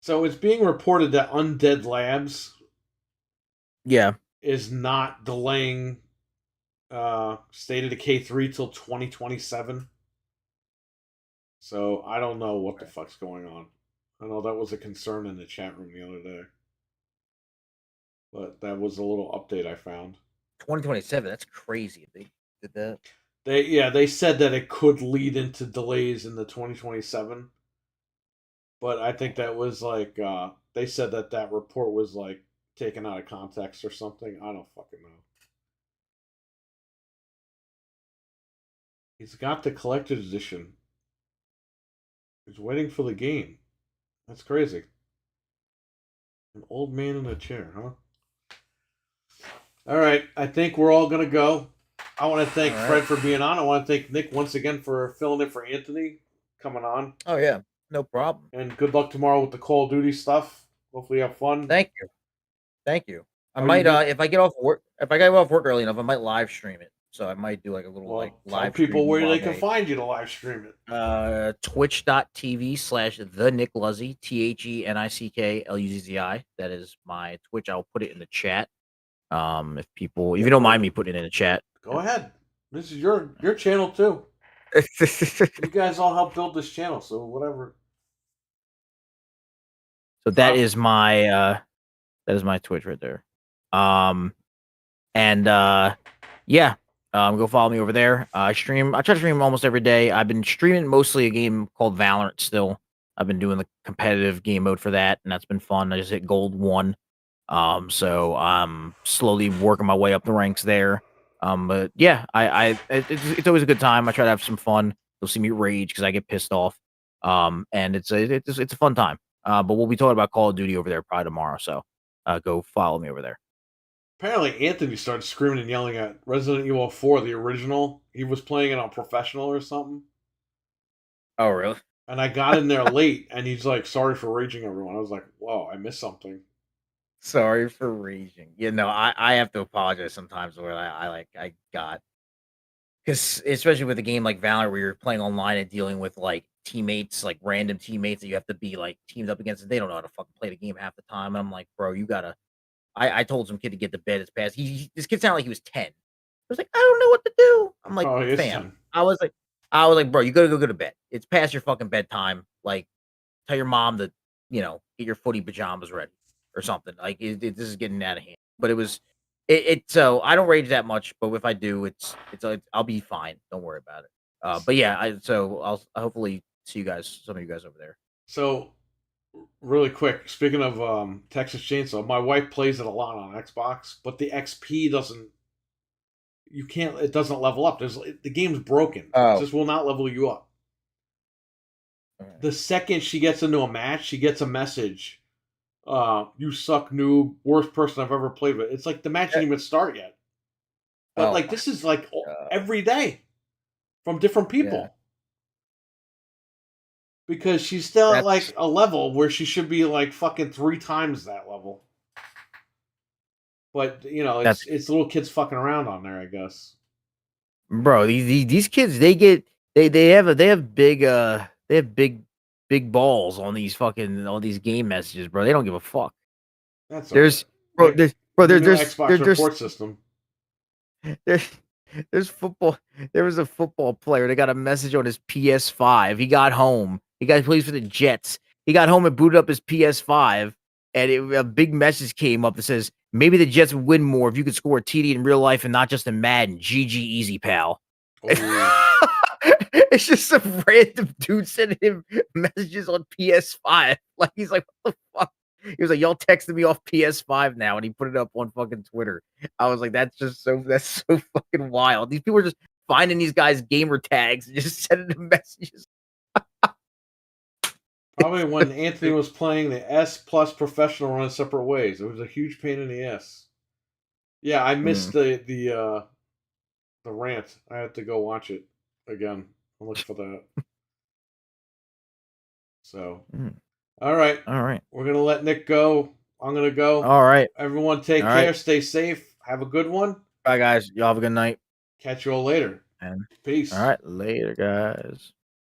So it's being reported that Undead Labs is not delaying State of Decay 3 till 2027. So I don't know what the fuck's going on. I know that was a concern in the chat room the other day. But that was a little update I found. 2027, that's crazy if they did that. They said that it could lead into delays in the 2027. But I think that was like they said that report was like taken out of context or something. I don't fucking know. He's got the collector's edition. He's waiting for the game. That's crazy. An old man in a chair, huh? All right, I think we're all gonna go. I want to thank Fred for being on. I want to thank Nick once again for filling in for Anthony coming on. Oh yeah, no problem. And good luck tomorrow with the Call of Duty stuff. Hopefully, you have fun. Thank you. I might if I get off work early enough, I might live stream it. So I might do like a little live people where they can find you to live stream it. Twitch.tv/the-Nick-Luzzi, TheNickLuzzi. That is my Twitch. I'll put it in the chat. If you don't mind me putting it in the chat. Go ahead. This is your channel too. You guys all helped build this channel, so whatever. So that is my Twitch right there. Go follow me over there. I try to stream almost every day. I've been streaming mostly a game called Valorant still. I've been doing the competitive game mode for that, and that's been fun. I just hit gold 1. So I'm slowly working my way up the ranks there. But yeah, it's always a good time. I try to have some fun. You'll see me rage because I get pissed off. And it's a fun time. But we'll be talking about Call of Duty over there probably tomorrow. So go follow me over there. Apparently, Anthony started screaming and yelling at Resident Evil 4, the original. He was playing it on Professional or something. Oh, really? And I got in there late, and he's like, sorry for raging, everyone. I was like, whoa, I missed something. Sorry for raging. I have to apologize sometimes where I got Because especially with a game like Valorant where you're playing online and dealing with like teammates, like random teammates that you have to be like teamed up against, and they don't know how to fucking play the game half the time. And I'm like, bro, you gotta. I told some kid to get to bed as fast. This kid sounded like he was 10. I was like, I don't know what to do. I'm like, Oh, fam. 10. I was like, bro, you gotta go to bed. It's past your fucking bedtime. Like, tell your mom to, get your footy pajamas ready or something. Like, this is getting out of hand. But it was, so I don't rage that much. But if I do, I'll be fine. Don't worry about it. But yeah, I'll hopefully see some of you guys over there. So, really quick, speaking of Texas Chainsaw, my wife plays it a lot on Xbox, but the XP doesn't. It doesn't level up. The game's broken. Oh. It just will not level you up. The second she gets into a match, she gets a message. You suck, noob. Worst person I've ever played with. It's like the match didn't even start yet. But this is like every day from different people. Yeah. Because she's still at like a level where she should be like fucking 3 times that level. But it's little kids fucking around on there, I guess. Bro, these kids they have big balls on these game messages, bro. They don't give a fuck. There's Xbox report system. There's football. There was a football player that got a message on his PS5. He got home. He plays for the Jets. He got home and booted up his PS5, and a big message came up that says, "Maybe the Jets would win more if you could score a TD in real life and not just in Madden. GG, easy, pal." It's just some random dude sending him messages on PS5. Like he's like, "What the fuck?" He was like, "Y'all texting me off PS5 now," and he put it up on fucking Twitter. I was like, that's so fucking wild. These people are just finding these guys' gamer tags and just sending them messages. Probably when Anthony was playing the S Plus Professional run separate ways. It was a huge pain in the ass. Yeah, I missed the rant. I had to go watch it again. I'll look for that. So, all right. We're gonna let Nick go. I'm gonna go. All right. Everyone, take care. Stay safe. Have a good one. Bye, guys. Y'all have a good night. Catch you all later. And peace. All right, later, guys.